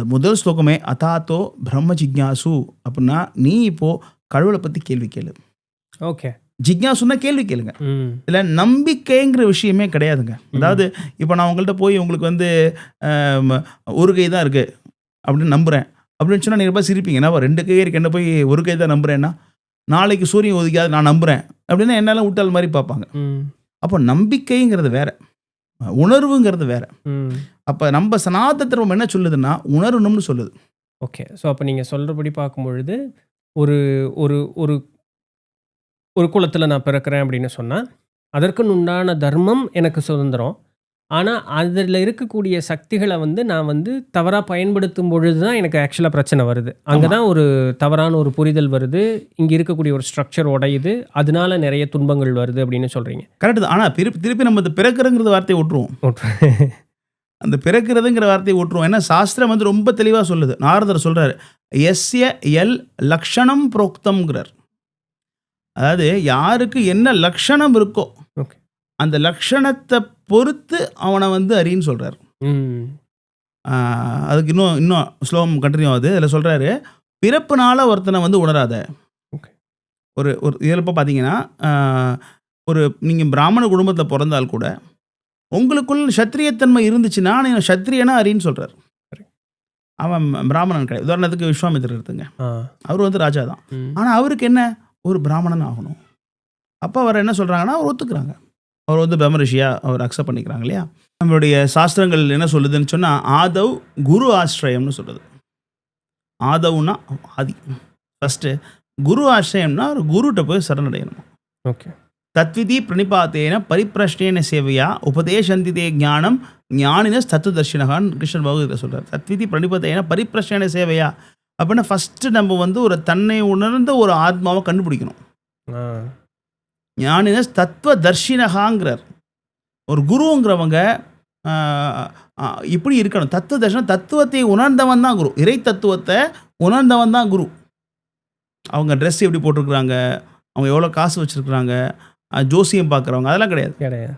அது முதல் ஸ்லோகமே அதாத்தோ பிரம்ம ஜிக்ஞாசு அப்படின்னா நீ இப்போது கடவுளை பற்றி கேள்வி கேளு. ஓகே. ஜிக்ஞாசுன்னா கேள்வி கேளுங்க. இல்லை நம்பிக்கைங்கிற விஷயமே கிடையாதுங்க. அதாவது இப்போ நான் உங்கள்கிட்ட போய் உங்களுக்கு வந்து ஒரு கை தான் இருக்குது அப்படின்னு நம்புகிறேன் அப்படின்னு சொன்னால் நீங்கள் ரொம்ப சிரிப்பீங்க. என்ன 2 கை இருக்கு, என்ன போய் ஒரு கை தான் நம்புகிறேன்னா, நாளைக்கு சூரியன் உதிக்காது நான் நம்புகிறேன் அப்படின்னா என்னால் ஊட்டால் மாதிரி பார்ப்பாங்க. அப்போ நம்பிக்கைங்கிறது வேற, உணர்வுங்கிறது வேற. அப்போ நம்ம சனாதன தர்மம் என்ன சொல்லுதுன்னா உணரணும்னு சொல்லுது. ஓகே. ஸோ அப்போ நீங்கள் சொல்கிறபடி பார்க்கும்பொழுது ஒரு ஒரு ஒரு ஒரு குலத்தில் நான் பிறக்கிறேன் அப்படின்னு சொன்னால் அதற்குன்னு உண்டான தர்மம் எனக்கு சுதந்திரம். ஆனால் அதில் இருக்கக்கூடிய சக்திகளை வந்து நான் வந்து தவறாக பயன்படுத்தும் பொழுது தான் எனக்கு ஆக்சுவலாக பிரச்சனை வருது. அங்கே தான் ஒரு தவறான ஒரு புரிதல் வருது, இங்கே இருக்கக்கூடிய ஒரு ஸ்ட்ரக்சர் உடையுது, அதனால நிறைய துன்பங்கள் வருது அப்படின்னு சொல்கிறீங்க. கரெக்டு தான். ஆனால் திருப்பி நம்ம இந்த பிறக்கிறதுங்கிற வார்த்தையை விட்டுருவோம். அந்த பிறக்கிறதுங்கிற வார்த்தையை விட்டுருவோம். ஏன்னா சாஸ்திரம் வந்து ரொம்ப தெளிவாக சொல்லுது. நாரதர் சொல்கிறார், எஸ்ய எல் லக்ஷணம் புரோக்தம்ங்கிறார். அதாவது யாருக்கு என்ன லக்ஷணம் இருக்கோ அந்த லக்ஷணத்தை பொறுத்து அவனை வந்து அறின்னு சொல்கிறார். அதுக்கு இன்னும் ஸ்லோகம் கண்டினியூ ஆகுது. அதில் சொல்கிறாரு, பிறப்புனால ஒருத்தனை வந்து உணராத. ஒரு இதில் பார்த்தீங்கன்னா நீங்கள் பிராமண குடும்பத்தில் பிறந்தால் கூட உங்களுக்குள்ள சத்திரியத்தன்மை இருந்துச்சுன்னா நீங்கள் சத்திரியனா அறின்னு சொல்கிறார். அவன் பிராமணன் கிடையாது. உதாரணத்துக்கு விஸ்வாமித்திரர் எடுத்துங்க, அவர் வந்து ராஜா தான். ஆனால் அவருக்கு என்ன, ஒரு பிராமணன் ஆகணும். அப்போ அவர் என்ன சொல்கிறாங்கன்னா அவர் ஒத்துக்கிறாங்க. அவர் வந்து பிரம்மரிஷியாக அவர் அக்செப்ட் பண்ணிக்கிறாங்க இல்லையா. நம்மளுடைய சாஸ்திரங்கள் என்ன சொல்லுதுன்னு சொன்னால் ஆதவ் குரு ஆசிரயம்னு சொல்லுது. ஆதவ்னா ஆதி ஃபஸ்ட்டு, குரு ஆசிரயம்னா ஒரு குருகிட்ட போய் சரணடையணும். ஓகே. தத்விதி பிரணிபாத்தேன பரிப்பிரஷ்னேன சேவையா உபதேசந்திதே ஞானம் ஞானின தத்துவதர்ஷினகான்னு கிருஷ்ணன் பகவத்கீதை சொல்கிறார். தத்விதி பிரணிபாத்தேன பரிப்பிரஷ்னேன சேவையா அப்படின்னா ஃபஸ்ட்டு நம்ம வந்து ஒரு தன்னை உணர்ந்த ஒரு ஆத்மாவை கண்டுபிடிக்கணும். ஞானின தத்துவதர்ஷினகாங்கிறார். ஒரு குருங்கிறவங்க இப்படி இருக்கணும். தத்துவ தர்ஷனம், தத்துவத்தை உணர்ந்தவன் தான் குரு. இறை தத்துவத்தை உணர்ந்தவன் தான் குரு. அவங்க ட்ரெஸ் எப்படி போட்டிருக்கிறாங்க, அவங்க எவ்வளோ காசு வச்சுருக்குறாங்க, ஜோசியம் பார்க்குறவங்க, அதெல்லாம் கிடையாது.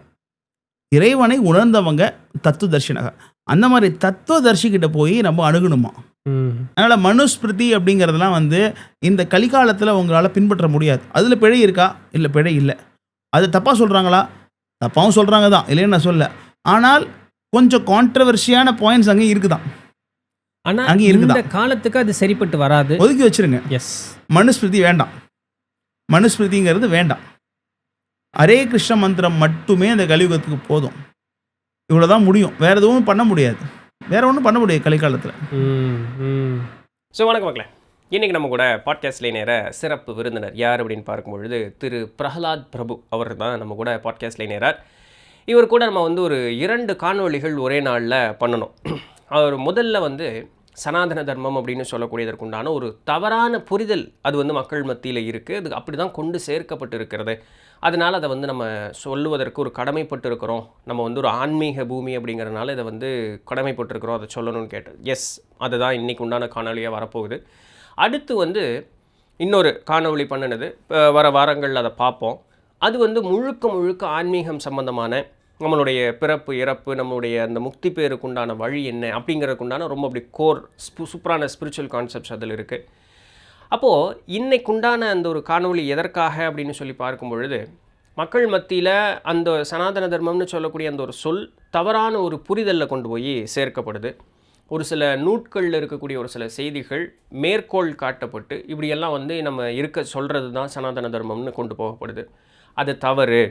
இறைவனை உணர்ந்தவங்க தத்துவ தர்ஷினக. அந்த மாதிரி தத்துவ தர்ஷிக்கிட்ட போய் நம்ம அணுகணுமா. அதனால் மனுஸ்மிருதி அப்படிங்கிறதுலாம் வந்து இந்த கலிகாலத்தில் உங்களால் பின்பற்ற முடியாது. அதில் பிழை இருக்கா, இல்லை பிழை இல்லை. அது தப்பாக சொல்கிறாங்களா, தப்பாகவும் சொல்கிறாங்க தான், இல்லைன்னு நான் சொல்ல. ஆனால் கொஞ்சம் கான்ட்ரவர்ஷியான பாயிண்ட்ஸ் அங்கே இருக்குதான். ஆனால் அங்கே இந்த காலத்துக்கு அது சரிப்பட்டு வராது, ஒதுக்கி வச்சுருங்க. எஸ், மனுஸ்மிருதி வேண்டாம், மனுஸ்மிருதிங்கிறது வேண்டாம். ஹரே கிருஷ்ண மந்திரம் மட்டுமே அந்த கலியுகத்துக்கு போதும். இவ்வளோ தான் முடியும், வேறு எதுவும் பண்ண முடியாது, வேற ஒன்றும் பண்ண முடியாது கலிகாலத்தில். ஸோ வணக்கம் மக்களே, இன்றைக்கி நம்ம கூட பாட்காஸ்ட்லேயே நேர சிறப்பு விருந்தினர் யார் அப்படின்னு பார்க்கும்பொழுது திரு பிரஹலாத் பிரபு அவர் தான் நம்ம கூட பாட்காஸ்ட்லேயே நேரார். இவர் கூட நம்ம வந்து ஒரு 2 காணொளிகள் ஒரே நாளில் பண்ணணும். அவர் முதல்ல வந்து சனாதன தர்மம் அப்படின்னு சொல்லக்கூடியதற்குண்டான ஒரு தவறான புரிதல் அது வந்து மக்கள் மத்தியில் இருக்குது, அது அப்படி தான் கொண்டு சேர்க்கப்பட்டு இருக்கிறது, அதனால் அதை வந்து நம்ம சொல்லுவதற்கு ஒரு கடமைப்பட்டு இருக்கிறோம், நம்ம வந்து ஒரு ஆன்மீக பூமி அப்படிங்கிறதுனால இதை வந்து கடமைப்பட்டிருக்கிறோம், அதை சொல்லணும்னு கேட்டது. எஸ், அதுதான் இன்றைக்கு உண்டான காணொலியாக வரப்போகுது. அடுத்து வந்து இன்னொரு காணொளி பண்ணினது வர வாரங்களில் அதை பார்ப்போம். அது வந்து முழுக்க ஆன்மீகம் சம்பந்தமான நம்மளுடைய பிறப்பு இறப்பு, நம்மளுடைய அந்த முக்தி பேருக்கு உண்டான வழி என்ன அப்படிங்கிறதுக்குண்டான ரொம்ப அப்படி கோர் சூப்பரான ஸ்பிரிச்சுவல் கான்செப்ட்ஸ் அதில் இருக்குது. அப்போது இன்னைக்குண்டான அந்த ஒரு காணொளி எதற்காக அப்படின்னு சொல்லி பார்க்கும் பொழுது, மக்கள் மத்தியில் அந்த சனாதன தர்மம்னு சொல்லக்கூடிய அந்த ஒரு சொல் தவறான ஒரு புரிதலில் கொண்டு போய் சேர்க்கப்படுது. ஒரு சில நூட்களில் இருக்கக்கூடிய ஒரு சில செய்திகள் மேற்கோள் காட்டப்பட்டு இப்படியெல்லாம் வந்து நம்ம இருக்க சொல்கிறது தான் சனாதன தர்மம்னு கொண்டு போகப்படுது. அது தவறு.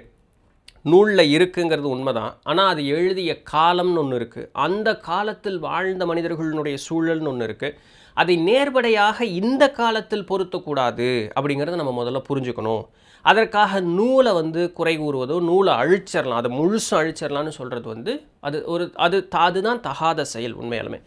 நூலில் இருக்குங்கிறது உண்மைதான், ஆனால் அது எழுதிய காலம்னு ஒன்று இருக்குது, அந்த காலத்தில் வாழ்ந்த மனிதர்களுடைய சூழல்னு ஒன்று இருக்குது. அதை நேர்படையாக இந்த காலத்தில் பொருத்தக்கூடாது அப்படிங்கிறத நம்ம முதல்ல புரிஞ்சுக்கணும். அதற்காக நூலை வந்து குறை கூறுவதோ நூலை அழிச்சிடலாம், அதை முழுசும் அழிச்சிடலான்னு சொல்கிறது வந்து அதுதான் தகாத செயல். உண்மையாலுமே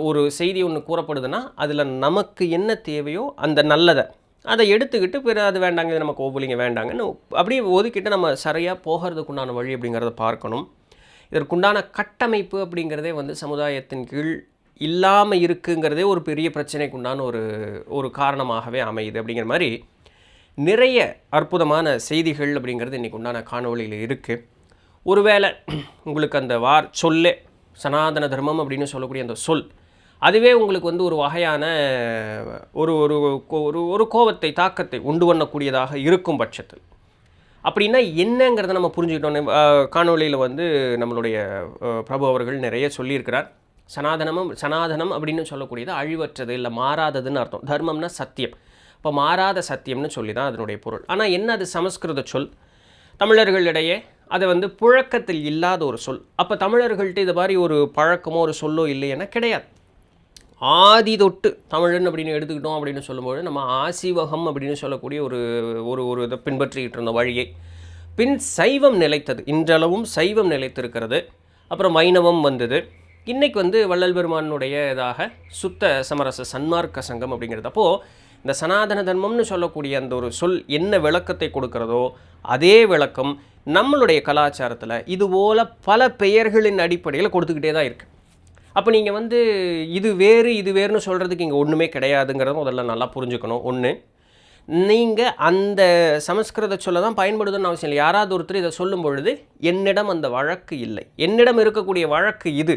ஒரு செய்தி ஒன்று கூறப்படுதுன்னா அதில் நமக்கு என்ன தேவையோ அந்த நல்லதை அதை எடுத்துக்கிட்டு பிறகு அது வேண்டாங்க, இது நமக்கு ஓவலிங்க வேண்டாங்கன்னு அப்படியே ஒதுக்கிட்டு நம்ம சரியாக போகிறதுக்குண்டான வழி அப்படிங்கிறத பார்க்கணும். இதற்குண்டான கட்டமைப்பு அப்படிங்கிறதே வந்து சமுதாயத்தின் கீழ் இல்லாமல் இருக்குங்கிறதே ஒரு பெரிய பிரச்சனைக்குண்டான ஒரு காரணமாகவே அமையுது. அப்படிங்கிற மாதிரி நிறைய அற்புதமான செய்திகள் அப்படிங்கிறது இன்றைக்கு உண்டான காணொலியில் இருக்குது. ஒருவேளை உங்களுக்கு அந்த சொல்லே சனாதன தர்மம் அப்படின்னு சொல்லக்கூடிய அந்த சொல் அதுவே உங்களுக்கு வந்து ஒரு வகையான ஒரு ஒரு ஒரு ஒரு கோபத்தை தாக்கத்தை உண்டு பண்ணக்கூடியதாக இருக்கும் பட்சத்தில் அப்படின்னா என்னங்கிறத நம்ம புரிஞ்சுக்கிட்டோம். காணொலியில் வந்து நம்மளுடைய பிரபு அவர்கள் நிறைய சொல்லியிருக்கிறார். சனாதனம் அப்படின்னு சொல்லக்கூடியது அழிவற்றது, இல்லை மாறாததுன்னு அர்த்தம். தர்மம்னா சத்தியம். இப்போ மாறாத சத்தியம்னு சொல்லி தான் அதனுடைய பொருள். ஆனால் என்ன, அது சமஸ்கிருத சொல், தமிழர்களிடையே அதை வந்து புழக்கத்தில் இல்லாத ஒரு சொல். அப்போ தமிழர்கள்ட்ட இது மாதிரி ஒரு பழக்கமோ ஒரு சொல்லோ இல்லைன்னா கிடையாது. ஆதி தொட்டு தமிழன் அப்படின்னு எடுத்துக்கிட்டோம் அப்படின்னு சொல்லும்போது நம்ம ஆசிவகம் அப்படின்னு சொல்லக்கூடிய ஒரு இதை பின்பற்றிக்கிட்டு இருந்த வழியை பின் சைவம் நிலைத்தது. இன்றளவும் சைவம் நிலைத்திருக்கிறது. அப்புறம் வைணவம் வந்தது. இன்றைக்கி வந்து வள்ளல் பெருமானுடைய இதாக சுத்த சமரச சன்மார்க்க சங்கம் அப்படிங்கிறது. அப்போது இந்த சனாதன தர்மம்னு சொல்லக்கூடிய அந்த ஒரு சொல் என்ன விளக்கத்தை கொடுக்கிறதோ அதே விளக்கம் நம்மளுடைய கலாச்சாரத்தில் இதுபோல் பல பெயர்களின் அடிப்படையில் கொடுத்துக்கிட்டே தான் இருக்குது. அப்போ நீங்கள் வந்து இது வேறுன்னு சொல்கிறதுக்கு இங்கே ஒன்றுமே கிடையாதுங்கிறத முதல்ல நல்லா புரிஞ்சுக்கணும். ஒன்று, நீங்கள் அந்த சமஸ்கிருத சொல்ல தான் பயன்படுதுன்னு அவசியம் இல்லை. யாராவது ஒருத்தர் இதை சொல்லும் பொழுது என்னிடம் அந்த வழக்கு இல்லை, என்னிடம் இருக்கக்கூடிய வழக்கு இது.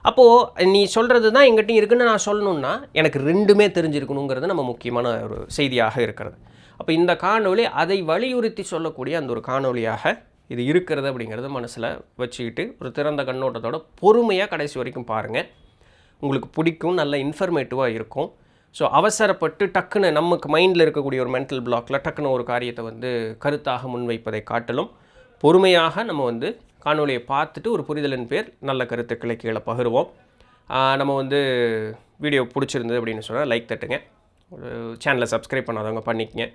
அப்போது நீ சொல்கிறது தான் எங்கிட்டையும் இருக்குன்னு நான் சொல்லணுன்னா எனக்கு ரெண்டுமே தெரிஞ்சிருக்கணுங்கிறது நம்ம முக்கியமான ஒரு செய்தியாக இருக்கிறது. அப்போ இந்த காணொளி அதை வலியுறுத்தி சொல்லக்கூடிய அந்த ஒரு காணொளியாக இது இருக்கிறது அப்படிங்கிறத மனசில் வச்சுக்கிட்டு ஒரு திறந்த கண்ணோட்டத்தோட பொறுமையாக கடைசி வரைக்கும் பாருங்கள். உங்களுக்கு பிடிக்கும், நல்ல இன்ஃபர்மேட்டிவாக இருக்கும். ஸோ அவசரப்பட்டு டக்குன்னு நமக்கு மைண்டில் இருக்கக்கூடிய ஒரு மென்டல் பிளாக்கில் டக்குன்னு ஒரு காரியத்தை வந்து கருத்தாக முன்வைப்பதை காட்டிலும் பொறுமையாக நம்ம வந்து காணொலியை பார்த்துட்டு ஒரு புரிதலின் பேர் நல்ல கருத்துக்களை கீழே பகிர்வோம். நம்ம வந்து வீடியோ பிடிச்சிருந்தது அப்படின்னு சொன்னால் லைக் தட்டுங்க. ஒரு சேனலை சப்ஸ்கிரைப் பண்ணாதவங்க பண்ணிக்கங்க.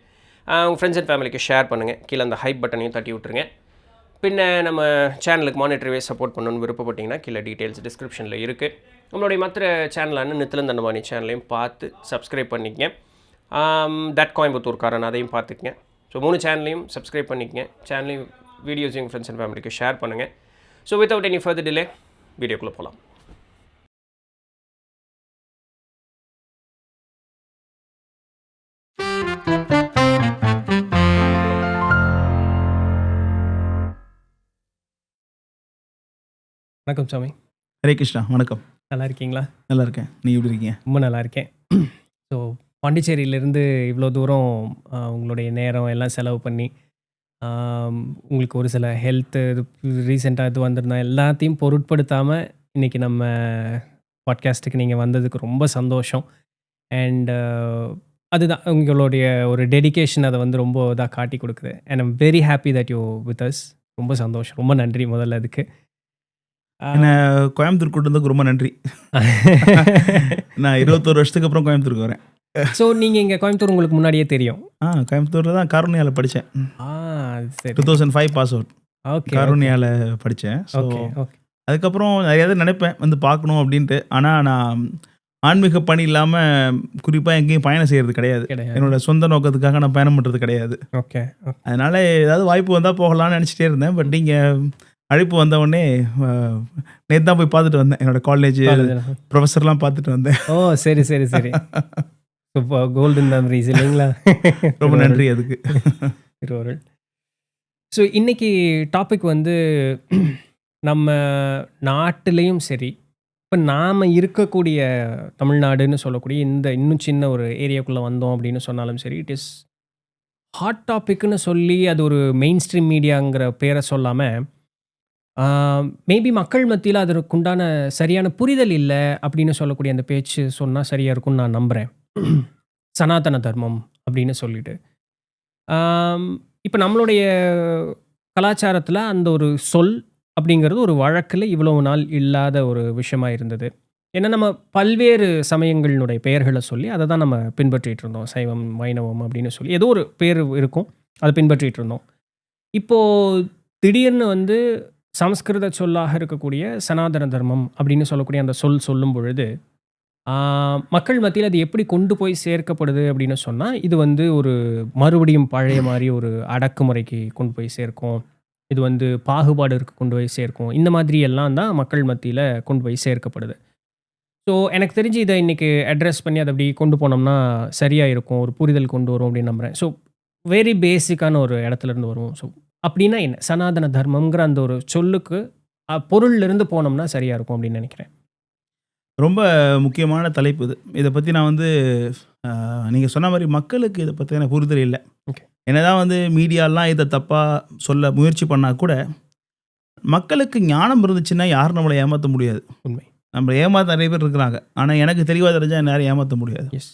உங்கள் ஃப்ரெண்ட்ஸ் அண்ட் ஃபேமிலிக்கு ஷேர் பண்ணுங்கள். கீழே அந்த ஹைப் பட்டனையும் தட்டி விட்டுருங்க. பின்ன நம்ம சேனலுக்கு மானிட்டரிவே சப்போர்ட் பண்ணணும்னு விருப்பப்பட்டிங்கன்னா கீழே டீட்டெயில்ஸ் டிஸ்கிரிப்ஷனில் இருக்குது. நம்மளுடைய மற்ற சேனலான நித்திலந்தண்டவாணி சேனலையும் பார்த்து சப்ஸ்கிரைப் பண்ணிக்கங்க. தட் கோயம்புத்தூர்காரன் அதையும் பார்த்துக்குங்க. ஸோ 3 சேனலையும் சப்ஸ்கிரைப் பண்ணிக்கங்க. சேனலையும் வீடியோஸ் எங்கள் ஃப்ரெண்ட்ஸ் அண்ட் ஃபேமிலிக்கு ஷேர் பண்ணுங்கள். So without any further delay வீடியோக்குள்ளே போகலாம். வணக்கம் சாமி. ஹரே கிருஷ்ணா. வணக்கம். நல்லா இருக்கீங்களா? நல்லா இருக்கேன். நீ எப்படி இருக்கீங்க? ரொம்ப நல்லா இருக்கேன். ஸோ பாண்டிச்சேரியிலேருந்து இவ்வளோ தூரம் உங்களுடைய நேரம் எல்லாம் செலவு பண்ணி உங்களுக்கு ஒரு சில ஹெல்த்து ரீசெண்டாக இது வந்திருந்தா எல்லாத்தையும் பொருட்படுத்தாமல் இன்றைக்கி நம்ம பாட்காஸ்ட்டுக்கு நீங்கள் வந்ததுக்கு ரொம்ப சந்தோஷம். அண்ட் அதுதான் உங்களுடைய ஒரு டெடிகேஷன் அதை வந்து ரொம்ப இதாக காட்டி கொடுக்குது. And I'm very happy that you with us. ரொம்ப சந்தோஷம். ரொம்ப நன்றி முதல்ல அதுக்கு. என்ன கோயம்புத்தூர் கூட்டு வந்ததுக்கு ரொம்ப நன்றி. நான் 21 வருஷத்துக்கு அப்புறம் கோயம்புத்தூருக்கு வரேன். ஸோ நீங்கள் இங்கே கோயம்புத்தூர் உங்களுக்கு முன்னாடியே தெரியும்? கோயம்புத்தூரில் தான் காரூனியாவில் படித்தேன். சரி. 2005 பாஸ் அவுட். ஓகே. காரூனியாவில் படித்தேன். Okay okay. அதுக்கப்புறம் நிறைய நினைப்பேன் வந்து பார்க்கணும் அப்படின்ட்டு. ஆனால் நான் ஆன்மீக பணி இல்லாமல் குறிப்பாக எங்கேயும் பயணம் செய்கிறது கிடையாது. என்னோட சொந்த நோக்கத்துக்காக நான் பயணம் பண்ணுறது கிடையாது. ஓகே. அதனால் ஏதாவது வாய்ப்பு வந்தால் போகலான்னு நினச்சிட்டே இருந்தேன். பட் நீங்கள் அழைப்பு வந்தவுடனே நேற்று தான் போய் பார்த்துட்டு வந்தேன். என்னோடய காலேஜ் ப்ரொஃபஸர்லாம் பார்த்துட்டு வந்தேன். ஓ சரி சரி சரி. இப்போ கோல்டன் மெமரிஸ் இல்லைங்களா? ரொம்ப நன்றி அதுக்கு. ஸோ இன்றைக்கி டாபிக் வந்து நம்ம நாட்டிலையும் சரி, இப்போ நாம் இருக்கக்கூடிய தமிழ்நாடுன்னு சொல்லக்கூடிய இந்த இன்னும் சின்ன ஒரு ஏரியாக்குள்ளே வந்தோம் அப்படின்னு சொன்னாலும் சரி, இட் இஸ் ஹாட் டாபிக்னு சொல்லி அது ஒரு மெயின் ஸ்ட்ரீம் மீடியாங்கிற பேரை சொல்லாமல் மேபி மக்கள் மத்தியில் அதற்குண்டான சரியான புரிதல் இல்லை அப்படின்னு சொல்லக்கூடிய அந்த பேச்சு சொன்னால் சரியாக இருக்கும்னு நான் நம்புகிறேன். சனாதன தர்மம் அப்படின்னு சொல்லிட்டு இப்போ நம்மளுடைய கலாச்சாரத்தில் அந்த ஒரு சொல் அப்படிங்கிறது ஒரு வழக்கில் இவ்வளவு நாள் இல்லாத ஒரு விஷயமாக இருந்தது. ஏன்னா நம்ம பல்வேறு சமயங்களினுடைய பெயர்களை சொல்லி அதை தான் நம்ம பின்பற்றிகிட்டு இருந்தோம். சைவம், வைணவம் அப்படின்னு சொல்லி ஏதோ ஒரு பேர் இருக்கும், அதை பின்பற்றிகிட்டு இருந்தோம். இப்போது திடீர்னு வந்து சமஸ்கிருத சொல்லாக இருக்கக்கூடிய சனாதன தர்மம் அப்படின்னு சொல்லக்கூடிய அந்த சொல்லும் பொழுது மக்கள் மத்தியில் அது எப்படி கொண்டு போய் சேர்க்கப்படுது அப்படின்னு சொன்னால், இது வந்து ஒரு மறுபடியும் பழைய மாதிரி ஒரு அடக்குமுறைக்கு கொண்டு போய் சேர்க்கும், இது வந்து பாகுபாடு இருக்க கொண்டு போய் சேர்க்கும், இந்த மாதிரி எல்லாம் தான் மக்கள் மத்தியில் கொண்டு போய் சேர்க்கப்படுது. ஸோ எனக்கு தெரிஞ்சு இதை இன்றைக்கி அட்ரெஸ் பண்ணி அதை அப்படி கொண்டு போனோம்னா சரியாக இருக்கும், ஒரு புரிதல் கொண்டு வரும் அப்படின்னு நம்புகிறேன். ஸோ வெரி பேசிக்கான ஒரு இடத்துலேருந்து வரும். ஸோ அப்படின்னா என்ன சனாதன தர்மம்ங்கிற அந்த ஒரு சொல்லுக்கு பொருள்லேருந்து போனோம்னா சரியாக இருக்கும் அப்படின்னு நினைக்கிறேன். ரொம்ப முக்கியமான தலைப்பு இது. இத பத்தி நான் வந்து நீங்க சொன்ன மாரி மக்களுக்கு இத பத்தின புரிதல் இல்ல. ஓகே. என்னதான் வந்து மீடியாலாம் இத தப்பா சொல்ல முயற்சி பண்ணா கூட, மக்களுக்கு ஞானம் இருந்துச்சுன்னா யாரும் நம்மள ஏமாத்த முடியாது. உண்மை. நம்மள ஏமாத்த நெறைய பேர் இருக்கிறாங்க. ஆனா எனக்கு தெளிவா தெரிஞ்சா என்ன யாரும் ஏமாத்த முடியாது. எஸ்.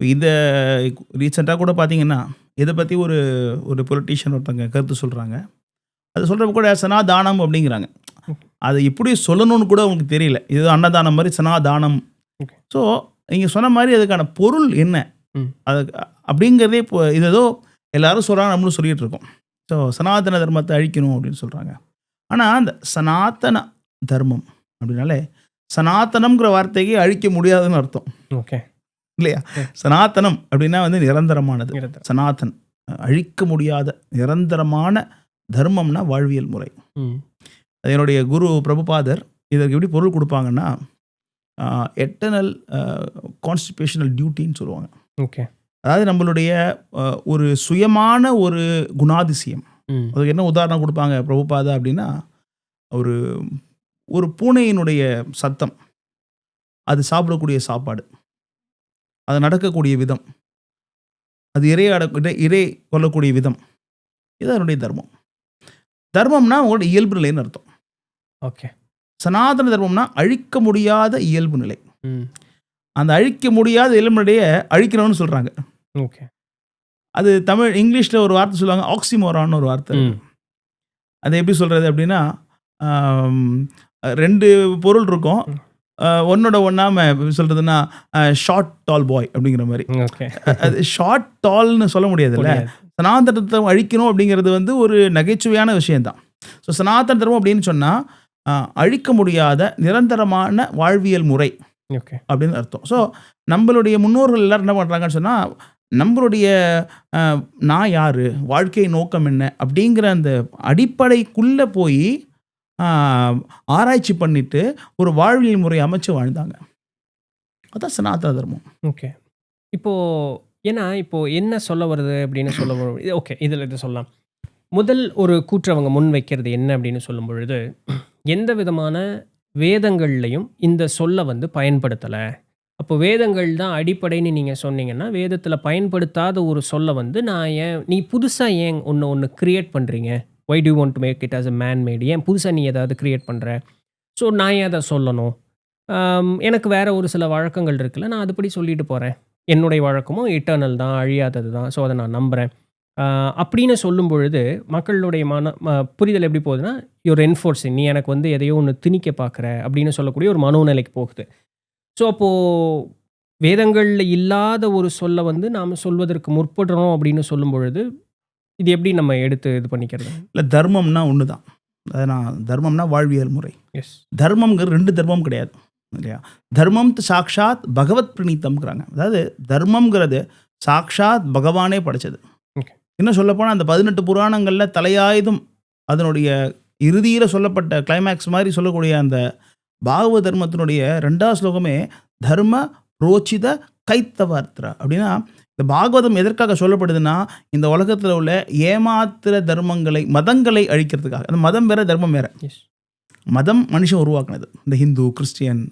இத ரீசென்ட்டா கூட பார்த்தீங்கன்னா, இத பத்தி ஒரு பொலிட்டீஷியன் ஒருத்தங்க கருத்து சொல்றாங்க. அது சொல்றப்ப கூட சனாதானம் அப்படிங்கிறாங்க. அது எப்படி சொல்லணும்னு கூட அவங்களுக்கு தெரியல. இது அன்னதானம் மாரி சனாதானம். ஓகே. ஸோ நீங்க சொன்ன மாரி அதுக்கான பொருள் என்ன? ம். அது அப்படிங்கிறதே இப்போ இது ஏதோ எல்லாரும் சொல்றாங்க, நம்மளும் சொல்லிட்டு இருக்கோம். ஸோ சனாதன தர்மத்த அழிக்கணும் அப்படின்னு சொல்றாங்க. ஆனா அந்த சனாதன தர்மம் அப்படின்னாலே, சனாதனம்ங்கிற வார்த்தைக்கு அழிக்க முடியாதுன்னு அர்த்தம். ஓகே. இல்லையா? சனாதனம் அப்படின்னா வந்து நிரந்தரமானது. நிரந்தரம். சனாதன் அழிக்க முடியாத நிரந்தரமான தர்மம்னா வாழ்வியல் முறை. ம். அது என்னுடைய குரு பிரபுபாதர் இதற்கு எப்படி பொருள் குடுப்பாங்கன்னா, எட்டர்னல் கான்ஸ்டிபேஷனல் டியூட்டின்னு சொல்லுவாங்க. ஓகே. அதாவது நம்மளுடைய ஒரு சுயமான ஒரு குணாதிசயம். ம். அதுக்கு என்ன உதாரணம் குடுப்பாங்க பிரபுபாதா அப்படின்னா, ஒரு ஒரு பூனையினுடைய சத்தம், அது சாப்பிடக்கூடிய சாப்பாடு, அது நடக்கக்கூடிய விதம், அது இரை கொள்ளக்கூடிய விதம், இது அதனுடைய தர்மம். தர்மம்னா உங்களோட இயல்பு நிலைன்னு அர்த்தம். ஓகே. சனாதன தர்மம்னா அழிக்க முடியாத இயல்பு நிலை. ம். அந்த அழிக்க முடியாத இயல்பு நிலைய அழிக்கணும்னு சொல்றாங்க. ஓகே. அது இங்கிலீஷ்ல ஒரு வார்த்தை சொல்லுவாங்க. ஆக்ஸிமோரான்னு ஒரு வார்த்தை. ம். அது எப்படி சொல்றது அப்படின்னா, 2 பொருள் இருக்கும். ம். ஒன்னோட ஒண்ணாம எப்படி சொல்றதுன்னா, ஷார்ட் டால் பாய் அப்படிங்கிற மாரி. ஓகே. அது ஷார்ட் டால்ன்னு சொல்ல முடியாதுல்ல. முடியாது. சனாதன தர்மம் அழிக்கணும் அப்படிங்கிறது வந்து ஒரு நகைச்சுவையான விஷயம் தான். ஸோ சனாதன தர்மம் அப்படின்னு சொன்னா, அழிக்க முடியாத நிரந்தரமான வாழ்வியல் முறை ஓகே. அப்படின்னு அர்த்தம். ஸோ நம்மளுடைய முன்னோர்கள் எல்லாரும் என்ன பண்றாங்கன்னு சொன்னா, நம்மளுடைய நான் யாரு? வாழ்க்கை நோக்கம் என்ன? அப்படிங்கிற அந்த அடிப்படைக்குள்ள போய் ஆராய்ச்சி பண்ணிட்டு ஒரு வாழ்வியல் முறை அமைச்சு வாழ்ந்தாங்க. அதான் சனாதன தர்மம். ஓகே. இப்போ ஏன்னா, இப்போ என்ன சொல்ல வருது அப்படின்னு ஓகே. இத சொல்லலாம். முதல் ஒரு கூற்று அவங்க முன்வைக்கிறது என்ன அப்படின்னு சொல்லும் பொழுது, எந்த விதமான வேதங்கள்லயும் இந்த சொல்ல வந்து பயன்படுத்தல. அப்போ வேதங்கள் தான் அடிப்படைன்னு நீங்க சொன்னீங்கன்னா, வேதத்தில பயன்படுத்தாத ஒரு சொல்ல வந்து நீ புதுசா ஏன் ஒண்ணு கிரியேட் பண்றீங்க? Why do you want to make it as a man made? ஏன் புதுசா நீ ஏதாவது கிரியேட் பண்ற? ஸோ நான் ஏன் அத சொல்லணும்? எனக்கு வேற ஒரு சில வழக்கங்கள் இருக்குல்ல, நான் அதுபடி சொல்லிட்டு போறேன். என்னுடைய வழக்கமும் எட்டர்னல் தான், அழியாதது தான். ஸோ அத நான் நம்புறேன். அப்படின்னு சொல்லும் பொழுது, மக்களுடைய புரிதல் எப்படி போகுதுன்னா, யூஆர் என்ஃபோர்சிங். நீ எனக்கு வந்து எதையோ ஒண்ணு திணிக்க பார்க்குற அப்படின்னு சொல்லக்கூடிய ஒரு மனோநிலைக்கு போகுது. ஸோ அப்போ வேதங்கள்ல இல்லாத ஒரு சொல்ல வந்து நாம சொல்வதற்கு முற்படுறோம் அப்படின்னு சொல்லும் பொழுது, இது எப்படி நம்ம எடுத்து இது பண்ணிக்கிறது? இல்ல தர்மம்னா ஒண்ணு தான். தர்மம்னா வாழ்வியல் முறை. எஸ். தர்மம்ங்கிறது 2 தர்மம் கிடையாது. இல்லையா? தர்மம் சாக்ஷாத் பகவத் பிரணீத்தம்ங்கிறாங்க. அதாவது தர்மம்ங்கிறது சாக்ஷாத் பகவானே படைச்சது. ஓகே. இன்னும் சொல்லப்போனா அந்த 18 புராணங்கள்ல தலையாயுதம் அதனுடைய இறுதியில சொல்லப்பட்ட கிளைமாக்ஸ் மாரி சொல்லக்கூடிய அந்த பாகவத தர்மத்தினுடைய 2வது ஸ்லோகமே தர்ம ரோச்சித கைத்தவார்த்தா அப்படின்னா, இந்த பாகவதம் எதற்காக சொல்லப்படுதுன்னா, இந்த உலகத்துல உள்ள ஏமாத்திர தர்மங்களை, மதங்களை அழிக்கிறதுக்காக. அந்த மதம் வேற, தர்மம் வேற. எஸ். மதம் மனுஷன் உருவாக்குனது. இந்த ஹிந்து, கிறிஸ்டியன்,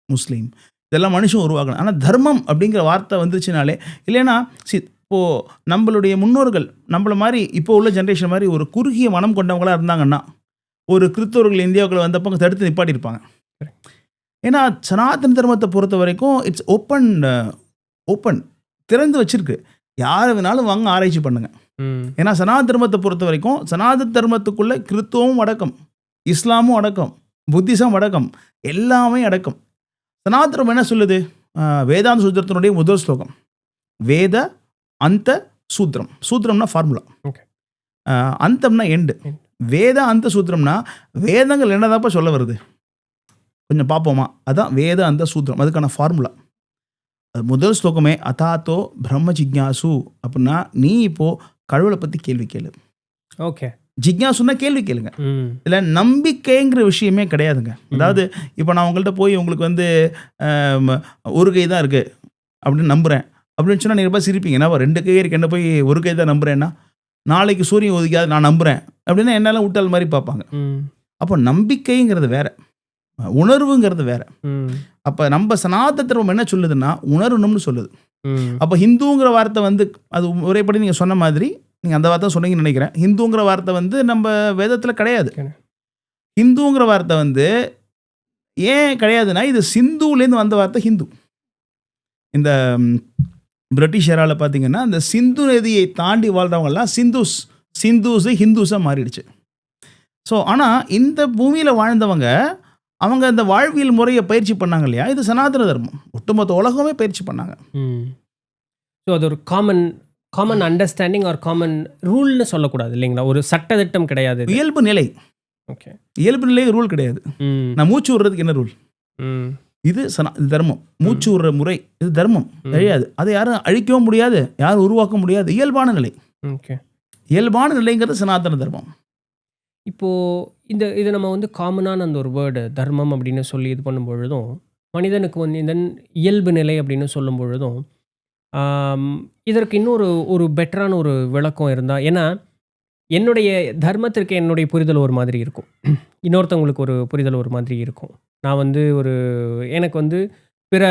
முஸ்லீம் இதெல்லாம் மனுஷன் உருவாக்குனது. ஆனா தர்மம் அப்படிங்கிற வார்த்தை வந்துருச்சுனாலே இல்லைன்னா இப்போ நம்மளுடைய முன்னோர்கள் நம்மள மாரி இப்போ உள்ள ஜெனரேஷன் மாரி ஒரு குறுகிய மனம் கொண்டவங்களா இருந்தாங்கன்னா, ஒரு கிறிஸ்தவர்கள் இந்தியாவுக்குள்ள வந்தப்போ தடுத்து நிப்பாட்டியிருப்பாங்க. ஏன்னா சனாதன தர்மத்தை பொறுத்த வரைக்கும் இட்ஸ் ஓப்பன் திறந்து வச்சிருக்கு. யார் வேணாலும் வாங்க ஆராய்ச்சி பண்ணுங்க. ம். ஏன்னா சனாதன தர்மத்தை பொறுத்த வரைக்கும் சனாதன தர்மத்துக்குள்ள கிறிஸ்துவமும் அடக்கம், இஸ்லாமும் அடக்கம், புத்திசம் அடக்கம், எல்லாமே அடக்கம். சனாதன தர்மம் என்ன சொல்லுது? வேதாந்த சூத்திரத்தினுடைய முதல் ஸ்லோகம். வேத அந்த சூத்திரம். சூத்திரம்னா ஃபார்முலா. ஓகே. அந்தம்னா எண்டு. வேத அந்த சூத்திரம்னா வேதங்கள் என்னதாப்பா சொல்ல வருது? கொஞ்சம் பார்ப்போமா? அதான் வேத அந்த சூத்திரம். அதுக்கான ஃபார்முலா. முதல் ஸ்லோகமே அதாத்தோ பிரம்ம ஜிக்ஞாசு அப்படின்னா, நீ இப்போ கடவுளை பத்தி கேள்வி கேளு. ஓகே. ஜிக்ஞாசுன்னா கேள்வி கேளுங்க. ம். இல்ல நம்பிக்கைங்கிற விஷயமே கிடையாதுங்க. அதாவது இப்போ நான் உங்கள்ட்ட போய் உங்களுக்கு வந்து ஒரு கை தான் இருக்கு அப்படின்னு நம்புறேன் அப்படின்னு சொன்னா நீங்க ரொம்ப சிரிப்பீங்க. என்ன 2 கை இருக்கு, என்ன போய் ஒரு கை தான் நம்புறேன்னா, நாளைக்கு சூரியன் உதிக்காது நான் நம்புறேன் அப்படின்னா என்னால விட்டால் மாதிரி பார்ப்பாங்க. ம். அப்போ நம்பிக்கைங்கிறது வேற. உணர்வுங்கிறது வேற. ம். அப்ப நம்ம சனாதன தர்மம் என்ன சொல்லுதுன்னா, உணரணும்னு சொல்லுது. ம். அப்ப ஹிந்துங்கிற வார்த்தை வந்து அது முறைப்படி நீங்க சொன்ன மாதிரி, நீங்க அந்த வார்த்தை சொன்னீங்கன்னு நினைக்கிறேன். ஹிந்துங்கிற வார்த்தை வந்து நம்ம வேதத்துல கிடையாது. ஹிந்துங்கிற வார்த்தை வந்து ஏன் கிடையாதுன்னா, இது சிந்துலேருந்து வந்த வார்த்தை ஹிந்து. இந்த பிரிட்டிஷ் ஏரால பார்த்தீங்கன்னா, அந்த சிந்து நதியை தாண்டி வாழ்றவங்கலாம் சிந்தூஸ் ஹிந்துஸா மாறிடுச்சு. ஸோ ஆனா இந்த பூமியில வாழ்ந்தவங்க, அவங்க அந்த வாழ்வியல் முறைய பயிற்சி பண்ணாங்க இல்லையா? இது சனாதன தர்மம். ஒட்டுமொத்த உலகமே பயிற்சி பண்ணாங்க. ம். ஸோ அது ஒரு காமன் அண்டர்ஸ்டாண்டிங் ஆர் காமன் ரூல்னு சொல்லக்கூடாது இல்லைங்களா? ஒரு சட்டதிட்டம் கிடையாது இது. இயல்பு நிலை. ஓகே. இயல்பு நிலை ரூல் கிடையாது. ம். நான் மூச்சு விடுறதுக்கு என்ன ரூல்? ம். இது இது தர்மம். மூச்சு விடுற முறை இது தர்மம். கிடையாது. அதை யாரும் அழிக்கவும் முடியாது, யாரும் உருவாக்க முடியாது. இயல்பான நிலை. ஓகே. இயல்பான நிலைங்கிறது சனாதன தர்மம். இப்போ இதை நம்ம வந்து காமனான அந்த ஒரு வேர்டு தர்மம் அப்படின்னு சொல்லி இது பண்ணும்பொழுதும், மனிதனுக்கு வந்து இந்த இயல்பு நிலை அப்படின்னு சொல்லும் பொழுதும், இதற்கு ஒரு பெட்டரான ஒரு விளக்கம் இருந்தா, ஏன்னா என்னுடைய தர்மத்திற்கு என்னுடைய புரிதல் ஒரு மாதிரி இருக்கும். இன்னொருத்தவங்களுக்கு ஒரு புரிதல் ஒரு மாதிரி இருக்கும். நான் வந்து எனக்கு வந்து பிற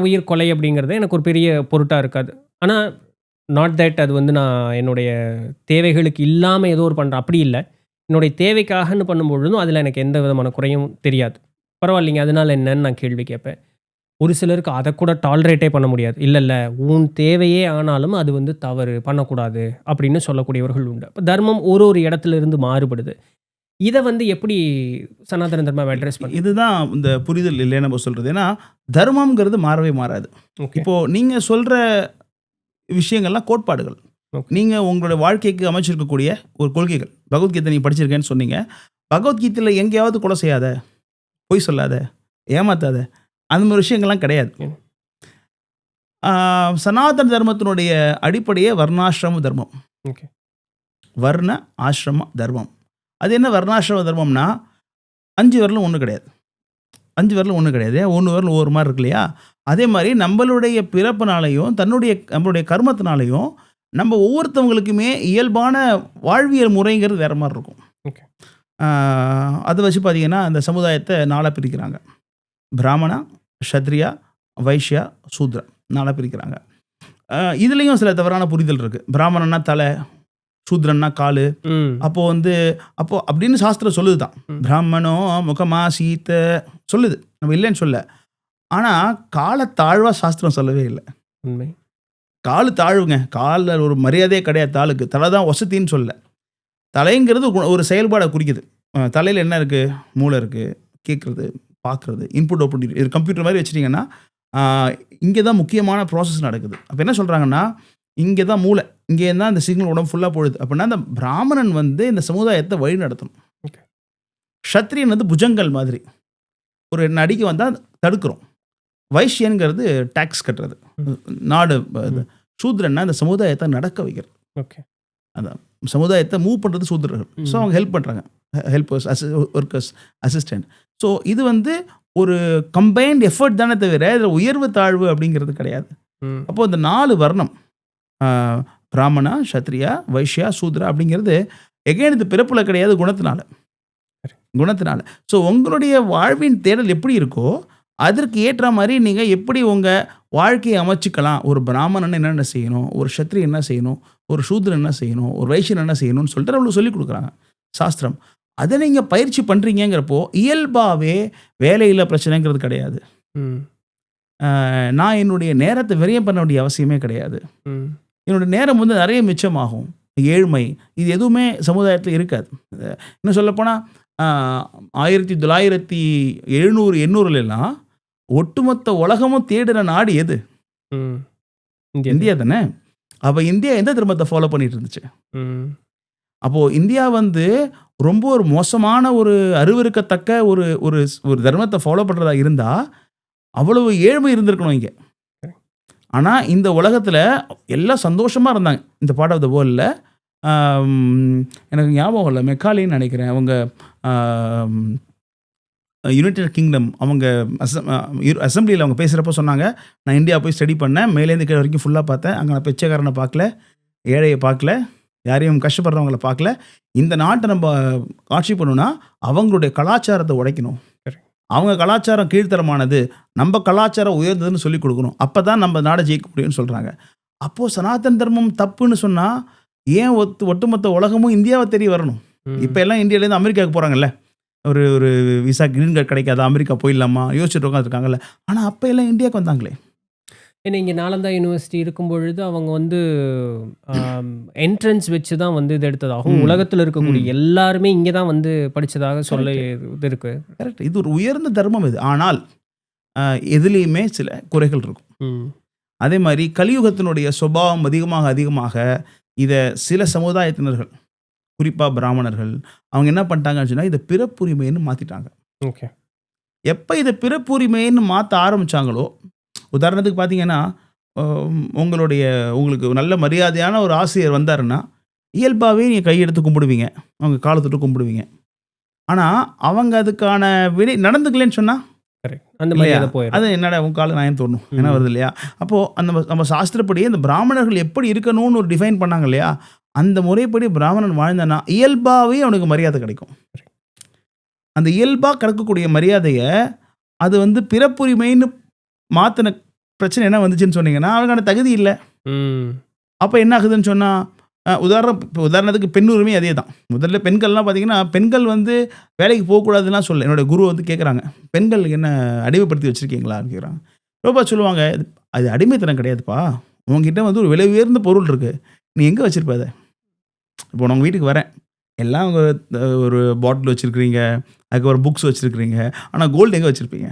உயிர் கொலை அப்படிங்கிறது எனக்கு ஒரு பெரிய பொருட்டா இருக்காது. ஆனா நாட் தட் அது வந்து நான் என்னுடைய தேவைகளுக்கு இல்லாம ஏதோ ஒரு பண்றேன் அப்படி இல்ல. என்னுடைய தேவைக்காகன்னு பண்ணும்பொழுதும் அதில எனக்கு எந்த விதமான குறையும் தெரியாது. பரவாயில்லைங்க அதனால என்னன்னு நான் கேள்வி கேட்பேன். ஒரு சிலருக்கு அத கூட டாலரேட்டே பண்ண முடியாது. இல்ல உன் தேவையே ஆனாலும் அது வந்து தவறு, பண்ணக்கூடாது அப்படின்னு சொல்லக்கூடியவர்கள் உண்டு. அப்ப தர்மம் ஒரு இடத்துல இருந்து மாறுபடுது. இத வந்து எப்படி சனாதன தர்மம் அட்ரஸ் பண்ணுது? இதுதான் இந்த புரிதல் இல்லைன்னு நம்ம சொல்றது. ஏன்னா தர்மம்ங்கிறது மாறவே மாறாது. ஓகே. இப்போ நீங்க சொல்ற விஷயங்கள்லாம் கோட்பாடுகள். ஓகே. நீங்க உங்களுடைய வாழ்க்கைக்கு அமைச்சிருக்கக்கூடிய ஒரு கொள்கைகள். பகவத்கீதை நீங்க படிச்சிருக்கேன்னு சொன்னீங்க. பகவத்கீதையில எங்கேயாவது கொலை செய்யாத, பொய் சொல்லாத, ஏமாத்தாத, அந்த மாதிரி விஷயங்கள்லாம் கிடையாது. ம். சனாதன தர்மத்தினுடைய அடிப்படையே வர்ணாசிரம தர்மம். ஓகே. வர்ண ஆசிரம தர்மம். அது என்ன வர்ணாசிரம தர்மம்னா 5 விரலும் ஒண்ணு கிடையாது. 5 விரலும் ஒண்ணு கிடையாது. 1 விரல் ஒவ்வொரு மாரி இருக்கு இல்லையா? அதே மாரி நம்மளுடைய பிறப்புனாலயும், நம்மளுடைய கர்மத்தினாலயும் நம்ம ஒவ்வொருத்தவங்களுக்குமே இயல்பான வாழ்வியல் முறைங்கிறது வேற மாரி இருக்கும். ஓகே. அத வச்சு பார்த்தீங்கன்னா, அந்த சமுதாயத்த 4 பிரிக்கிறாங்க. பிராமணா, க்ஷத்ரியா, வைஷ்யா, சூத்ரா 4 பிரிக்கிறாங்க. இதுலயும் சில தவறான புரிதல் இருக்கு. பிராமணன்னா தலை, சூத்ரன்னா காலு. ம். அப்போ அப்படின்னு சாஸ்திரம் சொல்லுது தான். பிராமணோ முகமாசீத சொல்லுது. நம்ம இல்லைன்னு சொல்லல. ஆனா கால தாழ்வா சாஸ்திரம் சொல்லவே இல்ல. உண்மை. காலு தாழ்வுங்க. கால்ல ஒரு மரியாதையே கிடையாது தாளுக்கு. தலை தான் வசதின்னு சொல்லல. தலைங்கிறது ஒரு செயல்பாட குறிக்குது. தலையில என்ன இருக்கு? மூளை இருக்கு. கேட்கறது, பார்க்கறது, இன்புட் அவுட்புட். இது கம்ப்யூட்டர் மாதிரி வச்சுட்டீங்கன்னா, இங்க தான் முக்கியமான ப்ராசஸ் நடக்குது. அப்ப என்ன சொல்றாங்கன்னா, இங்க தான் மூளை. இங்கே தான் இந்த சிக்னல் உடம்பு ஃபுல்லா போகுது. அப்படின்னா அந்த பிராமணன் வந்து இந்த சமுதாயத்தை வழி நடத்தணும். ஓகே. க்ஷத்ரியன் வந்து புஜங்கள் மாதிரி. ஒரு நடிக்க வந்தா தடுக்கிறோம். வைஷ்யன்கிறது டாக்ஸ் கட்டுறது. நாடு சூத்ரன்னா இந்த சமுதாயத்தை நடக்க வைக்கிறது. ஓகே. அதான் சமுதாயத்தை மூவ் பண்றது சூத்ரர்கள். ஸோ அவங்க ஹெல்ப் பண்றாங்க. Helpers, workers, assistant. ஸோ இது வந்து ஒரு கம்பைன்ட் எஃபர்ட் தானே தவிர இதில் உயர்வு தாழ்வு அப்படிங்கிறது கிடையாது. அப்போ இந்த 4 வர்ணம் பிராமணா, க்ஷத்ரியா, வைஷ்யா, சூத்ரா அப்படிங்கிறது எகைன் இது பிறப்புல கிடையாது, குணத்தினால. ஸோ உங்களுடைய வாழ்வின் தேடல் எப்படி இருக்கோ அதற்கு ஏற்ற மாதிரி நீங்கள் எப்படி உங்கள் வாழ்க்கையை அமைச்சிக்கலாம். ஒரு பிராமணன் என்னென்ன செய்யணும், ஒரு க்ஷத்ரியன் என்ன செய்யணும், ஒரு சூத்ரன் என்ன செய்யணும், ஒரு வைஷ்யன் என்ன செய்யணும்னு சொல்லிட்டு நம்மளுக்கு சொல்லிக் கொடுக்குறாங்க சாஸ்திரம். அதை நீங்கள் பயிற்சி பண்ணுறீங்கிறப்போ இயல்பாகவே வேலையில் பிரச்சனைங்கிறது கிடையாது. நான் என்னுடைய நேரத்தை விரயம் பண்ண வேண்டிய அவசியமே கிடையாது. என்னுடைய நேரம் வந்து நிறைய மிச்சமாகும். ஏழ்மை இது எதுவுமே சமுதாயத்தில் இருக்காது. இன்னும் சொல்லப்போனால் 1970, 800 ஒட்டுமொத்த உலகமும் தேடுற நாடு எது? இந்தியா தானே. அப்போ இந்தியா எந்த தர்மத்தை ஃபாலோ பண்ணிட்டு இருந்துச்சு? அப்போது இந்தியா வந்து ரொம்ப ஒரு மோசமான ஒரு அருவருக்கத்தக்க ஒரு தர்மத்தை ஃபாலோ பண்ணுறதா இருந்தால் அவ்வளவு ஏழ்மை இருந்திருக்கணும் இங்கே. ஆனால் இந்த உலகத்தில் எல்லாம் சந்தோஷமாக இருந்தாங்க. இந்த பார்ட் ஆஃப் த வேர்ல்டில் எனக்கு ஞாபகம் இல்லை, மெக்காலின்னு நினைக்கிறேன். அவங்க யுனைடெட் கிங்டம் அவங்க அசம்பிளியில் அவங்க பேசுகிறப்ப சொன்னாங்க, நான் இந்தியா போய் ஸ்டடி பண்ணேன், மேலேருந்து கீழே வரைக்கும் ஃபுல்லாக பார்த்தேன். அங்கே நான் பிச்சைக்காரனை பார்க்கல, ஏழையை பார்க்கல, யாரையும் கஷ்டப்படுறவங்கள பார்க்கல. இந்த நாட்டை நம்ம ஆட்சி பண்ணணும்னா, அவங்களுடைய கலாச்சாரத்தை உடைக்கணும். Correct. அவங்க கலாச்சாரம் கீழ்த்தரமானது, நம்ம கலாச்சாரம் உயர்ந்ததுன்னு சொல்லிக் கொடுக்கணும். அப்பதான் நம்ம நாட ஜெயிக்க முடியும்னு சொல்றாங்க. அப்போ சனாதன தர்மம் தப்புன்னு சொன்னா, ஏன் ஒட்டுமொத்த உலகமும் இந்தியாவை தேடி வரணும்? இப்ப எல்லாம் இந்தியாவிலேருந்து அமெரிக்காவுக்கு போறாங்கல்ல. ஒரு விசா கிரீன் கார்டு கிடைக்காதா, அமெரிக்கா போயிடலாமா யோசிச்சுட்டு உட்காந்துருக்காங்கல்ல. ஆனா அப்ப எல்லாம் இந்தியாவுக்கு வந்தாங்களே. ஏன்னா இங்கே நாலந்தா யூனிவர்சிட்டி இருக்கும் பொழுது அவங்க வந்து என்ட்ரன்ஸ் வச்சு தான் வந்து இது எடுத்ததாகவும் உலகத்தில் இருக்கக்கூடிய எல்லாருமே இங்கே தான் வந்து படித்ததாக சொல்ல இது இருக்கு. கரெக்ட். இது ஒரு உயர்ந்த தர்மம் இது. ஆனால் எதுலேயுமே சில குறைகள் இருக்கும். அதே மாதிரி கலியுகத்தினுடைய சுபாவம் அதிகமாக இதை சில சமுதாயத்தினர்கள், குறிப்பாக பிராமணர்கள், அவங்க என்ன பண்ணிட்டாங்கன்னு சொன்னால் இதை பிறப்புரிமைன்னு மாற்றிட்டாங்க. ஓகே. எப்போ இதை பிறப்புரிமைன்னு மாற்ற ஆரம்பித்தாங்களோ, உதாரணத்துக்கு பார்த்தீங்கன்னா, உங்களுக்கு நல்ல மரியாதையான ஒரு ஆசிரியர் வந்தாருன்னா, இயல்பாகவே நீங்கள் கையெடுத்து கும்பிடுவீங்க, அவங்க காலை தொட்டு கும்பிடுவீங்க. ஆனால் அவங்க அதுக்கான வினை நடந்துக்கலன்னு சொன்னால், அந்த மாதிரி போயிடும். அது என்னடா உன் காலை நான் தோணும் என்ன வருது இல்லையா? அப்போது நம்ம சாஸ்திரப்படி அந்த பிராமணர்கள் எப்படி இருக்கணும்னு ஒரு டிஃபைன் பண்ணாங்க இல்லையா? அந்த முறைப்படி பிராமணன் வாழ்ந்தானா இயல்பாகவே அவனுக்கு மரியாதை கிடைக்கும். அந்த இயல்பாக கிடைக்கக்கூடிய மரியாதையை அது வந்து பிறப்புரிமைன்னு மாற்றின பிரச்சனை என்ன வந்துச்சுன்னு சொன்னீங்கன்னா, அவனுக்கான தகுதி இல்லை. அப்போ என்ன ஆகுதுன்னு சொன்னால், உதாரணத்துக்கு பெண் உரிமை அதே தான். முதல்ல பெண்கள்லாம் பார்த்தீங்கன்னா, பெண்கள் வந்து வேலைக்கு போகக்கூடாதுலாம் சொல்ல என்னோடய குரு வந்து கேட்குறாங்க, பெண்கள் என்ன அடிமைப்படுத்தி வச்சுருக்கீங்களான்னு கேட்குறாங்க. ரொம்ப சொல்லுவாங்க, அது அடிமைத்தனம் கிடையாதுப்பா, உங்ககிட்ட வந்து ஒரு விலை உயர்ந்த பொருள் இருக்குது, நீ எங்கே வச்சுருப்ப அதை? இப்போ நான் உங்கள் வீட்டுக்கு வரேன், எல்லாம் ஒரு பாட்டில் வச்சுருக்கிறீங்க, அதுக்கப்புறம் புக்ஸ் வச்சுருக்கிறீங்க, ஆனால் கோல்டு எங்கே வச்சுருப்பீங்க?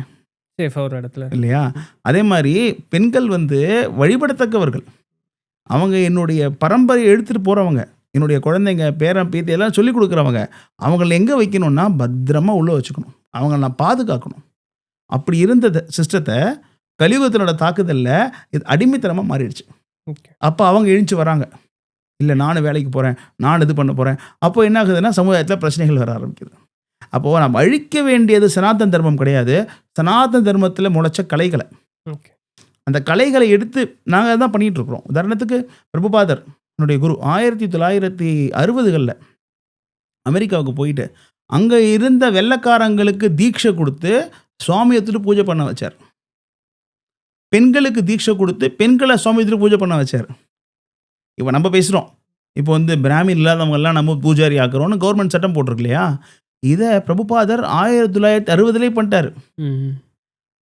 சேஃபாக ஒரு இடத்துல இல்லையா? அதே மாதிரி பெண்கள் வந்து வழிபடத்தக்கவர்கள். அவங்க என்னுடைய பரம்பரையை எடுத்துகிட்டு போகிறவங்க, என்னுடைய குழந்தைங்க பேரன் பேத்தி எல்லாம் சொல்லிக் கொடுக்குறவங்க. அவங்கள எங்கே வைக்கணும்னா பத்திரமா உள்ளே வச்சுக்கணும், அவங்கள நான் பாதுகாக்கணும். அப்படி இருந்த சிஸ்டத்தை கலியுகத்தினோட தாக்குதலில் இது அடிமைத்தனமாக மாறிடுச்சு. அப்போ அவங்க எழுந்து வராங்க, இல்லை நானும் வேலைக்கு போகிறேன், நான் இது பண்ண போகிறேன். அப்போ என்ன ஆகுதுன்னா சமுதாயத்தில் பிரச்சனைகள் வர ஆரம்பிக்குது. அப்போது நம்ம அழிக்க வேண்டியது சனாதன தர்மம் கிடையாது, சனாதன தர்மத்தில் முளைச்ச கலைகளை. அந்த கலைகளை எடுத்து நாங்கள் தான் பண்ணிகிட்ருக்குறோம். உதாரணத்துக்கு பிரபுபாதர் என்னுடைய குரு 1960களில் அமெரிக்காவுக்கு போயிட்டு அங்கே இருந்த வெள்ளைக்காரங்களுக்கு தீட்சை கொடுத்து சுவாமி எடுத்துட்டு பூஜை பண்ண வச்சார். பெண்களுக்கு தீட்சை கொடுத்து பெண்களை சுவாமி எடுத்துட்டு பூஜை பண்ண வச்சார். இப்போ நம்ம பேசுகிறோம், இப்போ வந்து பிராமின் இல்லாதவங்கெல்லாம் நம்ம பூஜாரி ஆக்குறோன்னு கவர்மெண்ட் சட்டம் போட்டிருக்கு இல்லையா? இதை பிரபுபாதர் 1960லேயே பண்ணிட்டார்.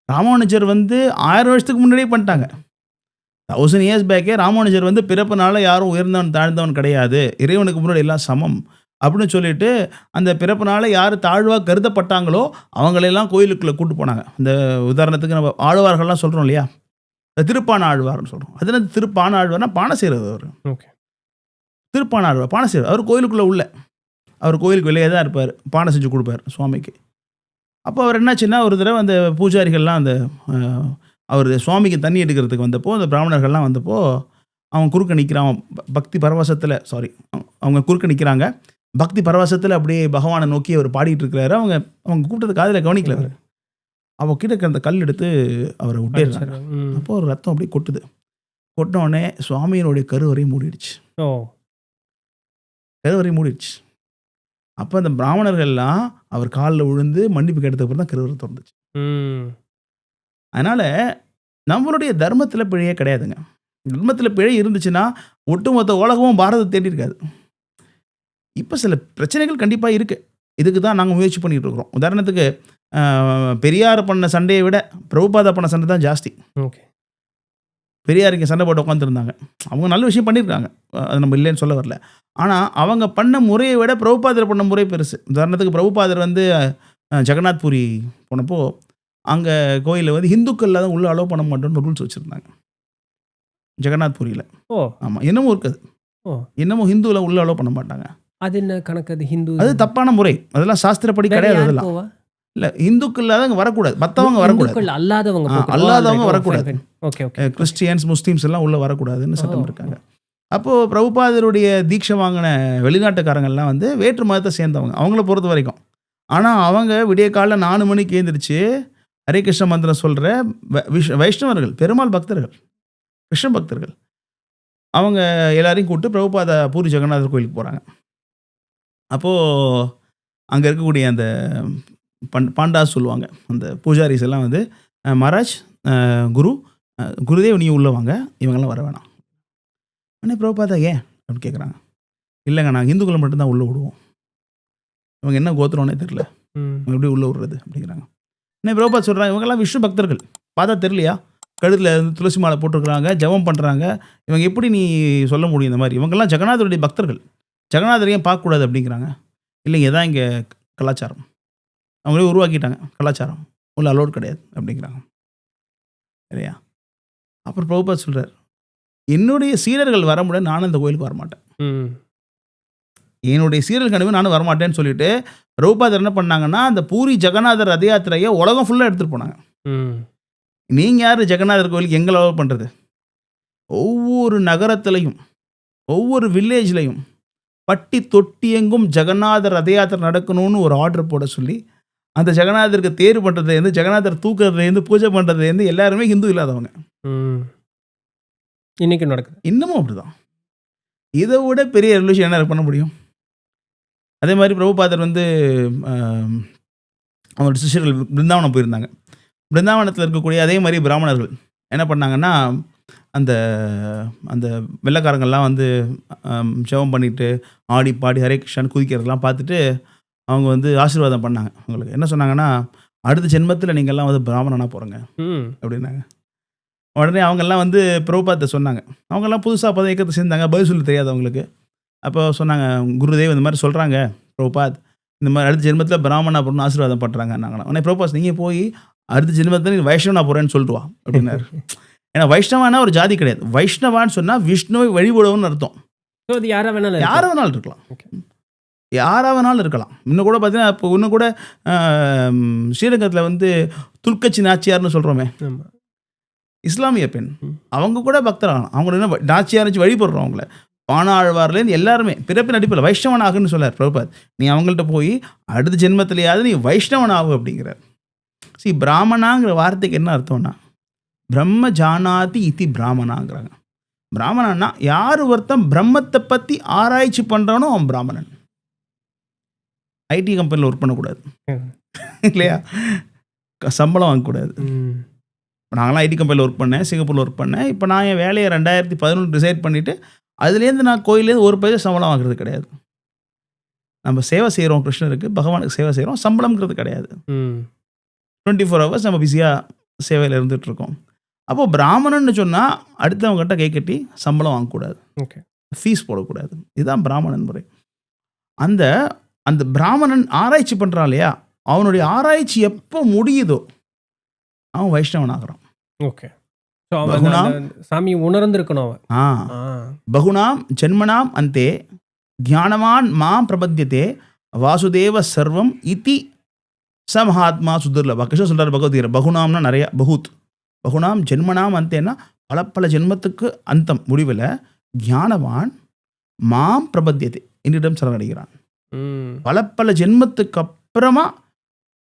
ராமானுஜர் வந்து 1000 வருஷத்துக்கு முன்னாடியே பண்ணிட்டாங்க. 1000 இயர்ஸ் பேக்கே ராமானுஜர் வந்து பிறப்புனால யாரும் உயர்ந்தவன் தாழ்ந்தவன் கிடையாது, இறைவனுக்கு முன்னாடி எல்லாம் சமம் அப்படின்னு சொல்லிட்டு அந்த பிறப்புனால யார் தாழ்வாக கருதப்பட்டாங்களோ அவங்களெல்லாம் கோயிலுக்குள்ளே கூட்டு போனாங்க. இந்த உதாரணத்துக்கு நம்ம ஆழ்வார்கள்லாம் சொல்கிறோம் இல்லையா, திருப்பான ஆழ்வார்னு சொல்கிறோம். அது திருப்பான ஆழ்வார்னா பானை செய்கிறது. அவர் திருப்பான ஆழ்வார் பானை செய்வார். அவர் கோயிலுக்குள்ளே உள்ள, அவர் கோயிலுக்கு வெளியே தான் இருப்பார், பானை செஞ்சு கொடுப்பார் சுவாமிக்கு. அப்போ அவர் என்னாச்சுன்னா, ஒரு தடவை அந்த பூஜாரிகள்லாம் அந்த அவர் சுவாமிக்கு தண்ணி எடுக்கிறதுக்கு வந்தப்போ, அந்த பிராமணர்கள்லாம் வந்தப்போ அவன் குறுக்க நிற்கிறான், பக்தி பரவசத்தில் அவங்க குறுக்க நிற்கிறாங்க, பக்தி பரவசத்தில் அப்படியே பகவானை நோக்கி அவர் பாடிட்டு இருக்கிறாரு. அவங்க கூப்பிட்டது காதில் கவனிக்கல. அவர் அவன் கிட்ட அந்த கல் எடுத்து அவரை விட்டுறாங்க. அப்போ ஒரு ரத்தம் அப்படியே கொட்டுது. கொட்டினோடனே சுவாமியினுடைய கருவறை மூடிடுச்சு. கருவறை மூடிடுச்சு. அப்போ அந்த பிராமணர்கள்லாம் அவர் காலில் விழுந்து மன்னிப்பு கேட்டதுக்கப்புறம் தான் கருவறை திறந்துச்சு. அதனால் நம்மளுடைய தர்மத்தில் பிழையே கிடையாதுங்க. தர்மத்தில் பிழை இருந்துச்சுன்னா ஒட்டுமொத்த உலகமும் பாரதத்தை தேடி இருக்காது. இப்போ சில பிரச்சனைகள் கண்டிப்பாக இருக்குது. இதுக்கு தான் நாங்கள் முயற்சி பண்ணிகிட்டு இருக்கிறோம். உதாரணத்துக்கு பெரியார் பண்ண சண்டையை விட பிரபுபாதா பண்ண சண்டை தான் ஜாஸ்தி. பெரியார் இங்கே சண்டை போட்டு உட்காந்துருந்தாங்க, அவங்க நல்ல விஷயம் பண்ணியிருக்காங்க, அது நம்ம இல்லைன்னு சொல்ல வரல. ஆனால் அவங்க பண்ண முறையை விட பிரபுபாதர் பண்ண முறை பெருசு. உதாரணத்துக்கு பிரபுபாதர் வந்து ஜெகநாத் பூரி போனப்போ அங்கே கோயிலில் வந்து ஹிந்துக்களில் தான் உள்ளே அலோவ் பண்ண மாட்டோம்னு ரூல்ஸ் வச்சுருந்தாங்க ஜெகநாத் பூரியில். ஆமாம், இன்னமும் இருக்குது. இன்னமும் ஹிந்துவில் உள்ளே அலோவ் பண்ண மாட்டாங்க. அது என்ன கணக்கு? அது ஹிந்து, அது தப்பான முறை, அதெல்லாம் சாஸ்திரப்படி கிடையாது. அதெல்லாம் இல்லை, இந்துக்கள் இல்லாதவங்க வரக்கூடாது, மற்றவங்க வரக்கூடாது, அல்லாதவங்க வரக்கூடாது, கிறிஸ்டியன்ஸ் முஸ்லீம்ஸ் எல்லாம் உள்ளே வரக்கூடாதுன்னு சட்டம் இருக்காங்க. அப்போது பிரபுபாதருடைய தீட்சை வாங்கின வெளிநாட்டுக்காரங்கள்லாம் வந்து வேற்று மதத்தை சேர்ந்தவங்க அவங்கள பொறுத்த வரைக்கும். ஆனால் அவங்க விடிய காலைல 4 மணிக்கு எழுந்திரிச்சு ஹரே கிருஷ்ண மந்திரம் சொல்கிற வைஷ்ணவர்கள், பெருமாள் பக்தர்கள், கிருஷ்ண பக்தர்கள். அவங்க எல்லாரையும் கூப்பிட்டு பிரபுபாதா பூரி ஜெகநாதர் கோயிலுக்கு போகிறாங்க. அப்போது அங்கே இருக்கக்கூடிய அந்த பாண்டாஸ் சொல்லுவாங்க, அந்த பூஜாரிஸ் எல்லாம் வந்து மகாராஜ், குருதேவ் நீ உள்ளே வாங்க, இவங்கெல்லாம் வர வேணாம். உடனே பிரபுபாதா ஏன் அப்படின்னு கேட்குறாங்க. இல்லைங்க, நாங்கள் இந்துக்களை மட்டும்தான் உள்ளே விடுவோம், இவங்க என்ன கோத்திரம்னே தெரில, இவங்க எப்படி உள்ளே விடுறது அப்படிங்கிறாங்க. உடனே பிரபுபாதா சொல்கிறாங்க, இவங்கெல்லாம் விஷ்ணு பக்தர்கள், பார்த்தா தெரியலையா, கழுத்தில் துளசி மாலை போட்டிருக்கிறாங்க, ஜபம் பண்ணுறாங்க, இவங்க எப்படி நீ சொல்ல முடியும் இந்த மாதிரி, இவங்கெல்லாம் ஜெகநாதருடைய பக்தர்கள், ஜெகநாதரையும் பார்க்கக்கூடாது அப்படிங்கிறாங்க. இல்லைங்க, இதான் இங்கே கலாச்சாரம், அவங்களே உருவாக்கிட்டாங்க கலாச்சாரம், உள்ள அலோட் கிடையாது அப்படிங்கிறாங்க. சரியா? அப்புறம் பிரபுபாத் சொல்கிறார், என்னுடைய சீடர்கள் வர முடியாது, நானும் இந்த கோயிலுக்கு வரமாட்டேன், என்னுடைய சீடர்கள் கனவு நானும் வரமாட்டேன்னு சொல்லிட்டு பிரபுபாத் என்ன பண்ணாங்கன்னா, அந்த பூரி ஜெகநாதர் ரத யாத்திரையை உலகம் ஃபுல்லாக எடுத்துகிட்டு போனாங்க. நீங்கள் யார் ஜெகநாதர் கோயிலுக்கு எங்களை அலோவ் பண்ணுறது? ஒவ்வொரு நகரத்துலையும் ஒவ்வொரு வில்லேஜ்லையும் பட்டி தொட்டி எங்கும் ஜெகநாதர் ரத யாத்திரை நடக்கணும்னு ஒரு ஆர்டர் போட சொல்லி, அந்த ஜெகநாதருக்கு தேர் பண்ணுறதுலேருந்து, ஜெகநாதர் தூக்கிறதுலேருந்து, பூஜை பண்ணுறதுலேருந்து எல்லாருமே ஹிந்து இல்லாதவங்க. இன்னைக்கு நடக்குது, இன்னமும் அப்படிதான். இதை விட பெரிய ரெவல்யூஷன் என்ன பண்ண முடியும்? அதே மாதிரி பிரபுபாதர் வந்து அவங்களோட சிஷ்யர்கள் பிருந்தாவனம் போயிருந்தாங்க. பிருந்தாவனத்தில் இருக்கக்கூடிய அதே மாதிரி பிராமணர்கள் என்ன பண்ணாங்கன்னா, அந்த அந்த வெள்ளைக்காரங்கள்லாம் வந்து ஜெபம் பண்ணிட்டு ஆடி பாடி ஹரே கிருஷ்ணான்னு குதிக்கிறதெல்லாம் பார்த்துட்டு அவங்க வந்து ஆசீர்வாதம் பண்ணாங்க. அவங்களுக்கு என்ன சொன்னாங்கன்னா, அடுத்த ஜென்மத்தில் நீங்கள்லாம் வந்து பிராமணனாக போகிறங்க அப்படின்னாங்க. உடனே அவங்கெல்லாம் வந்து பிரபுபாத்தை சொன்னாங்க. அவங்கெல்லாம் புதுசாக பதவி இயக்கத்தை சேர்ந்தாங்க, பதில் சொல்லி தெரியாது அவங்களுக்கு. அப்போ சொன்னாங்க, குருதேவ் இந்த மாதிரி சொல்கிறாங்க பிரபுபாத், இந்த மாதிரி அடுத்த ஜென்மத்தில் பிராமணா போகணும்னு ஆசீர்வாதம் பண்ணுறாங்க. நாங்கள் உடனே பிரபுபாத், நீங்கள் போய் அடுத்த ஜென்மத்தில் நீ வைஷ்ணவனா போகிறேன்னு சொல்லிட்டு வா அப்படின்னாரு. ஏன்னா வைஷ்ணவானா ஒரு ஜாதி கிடையாது, வைஷ்ணவான்னு சொன்னால் விஷ்ணுவை வழிபடுவோன்னு அர்த்தம். அது யாராக வேணாலும் இருக்கலாம், யாராக வேணாலும் இருக்கலாம். இன்னும் கூட பார்த்தீங்கன்னா, இப்போ இன்னும் கூட ஸ்ரீரங்கத்தில் வந்து துர்க்கச்சி நாச்சியார்னு சொல்கிறோமே, இஸ்லாமிய பெண், அவங்க கூட பக்தராகலாம். அவங்க என்ன நாச்சியார் வச்சு வழிபடுறோம் அவங்கள. பானாழ்வார்லேருந்து எல்லாருமே பிறப்பின் அடிப்பில் வைஷ்ணவன் ஆகுன்னு சொல்லார் பிரபுபாத். நீ அவங்கள்ட்ட போய் அடுத்த ஜென்மத்திலேயாவது நீ வைஷ்ணவன் ஆகு அப்படிங்கிறார். பிராமணாங்கிற வார்த்தைக்கு என்ன அர்த்தம்னா, பிரம்ம ஜானாதி இத்தி பிராமணாங்கிறாங்க. பிராமணன்னா யார் ஒருத்தன் பிரம்மத்தை பற்றி ஆராய்ச்சி பண்ணுறானோ அவன் பிராமணன். ஐடி கம்பெனியில் ஒர்க் பண்ணக்கூடாது இல்லையா, சம்பளம் வாங்கக்கூடாது. நாங்களாம் ஐடி கம்பெனியில் ஒர்க் பண்ணேன், சிங்கப்பூரில் ஒர்க் பண்ணேன். இப்போ நான் என் வேலையை 2011 டிசைட் பண்ணிவிட்டு அதுலேருந்து நான் கோயிலேருந்து ஒரு பைசா சம்பளம் வாங்குறது கிடையாது. நம்ம சேவை செய்கிறோம், கிருஷ்ணருக்கு பகவானுக்கு சேவை செய்கிறோம், சம்பளம்ங்கிறது கிடையாது. 24 hours நம்ம பிஸியாக சேவையில் இருந்துகிட்ருக்கோம். அப்போது பிராமணன்னு சொன்னால் அடுத்தவங்ககிட்ட கை கட்டி சம்பளம் வாங்கக்கூடாது, ஃபீஸ் போடக்கூடாது. இதுதான் பிராமணன் முறை. அந்த அந்த பிராமணன் ஆராய்ச்சி பண்ணுறான் இல்லையா, அவனுடைய ஆராய்ச்சி எப்போ முடியுதோ அவன் வைஷ்ணவன் ஆகிறான். சாமி உணர்ந்திருக்கணும். பகுனாம் ஜென்மனாம் அந்தே தியானவான் மாம் பிரபத்தியதே வாசுதேவ சர்வம் இதி ச மகாத்மா சுதுர்லபா. கிருஷ்ணர் சொல்கிறார் பகவத்கீதை, பகுனாம்னா நிறையா, பகுனாம் ஜென்மனாம் அந்தேன்னா பல பல ஜென்மத்துக்கு அந்தம் முடிவில், தியானவான் மாம் பிரபத்தியதே என்னிடம் சரணடைகிறான். பல பல ஜென்மத்துக்கு அப்புறமா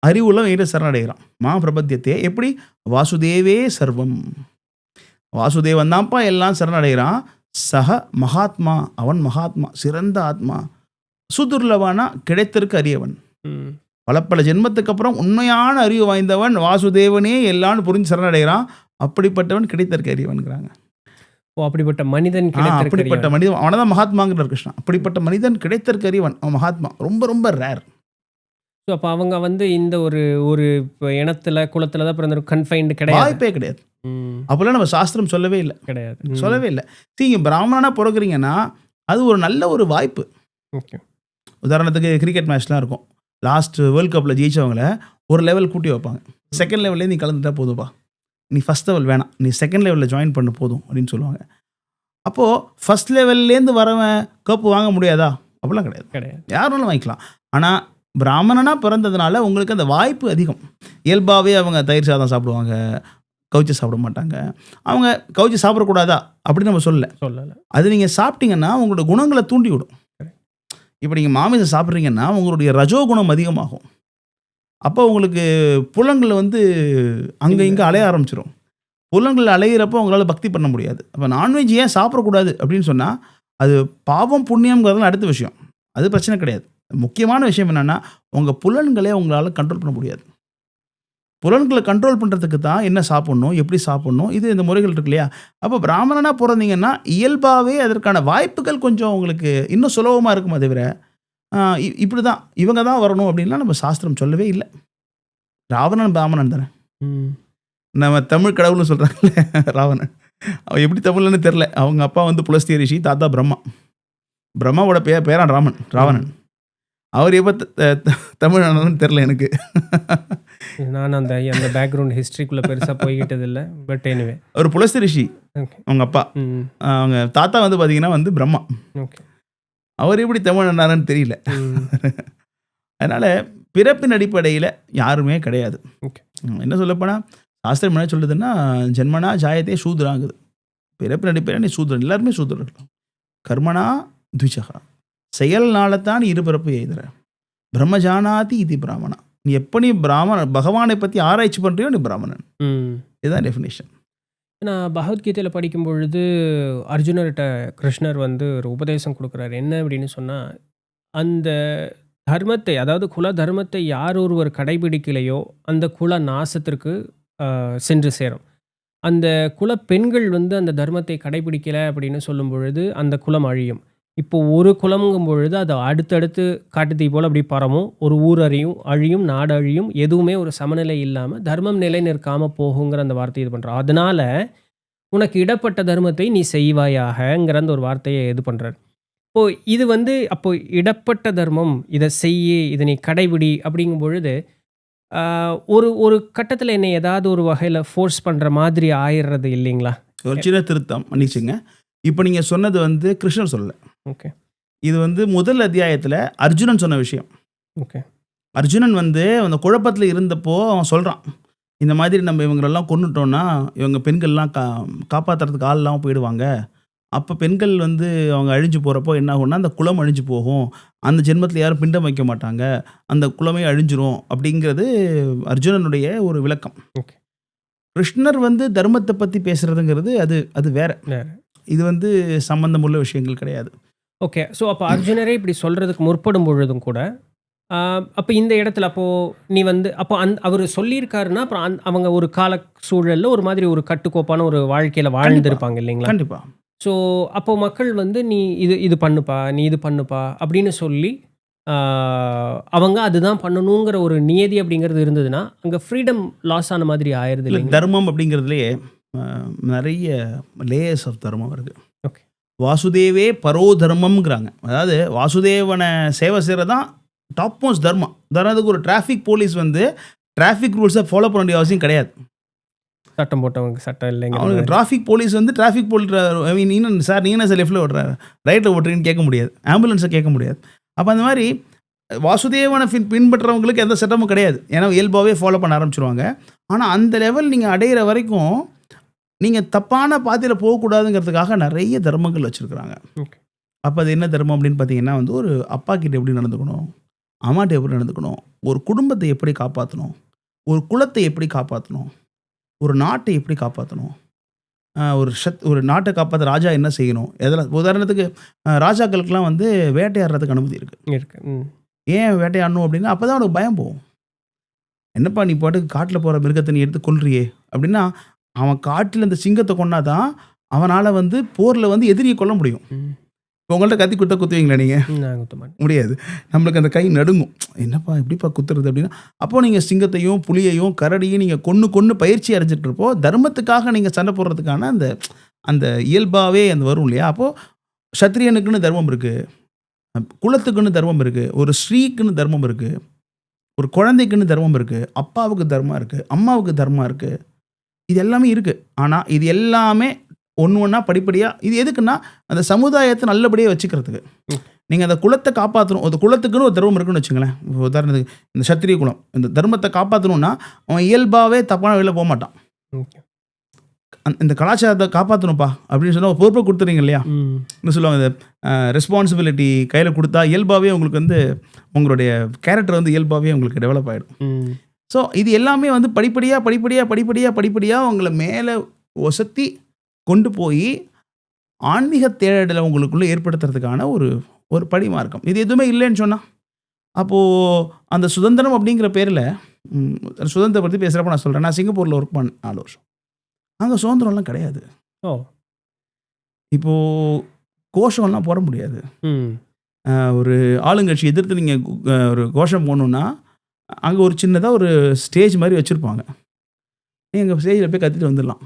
அறிவுள்ள என்னிடம் சரணடைகிறான். மா பிரபத்தியத்தே எப்படி, வாசுதேவே சர்வம், வாசுதேவன் தான்ப்பா எல்லாம் சரணடைகிறான். சக மகாத்மா, அவன் மகாத்மா சிறந்த ஆத்மா. சுதுர்லபானா கிடைத்திருக்க அறியவன். பல பல ஜென்மத்துக்கு அப்புறம் உண்மையான அறிவு வாய்ந்தவன், வாசுதேவனே எல்லான்னு புரிஞ்சு சரணடைகிறான். அப்படிப்பட்டவன் கிடைத்திருக்க அறியவன்கிறாங்க. அப்படிப்பட்ட மனிதன், அப்படிப்பட்ட மனிதன் அவனதான் மகாத்மாங்கிறார் கிருஷ்ணா. அப்படிப்பட்ட மனிதன் கிடைத்திருக்க அறிவன், அவன் மகாத்மா, ரொம்ப ரொம்ப ரேர். ஸோ அப்போ அவங்க வந்து இந்த ஒரு ஒரு இனத்தில் குலத்தில் தான் பிறந்த கன்ஃபைன்டு கிடையாது, வாய்ப்பே கிடையாது. அப்போல்லாம் நம்ம சாஸ்திரம் சொல்லவே இல்லை, சொல்லவே இல்லை. நீங்கள் பிராமணனாக பிறகுறீங்கன்னா அது ஒரு நல்ல ஒரு வாய்ப்பு. உதாரணத்துக்கு கிரிக்கெட் மேட்ச்லாம் இருக்கும், லாஸ்ட் வேர்ல்டு கப்பில் ஜெயிச்சவங்கள ஒரு லெவல் கூட்டி வைப்பாங்க. செகண்ட் லெவல்லே நீ கலந்துட்டா போதும்பா, நீ ஃபஸ்ட் லெவல் வேணாம், நீ செகண்ட் லெவலில் ஜாயின் பண்ண போதும் அப்படின்னு சொல்லுவாங்க. அப்போது ஃபஸ்ட் லெவல்லேருந்து வரவன் கப்பு வாங்க முடியாதா? அப்படிலாம் கிடையாது, யாரும் வாங்கிக்கலாம். ஆனால் பிராமணனாக பிறந்ததுனால உங்களுக்கு அந்த வாய்ப்பு அதிகம். இயல்பாகவே அவங்க தயிர் சாதம் சாப்பிடுவாங்க, கவுச்சி சாப்பிட மாட்டாங்க. அவங்க கவுச்சி சாப்பிடக்கூடாதா அப்படின்னு நம்ம சொல்லலை. அது நீங்கள் சாப்பிட்டீங்கன்னா உங்களோட குணங்களை தூண்டி விடும். இப்போ நீங்கள் மாமிசம் சாப்பிட்றீங்கன்னா உங்களுடைய ரஜோகுணம் அதிகமாகும். அப்போ உங்களுக்கு புலங்கள் வந்து அங்கே இங்கே அலைய ஆரம்பிச்சிடும். புலன்கள் அலையிறப்போ உங்களால் பக்தி பண்ண முடியாது. அப்போ நான்வெஜ் ஏன் சாப்பிடக்கூடாது அப்படின்னு சொன்னால், அது பாவம் புண்ணியம்ங்கிறதுலாம் அடுத்த விஷயம். அது பிரச்சனை கிடையாது. முக்கியமான விஷயம் என்னென்னா, உங்கள் புலன்களே உங்களால் கண்ட்ரோல் பண்ண முடியாது. புலன்களை கண்ட்ரோல் பண்ணுறதுக்கு தான் என்ன சாப்பிட்ணும், எப்படி சாப்பிட்ணும், இது இந்த முறைகள் இருக்கு இல்லையா? அப்போ பிராமணனாக பிறந்தீங்கன்னா இயல்பாகவே அதற்கான வாய்ப்புகள் கொஞ்சம் உங்களுக்கு இன்னும் சுலபமாக இருக்குமே தவிர, இப்படி தான் இவங்க தான் வரணும் அப்படின்லாம் நம்ம சாஸ்திரம் சொல்லவே இல்லை. ராவணன் பிராமணன் தானே. நம்ம தமிழ் கடவுள்னு சொல்கிறாங்கல்ல ராவணன், அவன் எப்படி தமிழ்னு தெரில. அவங்க அப்பா வந்து புலஸ்திய ரிஷி, தாத்தா பிரம்மா. பிரம்மாவோட பேரான் ராவணன். அவர் எப்போ தமிழ் தெரில எனக்கு. நான் அந்த பேக்ரவுண்ட் ஹிஸ்ட்ரிக்குள்ளே பெருசாக போய்கிட்டது இல்லை. பட் எனிவே ஒரு புலஸ்திய ரிஷி அவங்க அப்பா. அவங்க தாத்தா வந்து பார்த்தீங்கன்னா வந்து பிரம்மா. ஓகே, அவர் எப்படி தமிழ்னாருன்னு தெரியல. அதனால் பிறப்பின் அடிப்படையில் யாருமே கிடையாது. ஓகே, என்ன சொல்லப்போனால் சாஸ்திரம் என்ன சொல்லுதுன்னா, ஜென்மனா ஜாயத்தே சூத்ராங்குது. பிறப்பின் அடிப்படையில் நீ சூத்ரன், எல்லாருமே சூத்ரர்கள். கர்மனா துவிச்சகா, செயல்னால்தான் இருபிறப்பு எய்துற. பிரம்மஜானாதி இது பிராமணா. நீ எப்போ நீ பகவானை பற்றி ஆராய்ச்சி பண்ணுறியோ நீ பிராமணன். இதுதான் டெஃபினேஷன். நான் பகவத்கீதையில் படிக்கும் பொழுது அர்ஜுனர்கிட்ட கிருஷ்ணர் வந்து ஒரு உபதேசம் கொடுக்குறாரு. என்ன அப்படின்னு சொன்னால், அந்த தர்மத்தை, அதாவது குல தர்மத்தை யார் ஒருவர் கடைபிடிக்கலையோ அந்த குல நாசத்திற்கு சென்று சேரும். அந்த குல பெண்கள் வந்து அந்த தர்மத்தை கடைபிடிக்கலை அப்படின்னு சொல்லும் பொழுது அந்த குலம் அழியும். இப்போ ஒரு குலம்ங்கும் பொழுது அது அடுத்தடுத்து காட்டுத்தீ போல் அப்படி பரவும். ஒரு ஊர் அழியும், நாடு அழியும். எதுவுமே ஒரு சமநிலை இல்லாமல் தர்மம் நிலை நிற்காமல் போகுங்கிற அந்த வார்த்தையை இது பண்ணுறான். அதனால் உனக்கு இடப்பட்ட தர்மத்தை நீ செய்வாயாகங்கிற அந்த ஒரு வார்த்தையை இது பண்ணுறார். இப்போது இது வந்து அப்போ இடப்பட்ட தர்மம், இதை செய்ய, இதை நீ கடைபிடி அப்படிங்கும் பொழுது ஒரு கட்டத்தில் என்னை ஏதாவது ஒரு வகையில் ஃபோர்ஸ் பண்ணுற மாதிரி ஆயிடுறது இல்லைங்களா? ஒரு சின்ன திருத்தம் மன்னிச்சுங்க. இப்போ நீங்கள் சொன்னது வந்து கிருஷ்ணர் சொல்லலை. ஓகே, இது வந்து முதல் அத்தியாயத்தில் அர்ஜுனன் சொன்ன விஷயம். ஓகே, அர்ஜுனன் வந்து அந்த குழப்பத்தில் இருந்தப்போ அவன் சொல்கிறான், இந்த மாதிரி நம்ம இவங்களெல்லாம் கொண்டுட்டோன்னா இவங்க பெண்கள்லாம் காப்பாற்றுறதுக்கு ஆள் இல்லாமல் போயிடுவாங்க. அப்போ பெண்கள் வந்து அவங்க அழிஞ்சு போகிறப்போ என்ன ஆகும்னா, அந்த குலம் அழிஞ்சு போகும். அந்த ஜென்மத்தில் யாரும் பிண்டம் வைக்க மாட்டாங்க, அந்த குலமே அழிஞ்சிரும் அப்படிங்கிறது அர்ஜுனனுடைய ஒரு விளக்கம். ஓகே, கிருஷ்ணர் வந்து தர்மத்தை பற்றி பேசுகிறதுங்கிறது அது வேற. இது வந்து சம்பந்தமுள்ள விஷயங்கள் கிடையாது. ஓகே. ஸோ அப்போ அர்ஜுனரே இப்படி சொல்கிறதுக்கு முற்படும் பொழுதும் கூட அப்போ இந்த இடத்துல அப்போது நீ வந்து அப்போ அவர் சொல்லியிருக்காருன்னா அப்புறம் அவங்க ஒரு கால சூழலில் ஒரு மாதிரி ஒரு கட்டுக்கோப்பான ஒரு வாழ்க்கையில் வாழ்ந்துருப்பாங்க இல்லைங்களா? கண்டிப்பாக. ஸோ அப்போது மக்கள் வந்து நீ இது பண்ணுப்பா, நீ இது பண்ணுப்பா அப்படின்னு சொல்லி அவங்க அதுதான் பண்ணணுங்கிற ஒரு நியதி அப்படிங்கிறது இருந்ததுன்னா அங்கே ஃப்ரீடம் லாஸ் ஆன மாதிரி ஆயிடுது இல்லை? தர்மம் அப்படிங்கிறதுலேயே நிறைய லேயர்ஸ் ஆஃப் தர்மம் இருக்குது. ஓகே, வாசுதேவே பரோ தர்மம்ங்கிறாங்க. அதாவது வாசுதேவனை சேவை செய்கிறது தான் டாப் மோஸ்ட் தர்மம். உதாரணத்துக்கு ஒரு டிராஃபிக் போலீஸ் வந்து டிராஃபிக் ரூல்ஸை ஃபாலோ பண்ண வேண்டிய அவசியம் கிடையாது. சட்டம் போட்டவங்க சட்டம் இல்லைங்க. அவனுக்கு டிராஃபிக் போலீஸ் வந்து டிராஃபிக் போலீஸ் சார் நீங்கள் என்ன சார் லெஃப்ட்டில் ஓட்டுறாரு ரைட்டில் ஓட்டுறீங்கன்னு கேட்க முடியாது, ஆம்புலன்ஸை கேட்க முடியாது. அப்போ அந்த மாதிரி வாசுதேவனை பின்பற்றுறவங்களுக்கு எந்த சட்டமும் கிடையாது. ஏன்னா இயல்பாகவே ஃபாலோ பண்ண ஆரம்பிச்சிருவாங்க. ஆனால் அந்த லெவல் நீங்கள் அடையிற வரைக்கும் நீங்கள் தப்பான பாதையில் போகக்கூடாதுங்கிறதுக்காக நிறைய தர்மங்கள் வச்சுருக்குறாங்க. அப்போ அது என்ன தர்மம் அப்படின்னு பார்த்தீங்கன்னா வந்து, ஒரு அப்பா கிட்ட எப்படி நடந்துக்கணும், அம்மாட்ட எப்படி நடந்துக்கணும், ஒரு குடும்பத்தை எப்படி காப்பாற்றணும், ஒரு குலத்தை எப்படி காப்பாற்றணும், ஒரு நாட்டை எப்படி காப்பாற்றணும், ஒரு நாட்டை காப்பாற்ற ராஜா என்ன செய்யணும். எதில் உதாரணத்துக்கு ராஜாக்களுக்கெல்லாம் வந்து வேட்டையாடுறதுக்கு அனுமதி இருக்குது. ஏன் வேட்டையாடணும் அப்படின்னா அப்போ தான் அவனுக்கு பயம் போகும். என்னப்பா நீ பாட்டுக்கு காட்டில் போகிற மிருகத்தை நீ எடுத்து கொல்றியே அப்படின்னா, அவன் காட்டில் இந்த சிங்கத்தை கொண்டாதான் அவனால் வந்து போரில் வந்து எதிரியை கொல்ல முடியும். உங்கள்கிட்ட கத்தி குத்துவீங்களா நீங்கள்? முடியாது. நம்மளுக்கு அந்த கை நடுங்கும், என்னப்பா எப்படிப்பா குத்துறது அப்படின்னா. அப்போது நீங்கள் சிங்கத்தையும் புலியையும் கரடியும் நீங்கள் கொன்று பயிற்சி அடைஞ்சிட்டு இருப்போ தர்மத்துக்காக நீங்கள் சண்டை போடுறதுக்கான அந்த இயல்பாகவே அந்த வரும் இல்லையா? அப்போது சத்திரியனுக்குன்னு தர்மம் இருக்குது, குலத்துக்குன்னு தர்மம் இருக்குது, ஒரு ஸ்ரீக்குன்னு தர்மம் இருக்குது, ஒரு குழந்தைக்குன்னு தர்மம் இருக்குது, அப்பாவுக்கு தர்மம் இருக்குது, அம்மாவுக்கு தர்மம் இருக்குது. இது எல்லாமே இருக்குது. ஆனால் இது எல்லாமே ஒன்று ஒன்றா படிப்படியாக இது எதுக்குன்னா அந்த சமுதாயத்தை நல்லபடியாக வச்சுக்கிறதுக்கு. நீங்கள் அந்த குலத்தை காப்பாற்றணும், அந்த குலத்துக்குன்னு ஒரு தர்மம் இருக்குன்னு வச்சுங்களேன். உதாரணத்துக்கு இந்த சத்திரிய குலம் இந்த தர்மத்தை காப்பாற்றணுன்னா அவன் இயல்பாகவே தப்பான வழியில் போக மாட்டான். இந்த கலாச்சாரத்தை காப்பாற்றணும்ப்பா அப்படின்னு சொன்னால் ஒரு பொறுப்பை கொடுத்துறீங்க இல்லையா? என்ன சொல்லுவாங்க, இந்த ரெஸ்பான்சிபிலிட்டி கையில் கொடுத்தா இயல்பாகவே உங்களுக்கு வந்து உங்களுடைய கேரக்டர் வந்து இயல்பாகவே உங்களுக்கு டெவலப் ஆகிடும். ஸோ இது எல்லாமே வந்து படிப்படியாக உங்களை மேலே ஒசத்தி கொண்டு போய் ஆன்மீக தேடலை உங்களுக்குள்ளே ஏற்படுத்துறதுக்கான ஒரு ஒரு படிமார்க்கம். இது எதுவுமே இல்லைன்னு சொன்னால் அப்போது அந்த சுதந்திரம் அப்படிங்கிற பேரில் சுதந்திரம் பற்றி பேசுகிறப்ப நான் சொல்கிறேன். நான் சிங்கப்பூரில் ஒர்க் பண்ணேன் 4 வருஷம். அங்கே சுதந்திரம்லாம் கிடையாது. ஓ இப்போது கோஷம்லாம் போட முடியாது. ம் ஒரு ஆளுங்கட்சி எதிர்த்து நீங்கள் ஒரு கோஷம் போடணுன்னா அங்கே ஒரு சின்னதாக ஒரு ஸ்டேஜ் மாதிரி வச்சுருப்பாங்க. நீங்கள் ஸ்டேஜில் போய் கத்திட்டு வந்துடலாம்,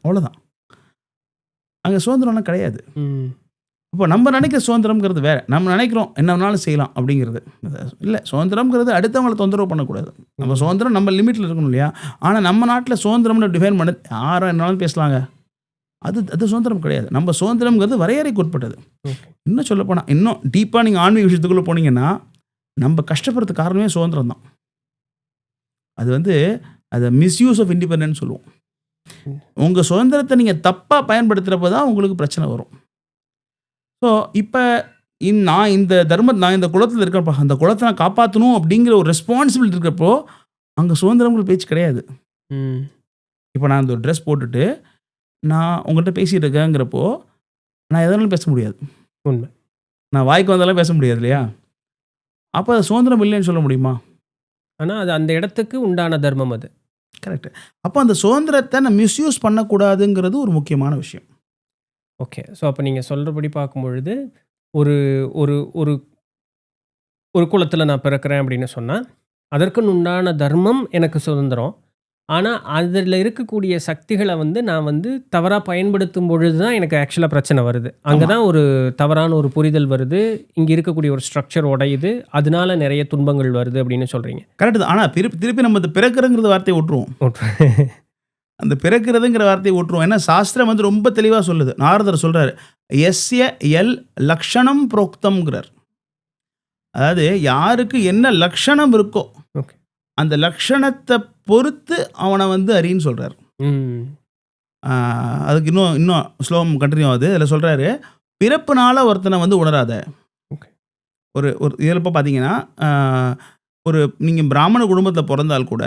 அவ்வளோதான். அங்கே சுதந்திரம்லாம் கிடையாது. ம் இப்போ நம்ம நினைக்கிற சுதந்திரம்ங்கிறது வேறு. நம்ம நினைக்கிறோம் என்ன வேணாலும் செய்யலாம் அப்படிங்கிறது இல்லை. சுதந்திரம்ங்கிறது அடுத்தவங்களை தொந்தரவு பண்ணக்கூடாது. நம்ம சுதந்திரம் நம்ம லிமிட்டில் இருக்கணும் இல்லையா? ஆனால் நம்ம நாட்டில் சுதந்திரம்னு டிஃபைன் பண்ண யாரும் என்னாலும் பேசலாங்க, அது சுதந்திரம் கிடையாது. நம்ம சுதந்திரம்ங்கிறது வரையறைக்கு உட்பட்டது. இன்னும் சொல்லப்போனால் இன்னும் டீப்பாக நீங்கள் ஆன்மீக விஷயத்துக்குள்ளே போனீங்கன்னா நம்ம கஷ்டப்படுறதுக்கு காரணமே சுதந்திரம் தான். அது அதை மிஸ்யூஸ் ஆஃப் இண்டிபெண்டன்ஸ் சொல்லுவோம். உங்கள் சுதந்திரத்தை நீங்கள் தப்பாக பயன்படுத்துகிறப்ப தான் உங்களுக்கு பிரச்சனை வரும். ஸோ இப்போ நான் இந்த குலத்தில் இருக்கிறப்ப அந்த குலத்தை நான் காப்பாற்றணும் அப்படிங்கிற ஒரு ரெஸ்பான்சிபிலிட்டி இருக்கிறப்போ அங்கே சுதந்திரங்கள் பேச்சு கிடையாது. இப்போ நான் இந்த ஒரு ட்ரெஸ் போட்டுட்டு நான் உங்கள்கிட்ட பேசிகிட்டு இருக்கேங்கிறப்போ நான் எதனாலும் பேச முடியாது. உண்மை. நான் வாய்க்கு வந்தாலும் பேச முடியாது இல்லையா? அப்போ அது சுதந்திரம் இல்லைன்னு சொல்ல முடியுமா? ஆனால் அது அந்த இடத்துக்கு உண்டான தர்மம் அது. கரெக்டு. அப்போ அந்த சுதந்திரத்தை நான் மிஸ்யூஸ் பண்ணக்கூடாதுங்கிறது ஒரு முக்கியமான விஷயம். ஓகே. ஸோ அப்போ நீங்கள் சொல்கிறபடி பார்க்கும்பொழுது ஒரு ஒரு ஒரு ஒரு குலத்தில் நான் பிறக்கிறேன் அப்படின்னு சொன்னால் அதற்குன்னு உண்டான தர்மம் எனக்கு சுதந்திரம். ஆனால் அதில் இருக்கக்கூடிய சக்திகளை நான் தவறாக பயன்படுத்தும் பொழுது தான் எனக்கு ஆக்சுவலாக பிரச்சனை வருது. அங்கே தான் ஒரு தவறான ஒரு புரிதல் வருது. இங்கே இருக்கக்கூடிய ஒரு ஸ்ட்ரக்சர் உடையுது. அதனால நிறைய துன்பங்கள் வருது அப்படின்னு சொல்கிறீங்க. கரெக்டு தான். ஆனால் திருப்பி நம்ம இந்த பிறக்கிறதுங்கிற வார்த்தையை விட்டுருவோம். அந்த பிறக்கிறதுங்கிற வார்த்தையை விட்டுருவோம். ஏன்னா சாஸ்திரம் ரொம்ப தெளிவாக சொல்லுது. நாரதர் சொல்கிறார், எஸ்ய எல் லக்ஷணம் புரோக்தம்ங்கிறார். அதாவது யாருக்கு என்ன லக்ஷணம் இருக்கோ ஓகே. அந்த லக்ஷணத்தை பொறுத்து அவனை அறின்னு சொல்கிறார். அதுக்கு இன்னும் ஸ்லோகம் கண்டினியூ ஆகுது. அதில் சொல்கிறாரு, பிறப்புனால ஒருத்தனை உணராத. ஓகே. ஒரு இதில் இப்போ பார்த்தீங்கன்னா ஒரு நீங்கள் பிராமண குடும்பத்தில் பிறந்தால் கூட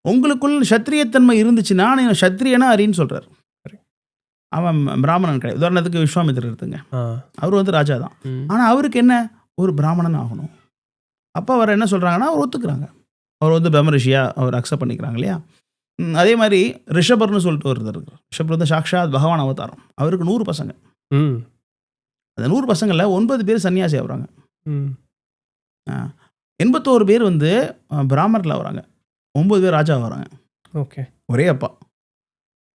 உங்களுக்குள் சத்திரியத்தன்மை இருந்துச்சுன்னா நான் சத்திரியனா அறின்னு சொல்கிறார். அவன் பிராமணன் கிடையாது. உதாரணத்துக்கு விஸ்வாமித்திரர் எடுத்துங்க. அவர் ராஜா தான். ஆனால் அவருக்கு என்ன, ஒரு பிராமணன் ஆகணும். அப்போ அவர் என்ன சொல்கிறாங்கன்னா அவர் ஒத்துக்கிறாங்க. அவர் பிரம்மரிஷியாக அவர் அக்செப்ட் பண்ணிக்கிறாங்க இல்லையா? அதே மாதிரி ரிஷபர்னு சொல்லிட்டு ஒருத்தர் இருக்கார். ரிஷபர் சாக்ஷாத் பகவான் அவதாரம். அவருக்கு 100 பசங்க. அந்த 100 பசங்களில் 9 பேர் சன்னியாசி ஆகுறாங்க. 81 பேர் பிராமணரில் ஆகுறாங்க. 9 பேர் ராஜா ஆகுறாங்க. ஓகே. ஒரே அப்பா.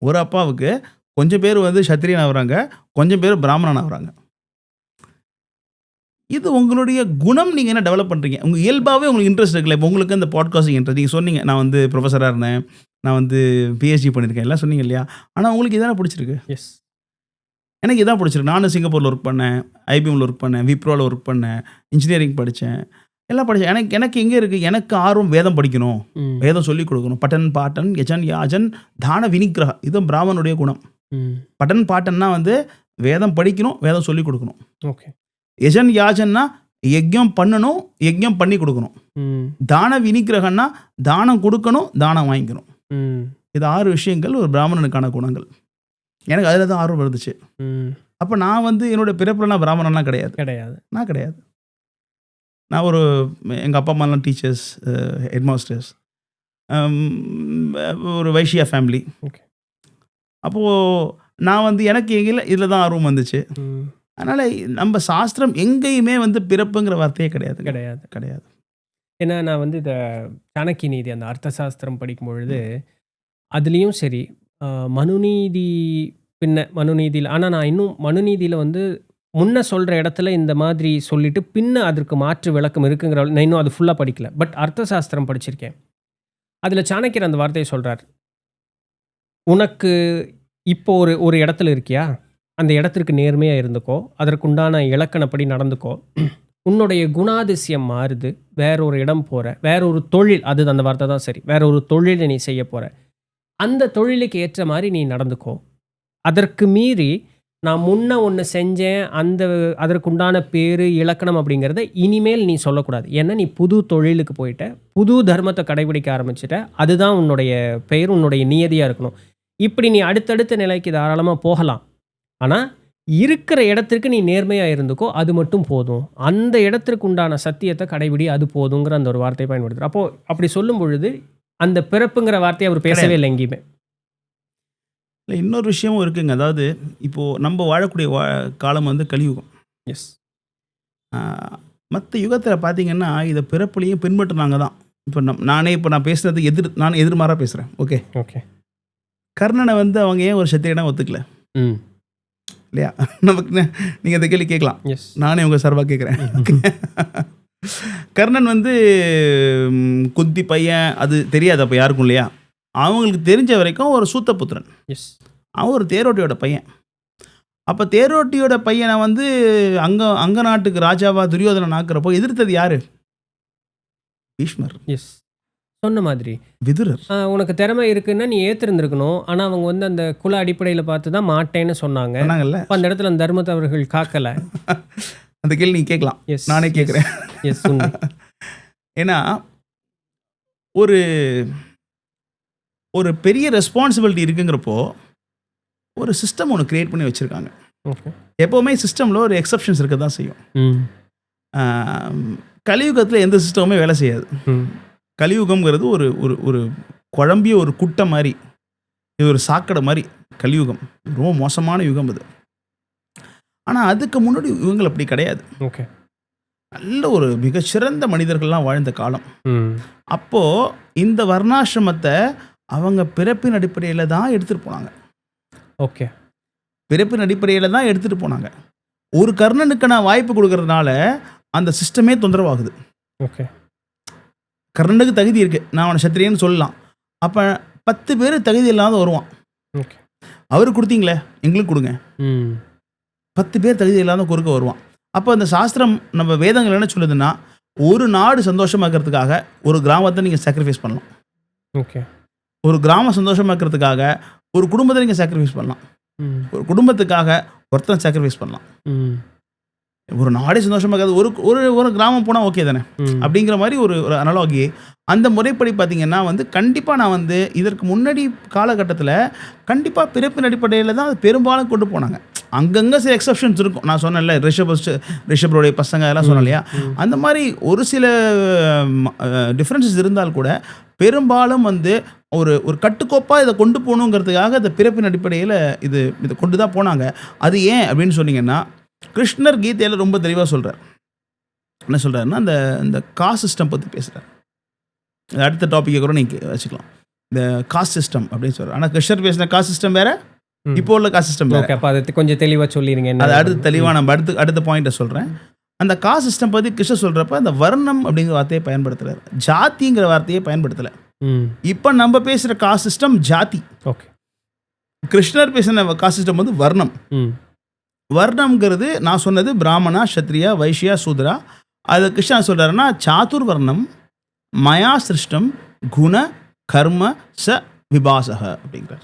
ஒரு அப்பாவுக்கு கொஞ்சம் பேர் சத்திரியன் ஆகுறாங்க, கொஞ்சம் பேர் பிராமணன் ஆகுறாங்க. இது உங்களுடைய குணம். நீங்கள் என்ன டெவலப் பண்ணுறீங்க, உங்கள் இயல்பாகவே உங்களுக்கு இன்ட்ரெஸ்ட் இருக்குல்ல. இப்போ உங்களுக்கு இந்த பாட்காஸ்டிங் இன்ட்ரெஸ்ட், நீங்கள் சொன்னீங்க நான் ப்ரொஃபஸராக இருந்தேன், நான் பிஹெச்டி பண்ணியிருக்கேன், எல்லாம் சொன்னீங்க இல்லையா? ஆனால் உங்களுக்கு இதான பிடிச்சிருக்கு. எஸ், எனக்கு இதான் பிடிச்சிருக்கு. நானும் சிங்கப்பூரில் ஒர்க் பண்ணேன், ஐபிஎம்மில் ஒர்க் பண்ணேன், விப்ரோவில் ஒர்க் பண்ணேன், இன்ஜினியரிங் படித்தேன், எல்லாம் படித்தேன். எனக்கு எங்கே இருக்குது, எனக்கு ஆர்வம் வேதம் படிக்கணும், வேதம் சொல்லிக் கொடுக்கணும். பட்டன் பாட்டன் யஜன் யாஜன் தான வினிகிரக, இதுவும் பிராமனுடைய குணம். பட்டன் பாட்டன்னா வேதம் படிக்கணும், வேதம் சொல்லிக் கொடுக்கணும். ஓகே. யஜன் யாஜன்னா யஜ்யம் பண்ணணும், யஜ்யம் பண்ணி கொடுக்கணும். தான வினிகிரகன்னா தானம் கொடுக்கணும், தானம் வாங்கிக்கணும். இது 6 விஷயங்கள் ஒரு பிராமணனுக்கான குணங்கள். எனக்கு அதில் தான் ஆர்வம் இருந்துச்சு. அப்போ நான் என்னோட பிறப்புல நான் பிராமணன்லாம் கிடையாது. நான் கிடையாது. நான் எங்கள் அப்பா அம்மாலாம் டீச்சர்ஸ், ஹெட் மாஸ்டர்ஸ், ஒரு வைஷ்யா ஃபேமிலி. ஓகே. அப்போது நான் எனக்கு எங்கே இதில் தான் ஆர்வம் வந்துச்சு. அதனால் நம்ம சாஸ்திரம் எங்கேயுமே பிறப்புங்கிற வார்த்தையே கிடையாது. ஏன்னா நான் இதை சாணக்கிய நீதி அந்த அர்த்த சாஸ்திரம் படிக்கும் பொழுது அதுலேயும் சரி, மனுநீதி மனுநீதியில், ஆனால் நான் இன்னும் மனுநீதியில் முன்ன சொல்கிற இடத்துல இந்த மாதிரி சொல்லிட்டு பின்ன அதற்கு மாற்று விளக்கம் இருக்குங்கிற, நான் இன்னும் அது ஃபுல்லாக படிக்கல. பட் அர்த்த சாஸ்திரம் படிச்சிருக்கேன். அதில் சாணக்கியர் அந்த வார்த்தையை சொல்கிறார், உனக்கு இப்போ ஒரு இடத்துல இருக்கியா, அந்த இடத்திற்கு நேர்மையாக இருந்துக்கோ, அதற்குண்டான இலக்கணப்படி நடந்துக்கோ. உன்னுடைய குணாதிசயம் மாறுது, வேற ஒரு இடம் போகிற, வேற ஒரு தொழில், அது அந்த வார்த்தை தான் சரி, வேற ஒரு தொழிலை நீ செய்ய போகிற, அந்த தொழிலுக்கு ஏற்ற மாதிரி நீ நடந்துக்கோ. அதற்கு மீறி நான் முன்ன ஒன்று செஞ்சேன், அதற்குண்டான பேர் இலக்கணம் அப்படிங்கிறத இனிமேல் நீ சொல்லக்கூடாது. ஏன்னா நீ புது தொழிலுக்கு போயிட்ட, புது தர்மத்தை கடைபிடிக்க ஆரம்பிச்சிட்ட, அதுதான் உன்னுடைய பெயர், உன்னுடைய நியதியாக இருக்கணும். இப்படி நீ அடுத்தடுத்த நிலைக்கு தாராளமாக போகலாம். ஆனால் இருக்கிற இடத்திற்கு நீ நேர்மையாக இருந்துக்கோ, அது மட்டும் போதும். அந்த இடத்திற்கு உண்டான சத்தியத்தை கடைபிடி, அது போதுங்கிற அந்த ஒரு வார்த்தையை பயன்படுத்துகிறார். அப்போது அப்படி சொல்லும் பொழுது அந்த பிறப்புங்கிற வார்த்தையை அவர் பேசவே இல்லை எங்கேயுமே. இல்லை, இன்னொரு விஷயமும் இருக்குங்க. அதாவது இப்போது நம்ம வாழக்கூடிய காலம் வந்து கலியுகம். எஸ். மற்ற யுகத்தில் பார்த்தீங்கன்னா இதை பிறப்புலையும் பின்பற்றினாங்க தான். இப்போ நான் பேசுனது நான் எதிர்மாறாக பேசுகிறேன். ஓகே. ஓகே. கர்ணனை வந்து அவங்க ஏன் ஒரு சத்திரியனா ஒத்துக்கல இல்லையா? நமக்கு நீங்கள் அந்த கேள்வி கேட்கலாம். எஸ். நானே உங்கள் சார்பாக கேட்குறேன். கர்ணன் வந்து குந்தி பையன், அது தெரியாது அப்போ யாருக்கும் இல்லையா? அவங்களுக்கு தெரிஞ்ச வரைக்கும் ஒரு சூத்தபுத்திரன். எஸ். அவன் ஒரு தேரோட்டியோட பையன். அப்போ தேரோட்டியோட பையனை வந்து அங்க நாட்டுக்கு ராஜாவா துரியோதனன் ஆக்குறப்போ எதிர்த்தது யாரு? பீஷ்மர். எஸ். சொன்ன மாதிரி விதுரர். உனக்கு திறமை இருக்குன்னா நீ ஏற்றிருந்திருக்கணும். ஆனால் அவங்க வந்து அந்த குல அடிப்படையில் பார்த்து தான் மாட்டேன்னு சொன்னாங்க. அப்ப அந்த இடத்துல அந்த தர்மத்தை அவர்கள் காக்கலை. அந்த கேள்வி நீ கேட்கலாம். எஸ். நானே கேட்குறேன். எஸ். உண்மை. ஏன்னா ஒரு ஒரு பெரிய ரெஸ்பான்சிபிலிட்டி இருக்குங்கிறப்போ ஒரு சிஸ்டம் ஒன்று கிரியேட் பண்ணி வச்சுருக்காங்க. ஓகே. எப்போவுமே சிஸ்டமில் ஒரு எக்ஸப்ஷன்ஸ் இருக்க தான் செய்யும். கலியுகத்தில் எந்த சிஸ்டமுமே வேலை செய்யாது. கலியுகம்ங்கிறது ஒரு ஒரு ஒரு குழம்பிய ஒரு குட்டை மாதிரி, இது ஒரு சாக்கடை மாதிரி. கலியுகம் ரொம்ப மோசமான யுகம் அது. ஆனால் அதுக்கு முன்னாடி யுகங்கள் அப்படி கிடையாது. ஓகே. நல்ல ஒரு மிகச்சிறந்த மனிதர்கள்லாம் வாழ்ந்த காலம். அப்போது இந்த வர்ணாசிரமத்தை அவங்க பிறப்பின் அடிப்படையில் தான் எடுத்துகிட்டு போனாங்க. ஓகே. பிறப்பின் அடிப்படையில் தான் எடுத்துகிட்டு போனாங்க. ஒரு கர்ணனுக்கு நான் வாய்ப்பு கொடுக்கறதுனால அந்த சிஸ்டமே தொந்தரவாகுது. ஓகே. கர்ணனுக்கு தகுதி இருக்குது, நான் அவனை சத்திரியன்னு சொல்லலாம். அப்போ 10 பேர் தகுதி இல்லாத வருவான். ஓகே. அவருக்கு கொடுத்தீங்களே எங்களுக்கு கொடுங்க. 10 பேர் தகுதி இல்லாத குறுக்க வருவான். அப்போ அந்த சாஸ்திரம், நம்ம வேதங்கள் என்ன சொல்லுதுன்னா, ஒரு நாடு சந்தோஷமாக்கிறதுக்காக ஒரு கிராமத்தை நீங்கள் சாக்ரிஃபைஸ் பண்ணலாம். ஓகே. ஒரு கிராமம் சந்தோஷமாக்கிறதுக்காக ஒரு குடும்பத்தை நீங்கள் சாக்ரிஃபைஸ் பண்ணலாம். ஒரு குடும்பத்துக்காக ஒருத்தன் சாக்ரிஃபைஸ் பண்ணலாம். ஒரு நாடே சந்தோஷமாக்காது, ஒரு ஒரு கிராமம் போனால் ஓகே தானே அப்படிங்கிற மாதிரி ஒரு ஒரு அனலாகி. அந்த முறைப்படி பார்த்தீங்கன்னா வந்து கண்டிப்பாக நான் வந்து இதற்கு முன்னாடி காலகட்டத்தில் கண்டிப்பாக பிறப்பின் அடிப்படையில் தான் அது பெரும்பாலும் கொண்டு போனாங்க. அங்கங்கே சில எக்ஸப்ஷன்ஸ் இருக்கும். நான் சொன்னேன்ல, ரிஷபருடைய பசங்க அதெல்லாம் சொன்னேன் இல்லையா? அந்த மாதிரி ஒரு சில டிஃப்ரென்சஸ் இருந்தால் கூட பெரும்பாலும் வந்து ஒரு ஒரு கட்டுக்கோப்பாக இதை கொண்டு போகணுங்கிறதுக்காக இந்த பிறப்பின் அடிப்படையில் இதை கொண்டு தான் போனாங்க. அது ஏன் அப்படின்னு சொன்னீங்கன்னா, கிருஷ்ணர் கீதையில் ரொம்ப தெளிவாக சொல்கிறார். என்ன சொல்கிறாருன்னா, இந்த காஸ்ட் சிஸ்டம் பற்றி பேசுகிறார். அடுத்த டாப்பிக்கை கூட நீங்கள் வச்சுக்கலாம், இந்த காஸ்ட் சிஸ்டம் அப்படின்னு சொல்கிறார். ஆனால் கிருஷ்ணர் பேசின காஸ்ட் சிஸ்டம் வேறு, இப்போ உள்ள காஸ்ட் சிஸ்டம் வேறு. அப்போ அது கொஞ்சம் தெளிவாக சொல்லிடுங்க. அது அடுத்து தெளிவாக நம்ம அடுத்த பாயிண்ட்டை சொல்கிறேன். அந்த காஸ்ட் சிஸ்டம் பற்றி கிருஷ்ணர் சொல்கிறப்ப அந்த வர்ணம் அப்படிங்கிற வார்த்தையை பயன்படுத்துகிறார், ஜாதிங்கிற வார்த்தையை பயன்படுத்தலை. இப்போ நம்ம பேசுகிற காஸ்ட் சிஸ்டம் ஜாதி. ஓகே. கிருஷ்ணர் பேசின காஸ்ட் சிஸ்டம் வந்து வர்ணம். வர்ணம்ங்கிறது நான் சொன்னது பிராமணா, சத்ரியா, வைஷ்யா, சூத்ரா. அது கிருஷ்ணா சொல்கிறாருன்னா, சாதுர்வர்ணம் மயா சிருஷ்டம் குண கர்ம ச விபாசக அப்படிங்கிறார்.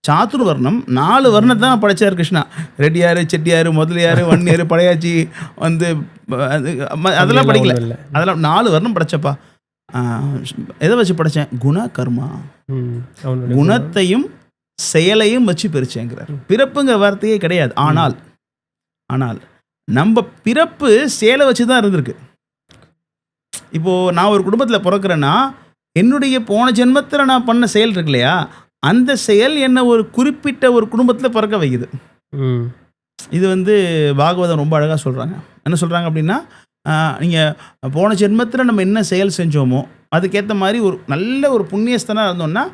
சாதுர்வர்ணம் 4 வர்ணத்தை தான் படைச்சார் கிருஷ்ணா. ரெட்டியார், செட்டியார், முதலியார், வன்னியார், படையாச்சி வந்து அதெல்லாம் படிக்கல. அதெல்லாம் 4 வர்ணம் படைச்சப்பா. எதை வச்சு படைச்சேன்? குண கர்மா, குணத்தையும் செயலையும் வச்சு பிரிச்சேங்கிறார். பிறப்புங்கிற வார்த்தையே கிடையாது. ஆனால் நம்ம பிறப்பு செயலை வச்சு தான் இருந்திருக்கு. இப்போது நான் ஒரு குடும்பத்தில் பிறக்கிறேன்னா, என்னுடைய போன ஜென்மத்தில் நான் பண்ண செயல் இருக்கு இல்லையா, அந்த செயல் என்னை ஒரு குறிப்பிட்ட ஒரு குடும்பத்தில் பிறக்க வைக்குது. இது வந்து பாகவதம் ரொம்ப அழகாக சொல்கிறாங்க. என்ன சொல்கிறாங்க அப்படின்னா, நீங்கள் போன ஜென்மத்தில் நம்ம என்ன செயல் செஞ்சோமோ அதுக்கேற்ற மாதிரி ஒரு நல்ல ஒரு புண்ணியஸ்தனாக இருந்தோம்னா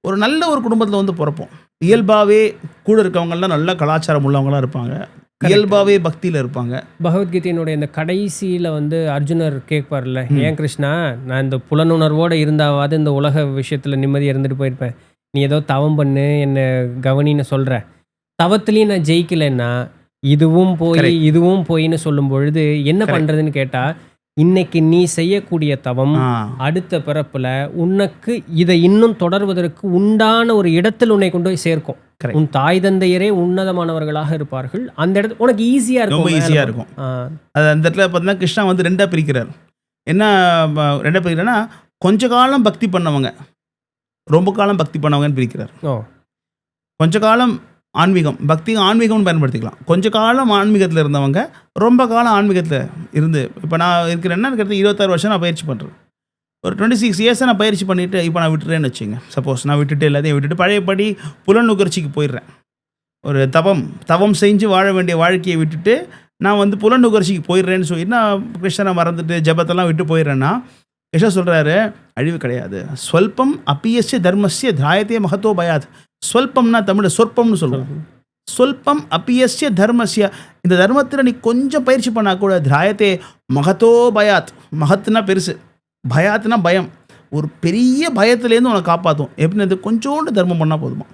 ஒரு நல்ல ஒரு குடும்பத்தில் வந்து பிறப்போம். இயல்பாகவே கூட இருக்கவங்களாம் நல்ல கலாச்சாரம் உள்ளவங்களாம் இருப்பாங்க, இயல்பாகவே பக்தியில் இருப்பாங்க. பகவத்கீதையினுடைய இந்த கடைசியில் வந்து அர்ஜுனர் கேட்பார்ல, ஏன் கிருஷ்ணா, நான் இந்த புலனுணர்வோடு இருந்தாவது இந்த உலக விஷயத்தில் நிம்மதியாக இருந்துட்டு போயிருப்பேன். நீ ஏதோ தவம் பண்ணு, என்னை கவனின்னு சொல்கிற. தவத்துலேயும் நான் ஜெயிக்கலைன்னா இதுவும் போயின்னு சொல்லும் பொழுது என்ன பண்ணுறதுன்னு கேட்டால், இன்னைக்கு நீ செய்யக்கூடிய தவம் அடுத்த பிறப்புல உனக்கு இதை இன்னும் தொடர்வதற்கு உண்டான ஒரு இடத்தில் உன்னை கொண்டு போய் சேர்க்கும். உன் தாய் தந்தையரே உன்னதமானவர்களாக இருப்பார்கள். அந்த இடத்துல உனக்கு ஈஸியாக இருக்கும், ரொம்ப ஈஸியாக இருக்கும். அது அந்த இடத்துல பார்த்தீங்கன்னா கிருஷ்ணா வந்து 2ஆக பிரிக்கிறார். என்ன 2ஆக பிரிக்கிறேன்னா, கொஞ்ச காலம் பக்தி பண்ணவங்க, ரொம்ப காலம் பக்தி பண்ணவங்கன்னு பிரிக்கிறார். கொஞ்ச காலம் ஆன்மீகம், பக்தி ஆன்மீகம்னு பயன்படுத்திக்கலாம். கொஞ்ச காலம் ஆன்மீகத்தில் இருந்தவங்க ரொம்ப காலம் ஆன்மீகத்தில் இருந்து, இப்போ நான் இருக்கிறேன்னா எனக்கு 26 வருஷம் நான் பயிற்சி பண்ணுறேன். ஒரு 26 இயர்ஸாக நான் பயிற்சி பண்ணிவிட்டு இப்போ நான் விட்டுறேன்னு வச்சுங்க. சப்போஸ் நான் விட்டுட்டு எல்லாத்தையும் விட்டுட்டு பழையபடி புலனுகர்ச்சிக்கு போயிடுறேன். ஒரு தவம் செஞ்சு வாழ வேண்டிய வாழ்க்கையை விட்டுட்டு நான் வந்து புலனுகர்ச்சிக்கு போயிடுறேன்னு சொல்லி நான் கிருஷ்ணனை மறந்துட்டு ஜபத்தெல்லாம் விட்டு போயிடுறேன்னா, கிருஷ்ணர் சொல்கிறாரு அழிவு கிடையாது. ஸ்வல்பம் அப்பியஸ்ய தர்மஸ்ய திராயத்தே மகத்தோ பயாத். ஸ்வல்பம்னா தமிழில் சொற்பம்னு சொல்லுவோம். சொல்பம் அப்பியஸ்ய தர்மஸ்ய, இந்த தர்மத்தில் நீ கொஞ்சம் பயிற்சி பண்ணால் கூட திராயத்தே மகத்தோ பயாத். மகத்துனா பெருசு, பயாத்னா பயம். ஒரு பெரிய பயத்துலேருந்து உன்னை காப்பாற்றும். எப்படின்னு கொஞ்சோண்டு தர்மம் பண்ணால் போதுமா,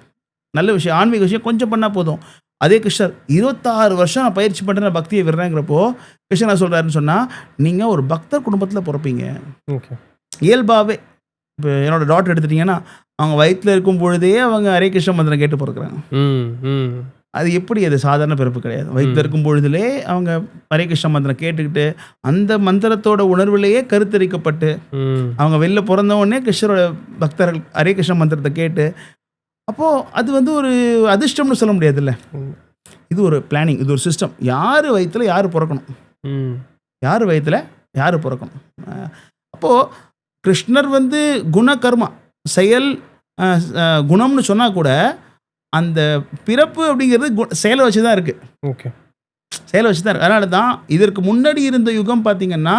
நல்ல விஷயம், ஆன்மீக விஷயம் கொஞ்சம் பண்ணால் போதும். அதே கிருஷ்ணர் 26 வருஷம் நான் பயிற்சி பண்ணுறேன், பக்தியை விடுறேங்கிறப்போ கிருஷ்ணர் என்ன சொல்கிறாருன்னு சொன்னால், நீங்கள் ஒரு பக்தர் குடும்பத்தில் பிறப்பீங்க. ஓகே. இயல்பாகவே இப்போ என்னோட டாக்டர் எடுத்துட்டிங்கன்னா அவங்க வயிற்றில் இருக்கும் பொழுதே அவங்க ஹரே கிருஷ்ண மந்திரம் கேட்டு பிறக்கிறாங்க. அது எப்படி, அது சாதாரண பிறப்பு கிடையாது. வயிற்றில் இருக்கும் பொழுதுலே அவங்க ஹரே கிருஷ்ண மந்திரம் கேட்டுக்கிட்டு அந்த மந்திரத்தோட உணர்விலேயே கருத்தரிக்கப்பட்டு அவங்க வெளில பிறந்த உடனே கிருஷ்ணரோட பக்தர்கள் ஹரே கிருஷ்ண மந்திரத்தை கேட்டு, அப்போது அது வந்து ஒரு அதிர்ஷ்டம்னு சொல்ல முடியாதுல்ல. இது ஒரு பிளானிங், இது ஒரு சிஸ்டம். யார் வயிற்றில் யார் பிறக்கணும், யார் வயிற்றில் யார் பிறக்கணும். அப்போது கிருஷ்ணர் வந்து குணகர்மா செயல் குணம்னு சொன்னால் கூட அந்த பிறப்பு அப்படிங்கிறது செயலை வச்சு தான் இருக்குது. ஓகே, செயலை வச்சு தான் இருக்குது. அதனால தான் இதற்கு முன்னாடி இருந்த யுகம் பார்த்திங்கன்னா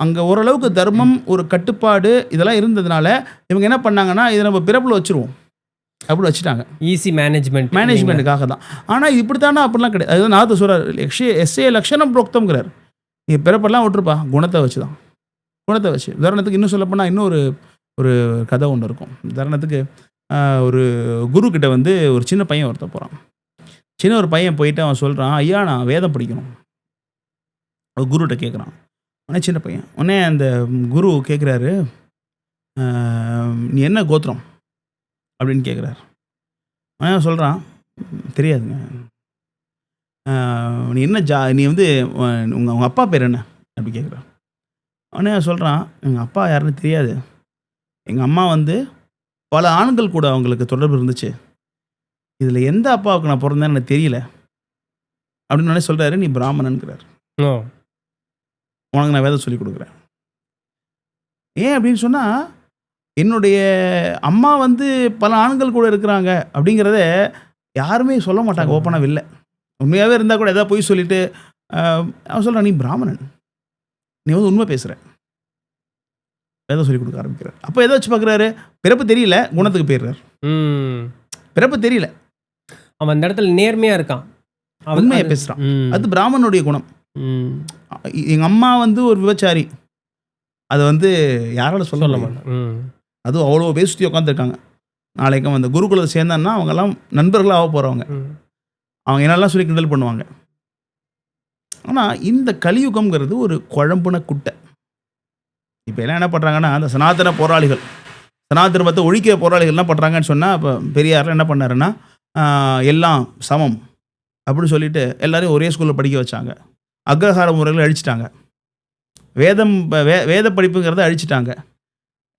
அங்கே ஓரளவுக்கு தர்மம், ஒரு கட்டுப்பாடு இதெல்லாம் இருந்ததுனால இவங்க என்ன பண்ணாங்கன்னா இதை நம்ம பிறப்பில் வச்சுருவோம் அப்படி வச்சுட்டாங்க. ஈஸி மேனேஜ்மெண்ட்டுக்காக தான். ஆனால் இப்படி தானே அப்படிலாம் கிடையாது. அதுதான் நாத்து சொல்கிறார், எஸ்ஏ லக்ஷணம் புரோக்தம்ங்கிறார். நீ பிறப்பெல்லாம் விட்டுருப்பா, குணத்தை வச்சு தான், குணத்தை வச்சு. உதாரணத்துக்கு இன்னும் சொல்லப்போனால் இன்னும் ஒரு கதை ஒன்று இருக்கும். உதாரணத்துக்கு ஒரு குருக்கிட்ட வந்து ஒரு சின்ன பையன் ஒருத்தர் போகிறான். சின்ன ஒரு பையன் போயிட்டு அவன் சொல்கிறான், ஐயா நான் வேதம் படிக்கணும். ஒரு குருகிட்ட கேட்குறான். உடனே சின்ன பையன், உடனே அந்த குரு கேட்குறாரு, நீ என்ன கோத்திரம் அப்படின்னு கேட்குறாரு. அவன் சொல்கிறான், தெரியாதுங்க. நீ என்ன நீ வந்து உங்கள் அப்பா பேர் என்ன அப்படி கேட்குறான். உடனே சொல்கிறான், எங்கள் அப்பா யாருன்னு தெரியாது, எங்கள் அம்மா வந்து பல ஆண்கள் கூட அவங்களுக்கு தொடர்பு இருந்துச்சு, இதில் எந்த அப்பாவுக்கு நான் பிறந்தேன்னு எனக்கு தெரியல அப்படின்னு சொல்கிறாரு. நீ பிராமணன்கிறார், உனக்கு நான் வேதம் சொல்லி கொடுக்குறேன். ஏன் அப்படின்னு சொன்னால், என்னுடைய அம்மா வந்து பல ஆண்கள் கூட இருக்கிறாங்க அப்படிங்கிறத யாருமே சொல்ல மாட்டாங்க ஓப்பனாக. இல்லை, உண்மையாகவே இருந்தால் கூட எதாவது போய் சொல்லிவிட்டு அவன் சொல்கிறான், நீ பிராமணன், நீ வந்து உண்மை பேசுகிற, வேதம் சொல்லி கொடுக்க ஆரம்பிக்கிறார். அப்போ எதை வச்சு பார்க்குறாரு, பிறப்பு தெரியல, குணத்துக்கு போயிடுறார். பிறப்பு தெரியல, அவன் அந்த இடத்துல நேர்மையாக இருக்கான், உண்மையை பேசுகிறான். அது பிராமணனுடைய குணம். எங்கள் அம்மா வந்து ஒரு விபச்சாரி, அதை வந்து யாரால சொல்ல மாட்டான். அதுவும் அவ்வளோ பேர் சுற்றி உட்காந்துருக்காங்க. நாளைக்கு அந்த குருகுலத்தை சேர்ந்தான்னா அவங்கெல்லாம் நண்பர்களாக ஆக போகிறவங்க, அவங்க என்னெல்லாம் சொல்லி கிண்டல் பண்ணுவாங்க. ஆனால் இந்த கலியுகம்ங்கிறது ஒரு குழம்புன குட்டை. இப்போ எல்லாம் என்ன பண்ணுறாங்கன்னா, அந்த சனாதன போராளிகள், சனாதனத்தை ஒழிக்கிற போராளிகள் என்ன பண்ணுறாங்கன்னு சொன்னால், இப்போ பெரியாரில் என்ன பண்ணாருன்னா, எல்லாம் சமம் அப்படின்னு சொல்லிட்டு எல்லாரையும் ஒரே ஸ்கூலில் படிக்க வச்சாங்க. அக்ரஹார முறைகளை அழிச்சிட்டாங்க. வேத படிப்புங்கிறத அழிச்சிட்டாங்க.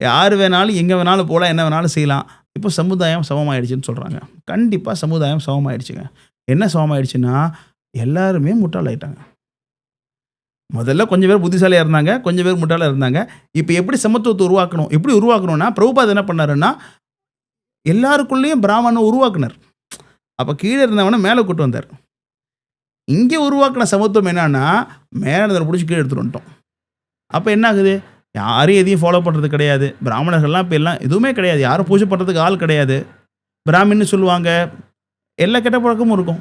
யார் வேணாலும் எங்கே வேணாலும் போகலாம், என்ன வேணாலும் செய்யலாம். இப்போ சமுதாயம் சமமாயிடுச்சுன்னு சொல்கிறாங்க. கண்டிப்பாக சமுதாயம் சமமாயிடுச்சுங்க. என்ன சமமாயிடுச்சுன்னா, எல்லாருமே முட்டாளாயிட்டாங்க. முதல்ல கொஞ்சம் பேர் புத்திசாலியாக இருந்தாங்க, கொஞ்சம் பேர் முட்டாளாக இருந்தாங்க. இப்போ எப்படி சமத்துவத்தை உருவாக்கணும், எப்படி உருவாக்கணும்னா, பிரபுபாத் என்ன பண்ணாருன்னா, எல்லாருக்குள்ளேயும் பிராமணனை உருவாக்குனார். அப்போ கீழே இருந்தவனை மேலே கூட்டு வந்தார். இங்கே உருவாக்கின சமத்துவம் என்னன்னா, மேலே இருந்தவனை பிடிச்சி கீழே எடுத்துகிட்டு வந்துட்டோம். அப்போ என்ன ஆகுது, யாரும் எதையும் ஃபாலோ பண்ணுறது கிடையாது. பிராமணர்கள்லாம் இப்போ எல்லாம் எதுவுமே கிடையாது, யாரும் பூஜை பண்ணுறதுக்கு ஆள் கிடையாது. பிராமின்னு சொல்லுவாங்க, எல்லா கெட்ட பழக்கமும் இருக்கும்.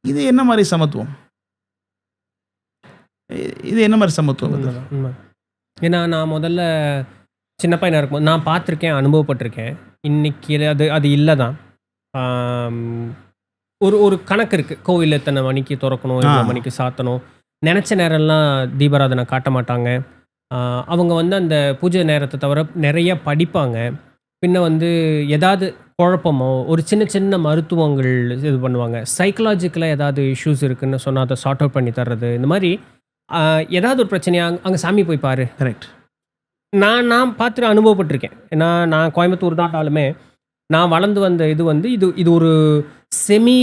இது என்ன மாதிரி சமத்துவம், இது என்ன மாதிரி சமத்துவம்? ஏன்னா நான் முதல்ல சின்ன பையனாக இருக்கும்போது நான் பார்த்துருக்கேன், அனுபவப்பட்டிருக்கேன். இன்னைக்கு அது இல்லை தான். ஒரு கணக்கு இருக்குது, கோவில் எத்தனை மணிக்கு திறக்கணும், எவ்வளோ மணிக்கு சாத்தணும். நினச்ச நேரம்லாம் தீபாராதனை காட்ட மாட்டாங்க. அவங்க வந்து அந்த பூஜை நேரத்தை தவிர நிறைய படிப்பாங்க. பின்ன வந்து ஏதாவது குழப்பமோ, ஒரு சின்ன சின்ன மருத்துவங்கள் இது பண்ணுவாங்க. சைக்கலாஜிக்கலாக ஏதாவது இஷ்யூஸ் இருக்குதுன்னு சொன்னால் அதை சார்ட் அவுட் பண்ணி தர்றது. இந்த மாதிரி ஏதாவது ஒரு பிரச்சனையாக அங்கே சாமி போய் பாரு. கரெக்ட். நான் பார்த்துட்டு அனுபவப்பட்டிருக்கேன். ஏன்னா நான் கோயம்புத்தூர் தாண்டாலுமே நான் வளர்ந்து வந்த இது வந்து இது ஒரு செமி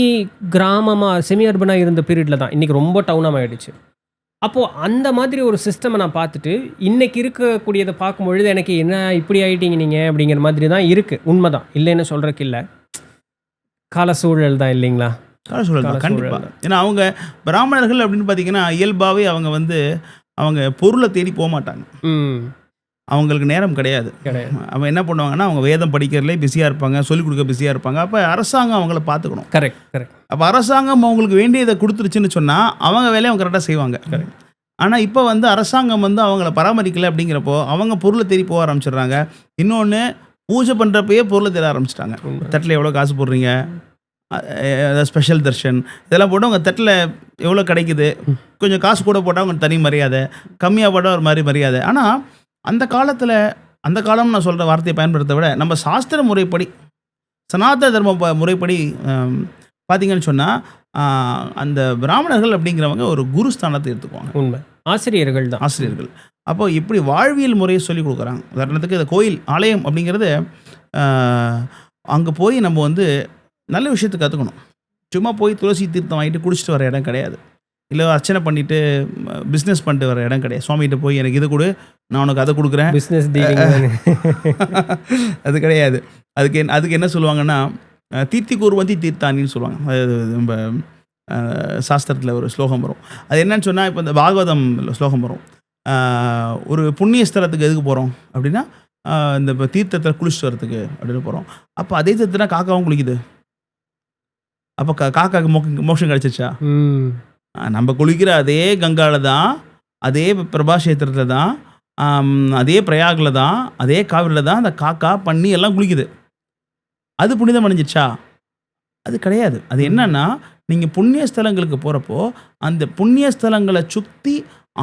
செமி அர்பனாக இருந்த பீரியடில் தான் இன்றைக்கி ரொம்ப டவுனாக ஆகிடுச்சு. அப்போது அந்த மாதிரி ஒரு சிஸ்டமை நான் பார்த்துட்டு இன்றைக்கி இருக்கக்கூடியதை பார்க்கும்பொழுது எனக்கு என்ன இப்படி ஆகிட்டீங்க நீங்கள் அப்படிங்கிற மாதிரி தான் இருக்குது. உண்மை தான், இல்லைன்னு சொல்கிறக்கு இல்லை, கால சூழல் தான் இல்லைங்களா? கால சூழல் தான் கண்டிப்பாக. ஏன்னா அவங்க பிராமணர்கள் அப்படின்னு பார்த்தீங்கன்னா இயல்பாகவே அவங்க பொருளை தேடி போக மாட்டாங்க. அவங்களுக்கு நேரம் கிடையாது. அவங்க என்ன பண்ணுவாங்கன்னா அவங்க வேதம் படிக்கிறதுலே பிஸியாக இருப்பாங்க, சொல்லிக் கொடுக்க பிஸியாக இருப்பாங்க. அப்போ அரசாங்கம் அவங்கள பார்த்துக்கணும். கரெக்ட். அப்போ அரசாங்கம் அவங்களுக்கு வேண்டியதை கொடுத்துருச்சுன்னு சொன்னால் அவங்க வேலையை அவங்க கரெக்டாக செய்வாங்க. ஆனால் இப்போ வந்து அரசாங்கம் வந்து அவங்கள பராமரிக்கலை அப்படிங்கிறப்போ அவங்க பொருளை தேடி போக ஆரம்பிச்சிடுறாங்க. இன்னொன்று, பூஜை பண்ணுறப்பயே பொருளை தேட ஆரம்பிச்சிட்டாங்க. தட்டில் எவ்வளோ காசு போடுறீங்க, ஸ்பெஷல் தர்ஷன் இதெல்லாம் போட்டு அவங்க தட்டில் எவ்வளோ கிடைக்குது, கொஞ்சம் காசு கூட போட்டால் அவங்க தனி மரியாதை, கம்மியாக போட்டால் ஒரு மாதிரி மரியாதை. ஆனால் அந்த காலம் நான் சொல்கிற வார்த்தையை பயன்படுத்த விட நம்ம சாஸ்திர முறைப்படி, சனாதன தர்ம முறைப்படி பார்த்தீங்கன்னு சொன்னால் அந்த பிராமணர்கள் அப்படிங்கிறவங்க ஒரு குருஸ்தானத்தை எடுத்துக்குவாங்க. உண்மை, ஆசிரியர்கள் தான். ஆசிரியர்கள். அப்போ இப்படி வாழ்வியல் முறையை சொல்லிக் கொடுக்குறாங்க. உதாரணத்துக்கு இந்த கோயில் ஆலயம் அப்படிங்கிறது அங்கே போய் நம்ம வந்து நல்ல விஷயத்தை கற்றுக்கணும். சும்மா போய் துளசி தீர்த்தம் வாங்கிட்டு குடிச்சிட்டு வர இடம் கிடையாது. இல்லை அர்ச்சனை பண்ணிவிட்டு பிஸ்னஸ் பண்ணிட்டு வர இடம் கிடையாது. சுவாமிகிட்ட போய் எனக்கு இது கொடு, நான் உனக்கு அதை கொடுக்குறேன், பிஸ்னஸ் அது கிடையாது. அதுக்கு என்ன சொல்லுவாங்கன்னா தீர்த்தி கூர்வந்தி தீர்த்தானின்னு சொல்லுவாங்க. அது நம்ம சாஸ்திரத்தில் ஒரு ஸ்லோகம் வரும். அது என்னன்னு சொன்னால், இப்போ இந்த பாகவதம் ஸ்லோகம் வரும். ஒரு புண்ணிய ஸ்தலத்துக்கு எதுக்கு போகிறோம் அப்படின்னா இந்த இப்போ தீர்த்தத்தில் குளிச்சுட்டு வரத்துக்கு அப்படின்னு போகிறோம். அப்போ அதே தீர்த்தனா காக்காவும் குளிக்குது. அப்போ காக்காவுக்கு மோட்சம் கிடச்சிச்சா? நம்ம குளிக்கிற அதே கங்காவில் தான், அதே பிரபாஷேத்திரத்தில் தான், அதே பிரயாகில் தான், அதே காவிரியில் தான் அந்த காக்கா பண்ணி எல்லாம் குளிக்குது. அது புனிதம் அடைஞ்சிச்சா? அது கிடையாது. அது என்னன்னா, நீங்கள் புண்ணிய ஸ்தலங்களுக்கு போகிறப்போ அந்த புண்ணிய ஸ்தலங்களை சுற்றி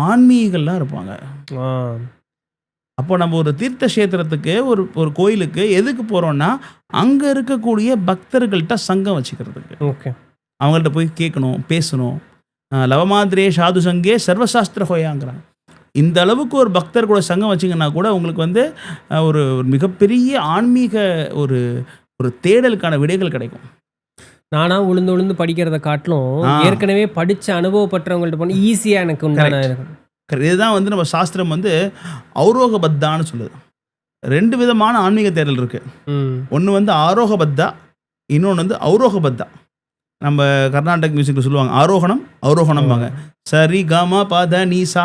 ஆன்மீகங்கள்லாம் இருப்பாங்க. அப்போ நம்ம ஒரு தீர்த்த கஷேத்திரத்துக்கு ஒரு கோயிலுக்கு எதுக்கு போகிறோன்னா அங்கே இருக்கக்கூடிய பக்தர்கள்ட்ட சங்கம் வச்சுக்கிறதுக்கு. ஓகே, அவங்கள்ட்ட போய் கேட்கணும், பேசணும். லவமாதிரே சாது சங்கே சர்வசாஸ்திர ஹோயாங்கிறாங்க. இந்த அளவுக்கு ஒரு பக்தர் கூட சங்கம் வச்சிங்கன்னா கூட உங்களுக்கு வந்து ஒரு மிகப்பெரிய ஆன்மீக ஒரு தேடலுக்கான விடைகள் கிடைக்கும். நானாக உளுந்து படிக்கிறத காட்டிலும் ஏற்கனவே படித்த அனுபவப்பட்டவங்கள்ட்ட போனால் ஈஸியாக எனக்கு உண்டான. இதுதான் வந்து நம்ம சாஸ்திரம் வந்து ஔரோகபத்தான்னு சொல்லுது. 2 விதமான ஆன்மீக தேடல் இருக்குது. ஒன்று வந்து ஆரோகபத்தா, இன்னொன்று வந்து ஔரோகபத்தா. நம்ம கர்நாடக மியூசிக்கில் சொல்லுவாங்க ஆரோகணம்பாங்க. சரி கம பத நீசா,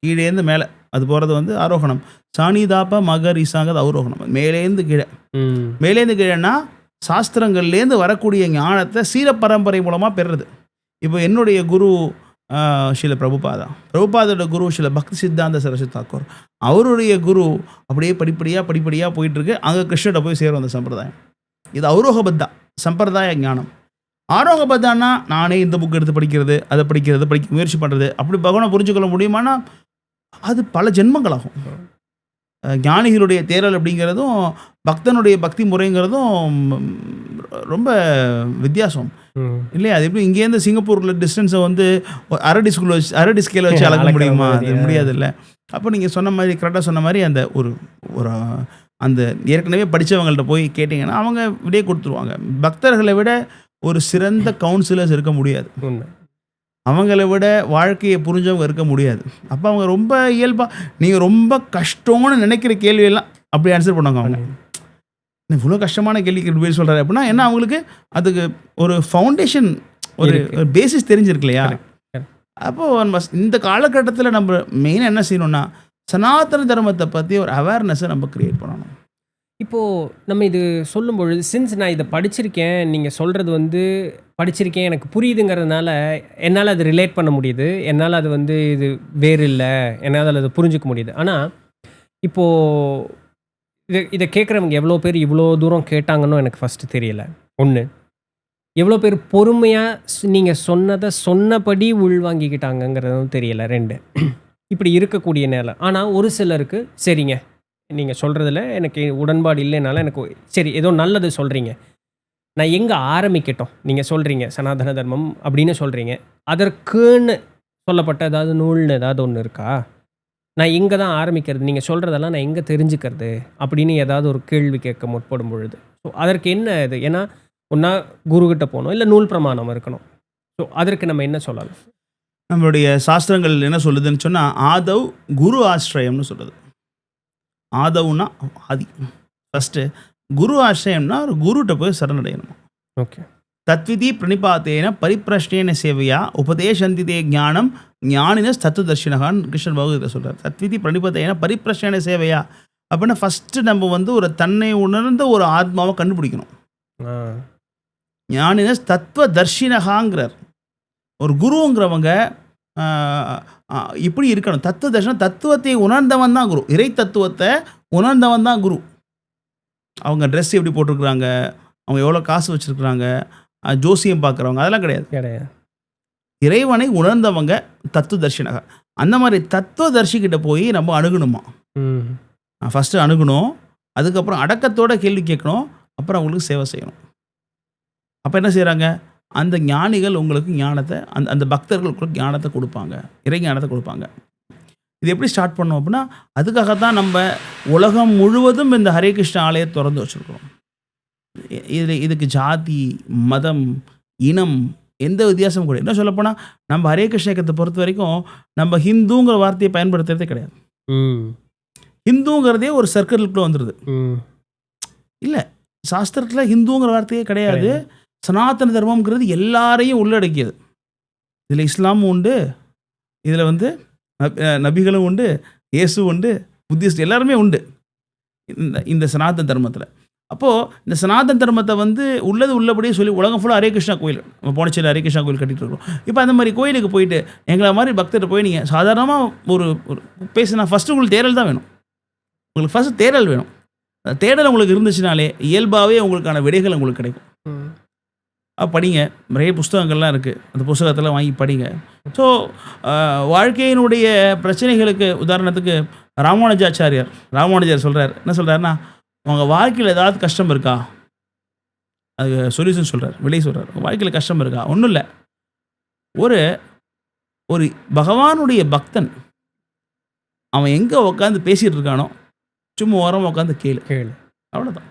கீழேருந்து மேலே அது போகிறது வந்து ஆரோகணம். சாணிதாப்ப மகரிசாங்கிறது ஔரோகணம். மேலேருந்து கீழேன்னா சாஸ்திரங்கள்லேருந்து வரக்கூடிய ஞானத்தை சீர பரம்பரை மூலமாக பெறுறது. இப்போ என்னுடைய குரு ஸ்ரீல பிரபுபாதோட குரு ஸ்ரீல பக்தி சித்தாந்த சரஸ்வதி தாக்கூர், அவருடைய குரு அப்படியே படிப்படியாக போயிட்டுருக்கு. அங்கே கிருஷ்ணர்கிட்ட போய் சேரும் அந்த சம்பிரதாயம். இது ஔரோகபத்தா சம்பிரதாய ஞானம். ஆரோகபத்தானா நானே இந்த புக் எடுத்து படிக்கிறது, அதை படிக்க முயற்சி பண்ணுறது. அப்படி பகவானை புரிஞ்சுக்கொள்ள முடியுமானா அது பல ஜென்மங்களாகும். ஞானிகளுடைய தேடல் அப்படிங்கிறதும் பக்தனுடைய பக்தி முறைங்கிறதும் ரொம்ப வித்தியாசம் இல்லையா? அது எப்படி இங்கேருந்து சிங்கப்பூரில் டிஸ்டன்ஸை வந்து அரை டிஸ்கேல வச்சு அளக்க முடியுமா? அது முடியாது இல்லை. அப்போ நீங்கள் சொன்ன மாதிரி, கரெக்டாக சொன்ன மாதிரி, அந்த ஒரு அந்த ஏற்கனவே படித்தவங்கள்ட்ட போய் கேட்டிங்கன்னா அவங்க விடையே கொடுத்துருவாங்க. பக்தர்களை விட ஒரு சிறந்த கவுன்சிலர்ஸ் இருக்க முடியாது. அவங்கள விட வாழ்க்கையை புரிஞ்சவங்க இருக்க முடியாது. அப்போ அவங்க ரொம்ப இயல்பாக, நீங்கள் ரொம்ப கஷ்டம்னு நினைக்கிற கேள்வியெல்லாம் அப்படி ஆன்சர் பண்ணுவாங்க. அவங்க இவ்வளோ கஷ்டமான கேள்விக்கு பேர் சொல்கிறாரு அப்படின்னா என்ன, அவங்களுக்கு அதுக்கு ஒரு ஃபவுண்டேஷன், ஒரு பேசிஸ் தெரிஞ்சிருக்கு இல்லையா? அப்போது நம்ம இந்த காலகட்டத்தில் நம்ம மெயினாக என்ன செய்யணும்னா சனாதன தர்மத்தை பற்றி ஒரு அவேர்னஸை நம்ம க்ரியேட் பண்ணணும். இப்போது நம்ம இது சொல்லும் பொழுது, சின்ஸ் நான் இதை படிச்சிருக்கேன், நீங்கள் சொல்கிறது வந்து படிச்சிருக்கேன், எனக்கு புரியுதுங்கிறதுனால என்னால் அது ரிலேட் பண்ண முடியுது. என்னால் அது வந்து இது வேறு இல்லை, என்னால் அதை புரிஞ்சிக்க முடியுது. ஆனால் இப்போது இதை கேட்குறவங்க எவ்வளோ பேர் இவ்வளோ தூரம் கேட்டாங்கன்னு எனக்கு ஃபஸ்ட்டு தெரியல. ஒன்று, எவ்வளோ பேர் பொறுமையாக நீங்கள் சொன்னதை சொன்னபடி உள்வாங்கிக்கிட்டாங்கங்கிறதும் தெரியலை. 2, இப்படி இருக்கக்கூடிய நேரம். ஆனால் ஒரு சிலருக்கு சரிங்க, நீங்கள் சொல்கிறதுல எனக்கு உடன்பாடு இல்லைனால எனக்கு சரி ஏதோ நல்லது சொல்கிறீங்க, நான் எங்கே ஆரம்பிக்கட்டும்? நீங்கள் சொல்கிறீங்க சனாதன தர்மம் அப்படின்னு சொல்கிறீங்க, அதற்குன்னு சொல்லப்பட்ட ஏதாவது நூல்னு ஏதாவது ஒன்று இருக்கா? நான் எங்கே தான் ஆரம்பிக்கிறது? நீங்கள் சொல்கிறதெல்லாம் நான் எங்கே தெரிஞ்சுக்கிறது அப்படின்னு ஏதாவது ஒரு கேள்வி கேட்க முற்படும் பொழுது ஸோ அதற்கு என்ன இது? ஏன்னா ஒன்றா குருக்கிட்ட போகணும், இல்லை நூல் பிரமாணம் இருக்கணும். ஸோ அதற்கு நம்ம என்ன சொல்லலாம்? நம்மளுடைய சாஸ்திரங்கள் என்ன சொல்லுதுன்னு சொன்னால், ஆதவ் குரு ஆசிரயம்னு சொல்லுது. ஆதவ்னா ஆதி, ஃபஸ்ட்டு. குரு ஆசிரயம்னா ஒரு குருகிட்ட போய் சரணடையணும். ஓகே. தத்விதி பிரணிபாத்தேன பரிப்பிரஷ்னேன சேவையா உபதேசந்திதே ஞானம் ஞானினஸ் தத்துவதர்ஷினகான்னு கிருஷ்ணன் பகவத்கீதை சொல்கிறார். தத்விதி பிரணிபாத்தேன பரிப்பிரஷ்னேன சேவையா அப்படின்னா ஃபஸ்ட்டு நம்ம வந்து ஒரு தன்னை உணர்ந்த ஒரு ஆத்மாவை கண்டுபிடிக்கணும். ஞானினஸ் தத்துவதர்ஷினகாங்கிறார். ஒரு குருங்கிறவங்க இப்படி இருக்கணும். தத்துவ தர்ஷனம், தத்துவத்தை உணர்ந்தவன் தான் குரு. இறை தத்துவத்தை உணர்ந்தவன் தான் குரு. அவங்க ட்ரெஸ் எப்படி போட்டிருக்கிறாங்க, அவங்க எவ்வளோ காசு வச்சுருக்குறாங்க, ஜோசியம் பார்க்குறவங்க, அதெல்லாம் கிடையாது. இறைவனை உணர்ந்தவங்க தத்துவ தர்ஷினக. அந்த மாதிரி தத்துவ தர்ஷிக்கிட்ட போய் நம்ம அணுகணுமா. ஃபஸ்ட்டு அணுகணும், அதுக்கப்புறம் அடக்கத்தோட கேள்வி கேட்கணும், அப்புறம் அவங்களுக்கு சேவை செய்யணும். அப்போ என்ன செய்கிறாங்க, அந்த ஞானிகள் உங்களுக்கு ஞானத்தை, அந்த பக்தர்களுக்கு ஞானத்தை கொடுப்பாங்க, இறை ஞானத்தை கொடுப்பாங்க. இது எப்படி ஸ்டார்ட் பண்ணோம் அப்படின்னா, அதுக்காகத்தான் நம்ம உலகம் முழுவதும் இந்த ஹரே கிருஷ்ண ஆலயத்தை திறந்து வச்சுருக்கிறோம். இதுக்கு ஜாதி, மதம், இனம் எந்த வித்தியாசமும் கூட. என்ன சொல்லப்போனால், நம்ம ஹரே கிருஷ்ண இயக்கத்தை பொறுத்த வரைக்கும் நம்ம ஹிந்துங்கிற வார்த்தையை பயன்படுத்துறதே கிடையாது. ஹிந்துங்கிறதே ஒரு சர்க்கிளுக்குள்ளே வந்துடுது. இல்லை, சாஸ்திரத்தில் ஹிந்துங்கிற வார்த்தையே கிடையாது. சனாதன தர்மம்ங்கிறது எல்லாரையும் உள்ளடக்கியது. இதில் இஸ்லாமும் உண்டு, இதில் வந்து நபிகளும் உண்டு, இயேசு உண்டு, புத்திஸ்ட் எல்லாருமே உண்டு இந்த சனாதன தர்மத்தில். அப்போது இந்த சனாதன தர்மத்தை வந்து உள்ளது உள்ளபடியே சொல்லி உலகம் ஃபுல்லாக ஹரே கிருஷ்ணா கோயில், நம்ம போனச்சியில் ஹரே கிருஷ்ணா கோயில் கட்டிகிட்டு இருக்கோம். இப்போ அந்த மாதிரி கோயிலுக்கு போயிட்டு எங்களை மாதிரி பக்தர்கிட்ட போய் நீங்கள் சாதாரணமாக ஒரு பேசுனா ஃபஸ்ட்டு உங்களுக்கு தேடல் தான் வேணும். உங்களுக்கு ஃபஸ்ட்டு தேடல் வேணும். அந்த தேடல் உங்களுக்கு இருந்துச்சுனாலே இயல்பாகவே உங்களுக்கான விடைகள் உங்களுக்கு கிடைக்கும். படிங்க, நிறைய புஸ்தகங்கள்லாம் இருக்குது, அந்த புஸ்தகத்தெல்லாம் வாங்கி படிங்க. ஸோ வாழ்க்கையினுடைய பிரச்சனைகளுக்கு உதாரணத்துக்கு ராமானுஜர் சொல்கிறார். என்ன சொல்கிறாருன்னா, உங்கள் வாழ்க்கையில் ஏதாவது கஷ்டம் இருக்கா, அது சொல்யூஷன் சொல்கிறார், விலை சொல்கிறார். உங்கள் வாழ்க்கையில் கஷ்டம் இருக்கா, ஒன்றும் இல்லை, ஒரு ஒரு பகவானுடைய பக்தன் அவன் எங்கே உட்காந்து பேசிகிட்டு இருக்கானோ சும்மா ஓரமாக உட்காந்து கேளு, அவ்வளோதான்.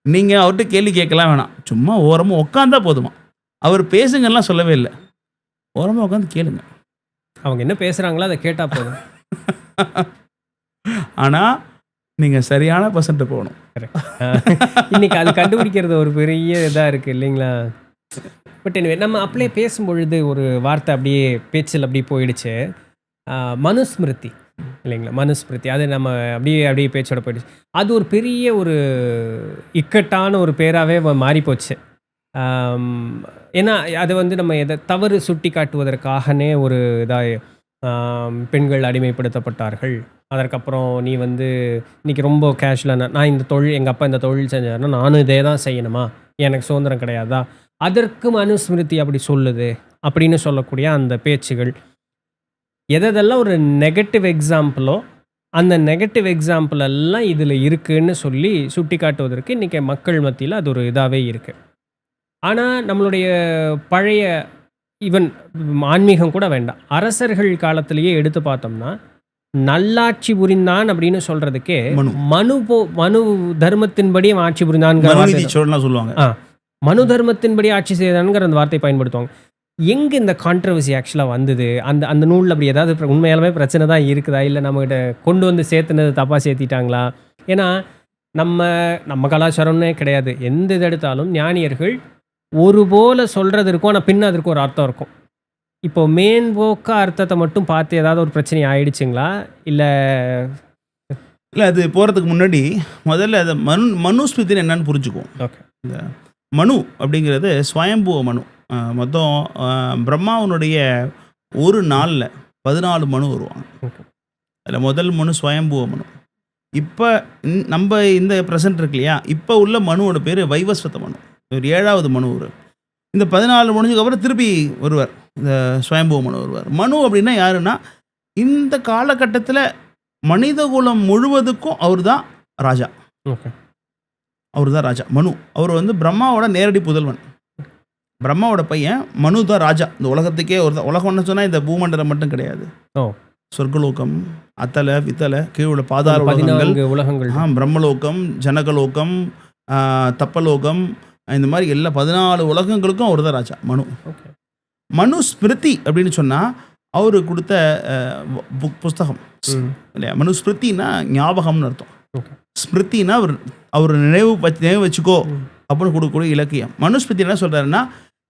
நீங்கள் அவர்கிட்ட கேள்வி கேட்கலாம் வேணாம், சும்மா ஓரமாக உட்காந்தா போதுமா. அவர் பேசுங்கலாம் சொல்லவே இல்லை, ஓரமாக உட்காந்து கேளுங்க. அவங்க என்ன பேசுகிறாங்களோ அதை கேட்டால் போதும். ஆனால் நீங்கள் சரியான பர்சன்ட்டு போகணும். இன்றைக்கி அது கண்டுபிடிக்கிறது ஒரு பெரிய இதாக இருக்குது இல்லைங்களா. பட் நம்ம அப்படியே பேசும்பொழுது ஒரு வார்த்தை அப்படியே பேச்சில் அப்படியே போயிடுச்சு, மனுஸ்மிருதி இல்லைங்களா. மனுஸ்மிருதி அது நம்ம அப்படியே பேச்சோட போயிடுச்சு. அது ஒரு பெரிய ஒரு இக்கட்டான ஒரு பேராகவே மாறிப்போச்சு. ஏன்னா அது வந்து நம்ம எதை தவறு சுட்டி காட்டுவதற்காகனே ஒரு இதாக பெண்கள் அடிமைப்படுத்தப்பட்டார்கள். அதற்கப்புறம் நீ வந்து இன்றைக்கி ரொம்ப கேஷுவலாக நான் இந்த தொழில், எங்கள் அப்பா இந்த தொழில் செஞ்சாருன்னா நானும் இதே தான் செய்யணுமா, எனக்கு சுதந்திரம் கிடையாதா, அதற்கு மனுஸ்மிருதி அப்படி சொல்லுது அப்படின்னு சொல்லக்கூடிய அந்த பேச்சுகள், எதெல்லாம் ஒரு நெகட்டிவ் எக்ஸாம்பிளோ அந்த நெகட்டிவ் எக்ஸாம்பிள் எல்லாம் இதில் இருக்குதுன்னு சொல்லி சுட்டி காட்டுவதற்கு இன்றைக்கி மக்கள் மத்தியில் அது ஒரு இதாகவே இருக்குது. ஆனால் நம்மளுடைய பழைய ஈவன் ஆன்மீகம் கூட வேண்டாம், அரசர்கள் காலத்திலேயே எடுத்து பார்த்தோம்னா நல்லாட்சி புரிந்தான் அப்படின்னு சொல்கிறதுக்கே மனு தர்மத்தின்படி ஆட்சி புரிந்தான்ங்கிற சொல்லுவாங்க. மனு தர்மத்தின்படி ஆட்சி செய்தான்ங்கிற அந்த வார்த்தையை பயன்படுத்துவாங்க. எங்கே இந்த கான்ட்ரவர்சி ஆக்சுவலாக வந்தது, அந்த நூலில் அப்படி ஏதாவது உண்மையாலுமே பிரச்சனை தான் இருக்குதா, இல்லை நம்மகிட்ட கொண்டு வந்து சேர்த்துனது தப்பாக சேர்த்திட்டாங்களா? ஏன்னா நம்ம கலாச்சாரம்னே கிடையாது, எந்த இது எடுத்தாலும் ஞானியர்கள் ஒரு போல சொல்கிறது இருக்கும், ஆனால் பின்ன அதற்கு ஒரு அர்த்தம் இருக்கும். இப்போ மேன்போக்கா அர்த்தத்தை மட்டும் பார்த்து ஏதாவது ஒரு பிரச்சனை ஆயிடுச்சுங்களா, இல்லை அது போகிறதுக்கு முன்னாடி முதல்ல அதை மனுஸ்மிருதின்னு என்னன்னு புரிஞ்சுக்குவோம். ஓகே. இந்த மனு அப்படிங்கிறது ஸ்வயம்புவ மனு. மொத்தம் பிரம்மாவனுடைய ஒரு நாளில் 14 மனு வருவாங்க. அதில் முதல் மனு ஸ்வயம்புவ மனு. இப்போ நம்ம இந்த ப்ரெசன்ட் இருக்கு இல்லையா, இப்போ உள்ள மனுவோட பேர் வைவஸ்வத மனு, ஒரு 7வது மனு வரும். இந்த 14 முடிஞ்சதுக்கப்புறம் திருப்பி வருவார், இந்த ஸ்வயம்புவ மனு வருவார். மனு அப்படின்னா யாருன்னா, இந்த காலகட்டத்தில் மனித குலம் முழுவதுக்கும் அவர் தான் ராஜா. அவர் தான் ராஜா மனு. அவர் வந்து பிரம்மாவோட நேரடி புதல்வன். பிரம்மாவோட பையன் மனு தான் ராஜா. இந்த உலகத்துக்கே ஒரு உலகம்னு சொன்னால் இந்த பூமண்டலம் மட்டும் கிடையாது, சொர்க்கலோகம், அத்தலை வித்தலை கீழே பாதாள உலகங்கள், உலகங்கள், பிரம்மலோகம், ஜனகலோகம், தப்பலோகம், இந்த மாதிரி எல்லா 14 உலகங்களுக்கும் அவர் தான் ராஜா மனு. ஓகே. மனு ஸ்மிருதி அப்படின்னு சொன்னால் அவரு கொடுத்த புஸ்தகம் இல்லையா. மனு ஸ்மிருதினா ஞாபகம்னு அர்த்தம். ஓகே. ஸ்மிருதினா அவர் நினைவு வச்சுக்கோ அப்படின்னு கொடுக்கக்கூடிய இலக்கியம். மனுஸ்மிருதி என்ன சொல்கிறாருன்னா,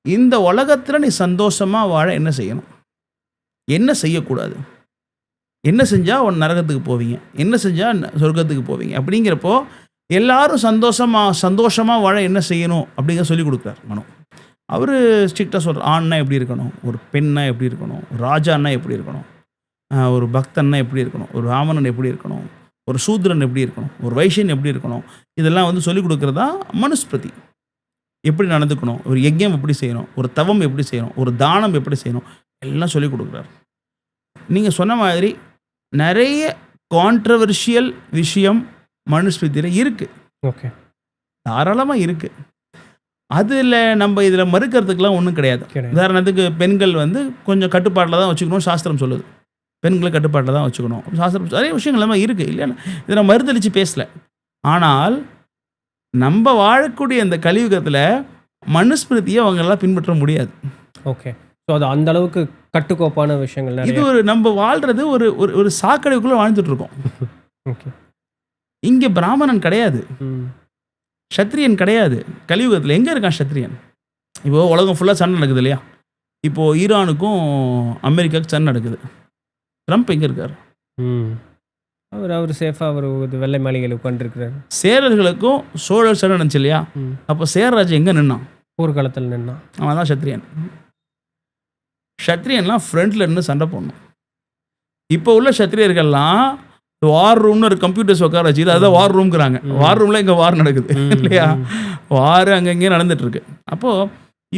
இந்த உலகத்தில் நீ சந்தோஷமாக வாழ என்ன செய்யணும், என்ன செய்யக்கூடாது, என்ன செஞ்சால் உன் நரகத்துக்கு போவீங்க, என்ன செஞ்சால் சொர்க்கத்துக்கு போவீங்க, அப்படிங்கிறப்போ எல்லாரும் சந்தோஷமாக வாழ என்ன செய்யணும் அப்படிங்கிற சொல்லி கொடுக்குறார் மனு. அவர் ஸ்ட்ரிக்டாக சொல்கிறார், ஆண்னா எப்படி இருக்கணும், ஒரு பெண்ணா எப்படி இருக்கணும், ஒரு ராஜான்னா எப்படி இருக்கணும், ஒரு பக்தன்னா எப்படி இருக்கணும், ஒரு ராமணன் எப்படி இருக்கணும், ஒரு சூத்ரன் எப்படி இருக்கணும், ஒரு வைஷ்யன் எப்படி இருக்கணும், இதெல்லாம் வந்து சொல்லிக் கொடுக்குறதா மனுஸ்மிருதி. எப்படி நடந்துக்கணும், ஒரு யஜ்யம் எப்படி செய்யணும், ஒரு தவம் எப்படி செய்யணும், ஒரு தானம் எப்படி செய்யணும், எல்லாம் சொல்லிக் கொடுக்குறாரு. நீங்கள் சொன்ன மாதிரி நிறைய கான்ட்ரவர்ஷியல் விஷயம் மனுஸ்மிருதியில் இருக்குது. ஓகே. தாராளமாக இருக்குது. அதில் நம்ம இதில் மறுக்கிறதுக்கெலாம் ஒன்றும் கிடையாது. உதாரணத்துக்கு பெண்கள் வந்து கொஞ்சம் கட்டுப்பாட்டில் தான் வச்சுக்கணும் சாஸ்திரம் சொல்லுது. பெண்களை கட்டுப்பாட்டில் தான் வச்சுக்கணும் சாஸ்திரம். நிறைய விஷயங்கள் எல்லாமே இருக்குது இல்லையா, இதை நான் மறுதளித்து பேசலை. ஆனால் நம்ம வாழக்கூடிய இந்த கலியுகத்தில் மனுஸ்மிருதியை அவங்கெல்லாம் பின்பற்ற முடியாது. ஓகே. ஸோ அது அந்த அளவுக்கு கட்டுக்கோப்பான விஷயங்கள். இது ஒரு நம்ம வாழ்கிறது ஒரு ஒரு சாக்கடைக்குள்ளே வாழ்ந்துட்டுருக்கோம். ஓகே. இங்கே பிராமணன் கிடையாது, சத்திரியன் கிடையாது. கலியுகத்தில் எங்கே இருக்கான் சத்திரியன்? இப்போது உலகம் ஃபுல்லாக சண்டை நடக்குது இல்லையா. இப்போது ஈரானுக்கும் அமெரிக்காவுக்கும் சண்டை நடக்குது. ட்ரம்ப் எங்கே இருக்கார்? அவர் சேஃபாக அவர் வெள்ளை மாளிகையில் உட்காந்துருக்கிறார். சேரர்களுக்கும் சோழர் சண்டை நடந்துச்சு இல்லையா. அப்போ சேரராஜன் எங்கே நின்னான்? போர்க்காலத்தில் நின்னான். அவன் தான் சத்திரியன். சத்திரியன்லாம் ஃப்ரண்ட்டில் இருந்து சண்டை போடணும். இப்போ உள்ள சத்திரியர்கள்லாம் வார் ரூம்னு ஒரு கம்ப்யூட்டர்ஸ் உட்கார வச்சுக்கிது, அதுதான் வார் ரூம்ங்கிறாங்க. வார் ரூமில் இங்கே வார் நடக்குது இல்லையா. வார் அங்கங்கே நடந்துட்டுருக்கு. அப்போது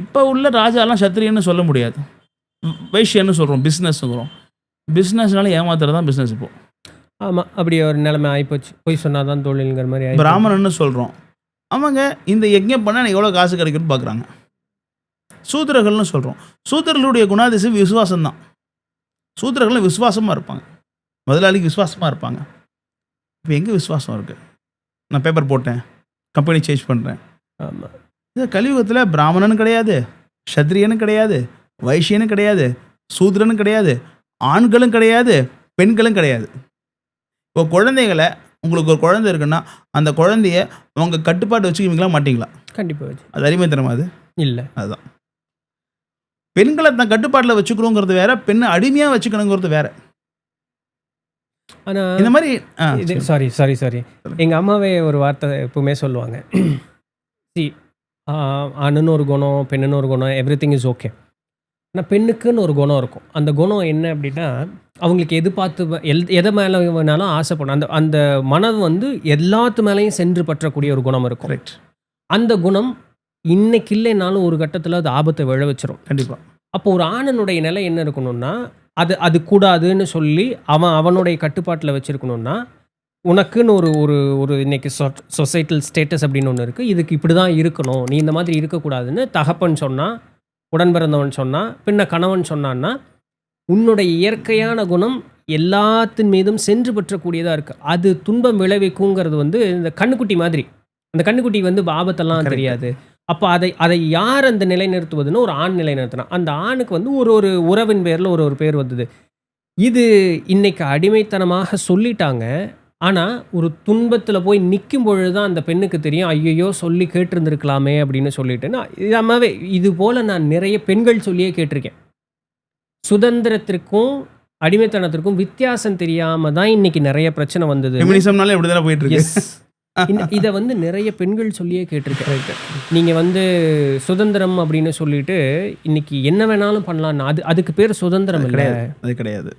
இப்போ உள்ள ராஜாலாம் சத்திரியன்னு சொல்ல முடியாது, வைஷ்யன்னு சொல்கிறோம், பிஸ்னஸ்ங்கிறோம். பிஸ்னஸ்னால ஏமாத்துறது தான் பிஸ்னஸ். இப்போது ஆமாம், அப்படி ஒரு நிலைமை ஆகிப்போச்சு. போய் சொன்னால் தான் தொழில்ங்கிற மாதிரி. பிராமணன்னு சொல்கிறோம், அவங்க இந்த யஜ்ஞம் பண்ணால் எவ்வளோ காசு கிடைக்குன்னு பார்க்குறாங்க. சூத்திரர்கள்னு சொல்கிறோம், சூத்திரர்களுடைய குணாதிசயம் விசுவாசம் தான். சூத்திரர்கள் விசுவாசமாக இருப்பாங்க, முதலாளிக்கு விசுவாசமாக இருப்பாங்க. இப்போ எங்கே விசுவாசம் இருக்குது? நான் பேப்பர் போட்டேன், கம்பெனி சேஞ்ச் பண்ணுறேன். ஆமாம். இந்த கலியுகத்தில் பிராமணனும் கிடையாது, சத்திரியனும் கிடையாது, வைஷ்யனும் கிடையாது, சூத்திரனும் கிடையாது, ஆண்களும் கிடையாது, பெண்களும் கிடையாது. இப்போ குழந்தைகளை, உங்களுக்கு ஒரு குழந்தை இருக்குன்னா அந்த குழந்தைய உங்கள் கட்டுப்பாடு வச்சுக்குவீங்களா மாட்டிங்களா? கண்டிப்பாக வச்சு. அது அடிமைத்தனமா? அது இல்லை. அதுதான். பெண்களை தன் கட்டுப்பாட்டில் வச்சுக்கணுங்கிறது வேற, பெண்ணை அடிமையாக வச்சுக்கணுங்கிறது வேற. ஆனால் இந்த மாதிரி சாரி எங்கள் அம்மாவே ஒரு வார்த்தை எப்பவுமே சொல்லுவாங்க. ஆணுன்னு ஒரு குணம், பெண்ணுன்னு ஒரு குணம், எவ்ரி திங் இஸ் ஓகே. ஆனால் பெண்ணுக்குன்னு ஒரு குணம் இருக்கும். அந்த குணம் என்ன அப்படின்னா, அவங்களுக்கு எது பார்த்து எதை மேலே வேணாலும் ஆசைப்படும். அந்த அந்த மனம் வந்து எல்லாத்து மேலேயும் சென்று பற்றக்கூடிய ஒரு குணம் இருக்கும். கரெக்ட். அந்த குணம் இன்னைக்கு இல்லைனாலும் ஒரு கட்டத்தில் அது ஆபத்தை விழ வச்சிரும். கண்டிப்பாக. அப்போ ஒரு ஆணனுடைய நிலை என்ன இருக்கணும்னா, அது கூடாதுன்னு சொல்லி அவனுடைய கட்டுப்பாட்டில் வச்சுருக்கணும்னா, உனக்குன்னு ஒரு ஒரு ஒரு இன்னைக்கு சொசைட்டல் ஸ்டேட்டஸ் அப்படின்னு ஒன்று இருக்குது, இதுக்கு இப்படி தான் இருக்கணும், நீ இந்த மாதிரி இருக்கக்கூடாதுன்னு தகப்பன் சொன்னால், உடன் பிறந்தவன் சொன்னால், பின்ன கணவன் சொன்னான்னா, உன்னுடைய இயற்கையான குணம் எல்லாத்தின் மீதும் சென்று பற்றக்கூடியதாக இருக்குது. அது துன்பம் விளைவிக்குங்கிறது வந்து இந்த கண்ணுக்குட்டி மாதிரி. அந்த கண்ணுக்குட்டி வந்து ஆபத்தெல்லாம் தெரியாது. அப்போ அதை யார் அந்த நிலைநிறுத்துவதுன்னு ஒரு ஆண் நிலைநிறுத்தினா, அந்த ஆணுக்கு வந்து ஒரு உறவின் பேரில் ஒரு பேர் வந்தது. இது இன்னைக்கு அடிமைத்தனமாக சொல்லிட்டாங்க. ஆனால் ஒரு துன்பத்தில் போய் நிற்கும் பொழுது தான் அந்த பெண்ணுக்கு தெரியும், ஐயையோ சொல்லி கேட்டிருந்துருக்கலாமே அப்படின்னு சொல்லிட்டு. நான் இது போல் நான் நிறைய பெண்கள் சொல்லியே கேட்டிருக்கேன். சுதந்திரத்திற்கும் அடிமைத்தனத்திற்கும் வித்தியாசம் தெரியாமல் தான் இன்னைக்கு நிறைய பிரச்சனை வந்தது. ஃபெமினிசம்னாலே இப்படி தானே போயிட்டு இருக்கு. இதை வந்து நிறைய பெண்கள் சொல்லியே கேட்டிருக்கேன். நீங்கள் வந்து சுதந்திரம் அப்படின்னு சொல்லிட்டு இன்னைக்கு என்ன வேணாலும் பண்ணலாம்னா அதுக்கு பேர் சுதந்திரம் இல்லை. அது கிடையாது.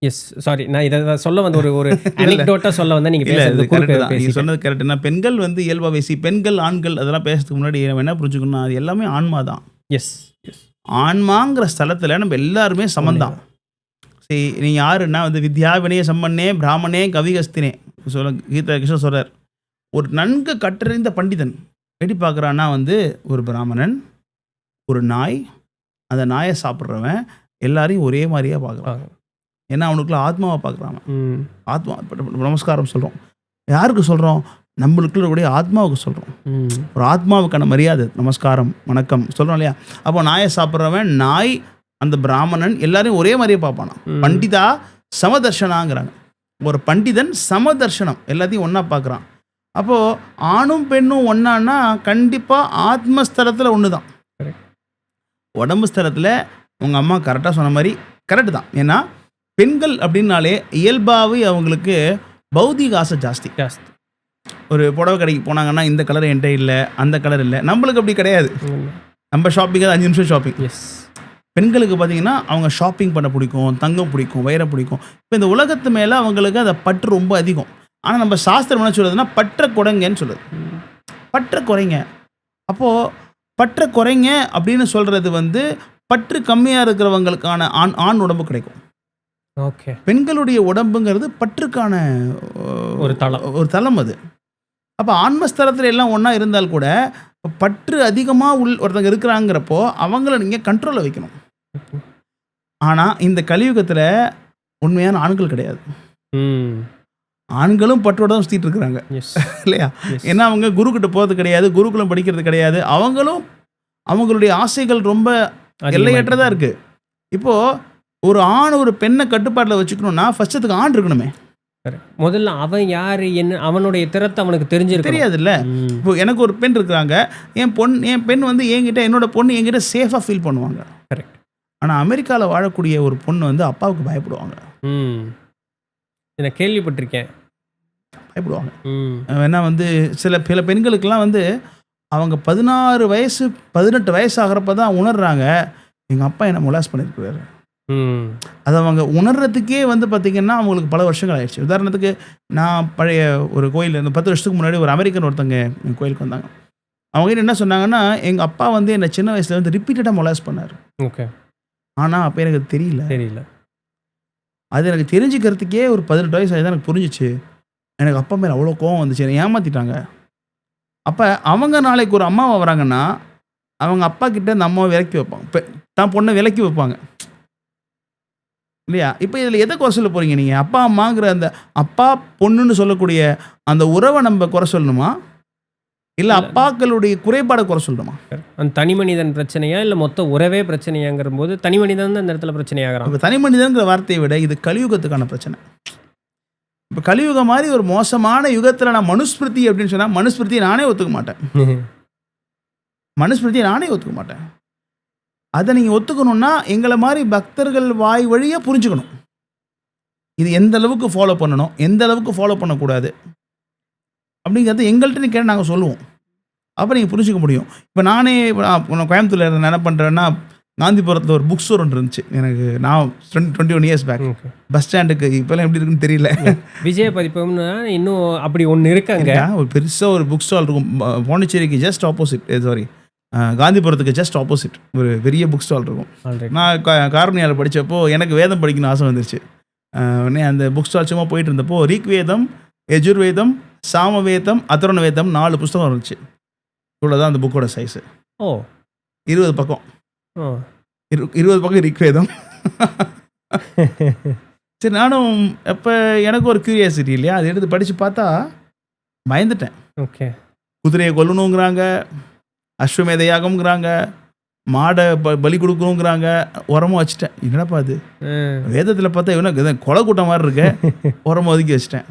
எஸ், சாரி, நான் இதை சொல்ல வந்து ஒரு அனெக்டோட்டா சொல்ல வந்தேன். நீங்கள் சொன்னது கரெக்டுனா, பெண்கள் வந்து இயல்பாக பெண்கள் ஆண்கள் அதெல்லாம் பேசுறதுக்கு முன்னாடி என்ன புரிஞ்சுக்கணும், அது எல்லாமே ஆன்மா தான். எஸ் எஸ், ஆன்மாங்கிற ஸ்தலத்தில் நம்ம எல்லாருமே சமந்தான். சரி, நீங்கள் யாருன்னா வந்து வித்யா வினய சம்பன்னே பிராமணே கவிகஸ்தினே சொல்ல கீதா கிருஷ்ணன் சொல்கிறார். ஒரு நன்கு கற்றறிந்த பண்டிதன் எப்படி பார்க்குறான்னா வந்து ஒரு பிராமணன், ஒரு நாய், அந்த நாயை சாப்பிட்றவன் எல்லாரையும் ஒரே மாதிரியாக பார்க்குறான். ஏன்னா அவனுக்குள்ள ஆத்மாவை பார்க்குறான். ஆத்மா நமஸ்காரம் சொல்கிறோம். யாருக்கு சொல்கிறோம்? நம்மளுக்குள்ள இருக்கக்கூடிய ஆத்மாவுக்கு சொல்கிறோம். ஒரு ஆத்மாவுக்கான மரியாதை, நமஸ்காரம், வணக்கம் சொல்கிறோம் இல்லையா? அப்போ நாயை சாப்பிட்றவன், நாய், அந்த பிராமணன் எல்லாரையும் ஒரே மாதிரியே பார்ப்பானா. பண்டிதா சமதர்ஷனாங்கிறாங்க. ஒரு பண்டிதன் சமதர்ஷனம், எல்லாத்தையும் ஒன்றா பார்க்குறான். அப்போது ஆணும் பெண்ணும் ஒன்றான்னா கண்டிப்பாக ஆத்மஸ்தலத்தில் ஒன்று தான். உடம்பு ஸ்தலத்தில் உங்கள் அம்மா கரெக்டாக சொன்ன மாதிரி கரெக்டு தான். ஏன்னா பெண்கள் அப்படின்னாலே இயல்பாகவே அவங்களுக்கு பௌதிக ஆசை ஜாஸ்தி. ஒரு புடவை கடைக்கு போனாங்கன்னா இந்த கலர் என்கிட்ட இல்லை, அந்த கலர் இல்லை. நம்மளுக்கு அப்படி கிடையாது. நம்ம ஷாப்பிங் 5 நிமிஷம் ஷாப்பிங். பெண்களுக்கு பார்த்தீங்கன்னா அவங்க ஷாப்பிங் பண்ண பிடிக்கும், தங்கம் பிடிக்கும், வைரம் பிடிக்கும். இப்போ இந்த உலகத்து மேலே அவங்களுக்கு அந்த பற்று ரொம்ப அதிகம். ஆனால் நம்ம சாஸ்திரம் என்ன சொல்லுதுன்னா பற்ற குறைங்கன்னு சொல்லுது. பற்ற குறைங்க. அப்போது பற்ற குறைங்க அப்படின்னு சொல்கிறது வந்து பற்று கம்மியாக இருக்கிறவங்களுக்கான ஆண் உடம்பு கிடைக்கும். ஓகே. பெண்களுடைய உடம்புங்கிறது பற்றுக்கான ஒரு தளம் அது. அப்போ ஆன்மஸ்தலத்தில் எல்லாம் ஒன்றா இருந்தால் கூட பற்று அதிகமாக ஒருத்தங்க இருக்கிறாங்கிறப்போ அவங்கள நீங்கள் கண்ட்ரோலில் வைக்கணும். ஆனால் இந்த கலியுகத்தில் உண்மையான ஆண்கள் கிடையாது. ஆண்களும் பற்றோட தான் சுற்றிட்டு இருக்கிறாங்க இல்லையா? ஏன்னா அவங்க குருக்கிட்ட போகிறது கிடையாது, குருகுலம் படிக்கிறது கிடையாது. அவங்களும் அவங்களுடைய ஆசைகள் ரொம்ப எல்லையற்றதாக இருக்குது. இப்போது ஒரு ஆண் ஒரு பெண்ணை கட்டுப்பாட்டில் வச்சுக்கணும்னா ஃபர்ஸ்ட் அதுக்கு ஆண் இருக்கணுமே. முதல்ல அவன் யார், என்ன அவனுடைய திறத்தை அவனுக்கு தெரியாது இல்லை? இப்போ எனக்கு ஒரு பெண் இருக்கிறாங்க, என் பெண் வந்து என்கிட்ட, என்னோட பொண்ணு என்கிட்ட சேஃபாக ஃபீல் பண்ணுவாங்க. கரெக்ட். ஆனால் அமெரிக்காவில் வாழக்கூடிய ஒரு பொண்ணு வந்து அப்பாவுக்கு பயப்படுவாங்க. நான் கேள்விப்பட்டிருக்கேன். பயப்படுவாங்க. ஏன்னா வந்து சில பெண்களுக்கெல்லாம் வந்து அவங்க 16 வயசு 18 வயசு ஆகிறப்ப தான் உணர்றாங்க எங்கள் அப்பா என்னை மொலாஸ் பண்ணியிருக்கிறாரு. அதை அவங்க உணர்றதுக்கே வந்து பார்த்திங்கன்னா அவங்களுக்கு பல வருஷங்கள் ஆயிடுச்சு. உதாரணத்துக்கு நான் பழைய ஒரு கோயில், இந்த 10 வருஷத்துக்கு முன்னாடி ஒரு அமெரிக்கன் ஒருத்தங்க எங்கள் கோயிலுக்கு வந்தாங்க. அவங்க என்ன சொன்னாங்கன்னா எங்கள் அப்பா வந்து என்னை சின்ன வயசில் வந்து ரிப்பீட்டடாக மொலாஸ் பண்ணார். ஓகே. ஆனால் அப்போ எனக்கு தெரியல. அது எனக்கு தெரிஞ்சுக்கிறதுக்கே ஒரு 18 வயசு ஆகி தான் எனக்கு புரிஞ்சிச்சு. எனக்கு அப்பா மேலே அவ்வளோ கோவம் வந்துச்சு, என்னை ஏமாற்றிட்டாங்க. அப்போ அவங்க நாளைக்கு ஒரு அம்மாவை வராங்கன்னா அவங்க அப்பா கிட்ட அந்த அம்மாவை விலக்கி வைப்பாங்க, தான் பொண்ணை விலக்கி வைப்பாங்க இல்லையா? இப்போ இதில் எதை குறை சொல்ல போகிறீங்க நீங்கள்? அப்பா அம்மாங்கிற அந்த அப்பா பொண்ணுன்னு சொல்லக்கூடிய அந்த உறவை நம்ம குறை சொல்லணுமா, இல்லை அப்பாக்களுடைய குறைபாடை குறை சொல்லணுமா? அந்த தனி மனிதன் பிரச்சனையா இல்லை மொத்த உறவே பிரச்சனையாங்கிற போது தனி மனிதன் தான் இந்த இடத்துல பிரச்சனையாகிறான். இப்போ தனி மனிதன்கிற வார்த்தையை விட இது கலியுகத்துக்கான பிரச்சனை. இப்போ கலியுகம் மாதிரி ஒரு மோசமான யுகத்தில் நான் மனுஸ்மிருதி அப்படின்னு சொன்னால் மனுஸ்மிருதியை நானே ஒத்துக்க மாட்டேன். அதை நீங்கள் ஒத்துக்கணும்னா எங்களை மாதிரி பக்தர்கள் வாய் வழியாக புரிஞ்சுக்கணும். இது எந்த அளவுக்கு ஃபாலோ பண்ணணும், எந்த அளவுக்கு ஃபாலோ பண்ணக்கூடாது அப்படிங்கிறது எங்கள்கிட்ட நீ கேட்டு நாங்கள் சொல்லுவோம். அப்போ நீங்கள் புரிஞ்சுக்க முடியும். இப்போ நானே கோயம்புத்தூரில் என்ன பண்ணுறேன்னா, காந்திபுரத்தில் ஒரு புக் ஸ்டோர் ஒன்று இருந்துச்சு எனக்கு. நான் 21 இயர்ஸ் பேக். பஸ் ஸ்டாண்டுக்கு இப்போல்லாம் எப்படி இருக்குன்னு தெரியல. விஜய பதிப்பம்னா இன்னும் அப்படி ஒன்று இருக்காங்க. ஒரு பெருசாக ஒரு புக் ஸ்டால் இருக்கும் பாண்டிச்சேரிக்கு ஜஸ்ட் ஆப்போசிட், காந்திபுரத்துக்கு ஜஸ்ட் ஆப்போசிட் ஒரு பெரிய புக் ஸ்டால் இருக்கும். நான் காரணியால் படித்தப்போ எனக்கு வேதம் படிக்கணும்னு ஆசை வந்துருச்சு. உடனே அந்த புக் ஸ்டால் சும்மா போயிட்டு இருந்தப்போ ரிக்வேதம், யஜுர்வேதம், சாமவேதம், அதர்வண வேதம் 4 புஸ்தகம் இருந்துச்சு. இவ்வளோ தான் அந்த புக்கோட சைஸு. 20 பக்கம். 20 பக்கம் ரிக்வேதம். சரி, நானும் அப்போ எனக்கு ஒரு க்யூரியாசிட்டி இல்லையா, அதை எடுத்து படித்து பார்த்தா பயந்துட்டேன். ஓகே. குதிரையை கொல்லணுங்கிறாங்க, அஸ்வமேத யாகம்ங்கிறாங்க, மாடை பலி கொடுக்கணுங்கிறாங்க. உரமும் வச்சுட்டேன். என்னடப்பா அது வேதத்தில் பார்த்தா இவனா கொலை கூட்டம் மாதிரி இருக்க, உரமும் ஒதுக்கி வச்சுட்டேன்.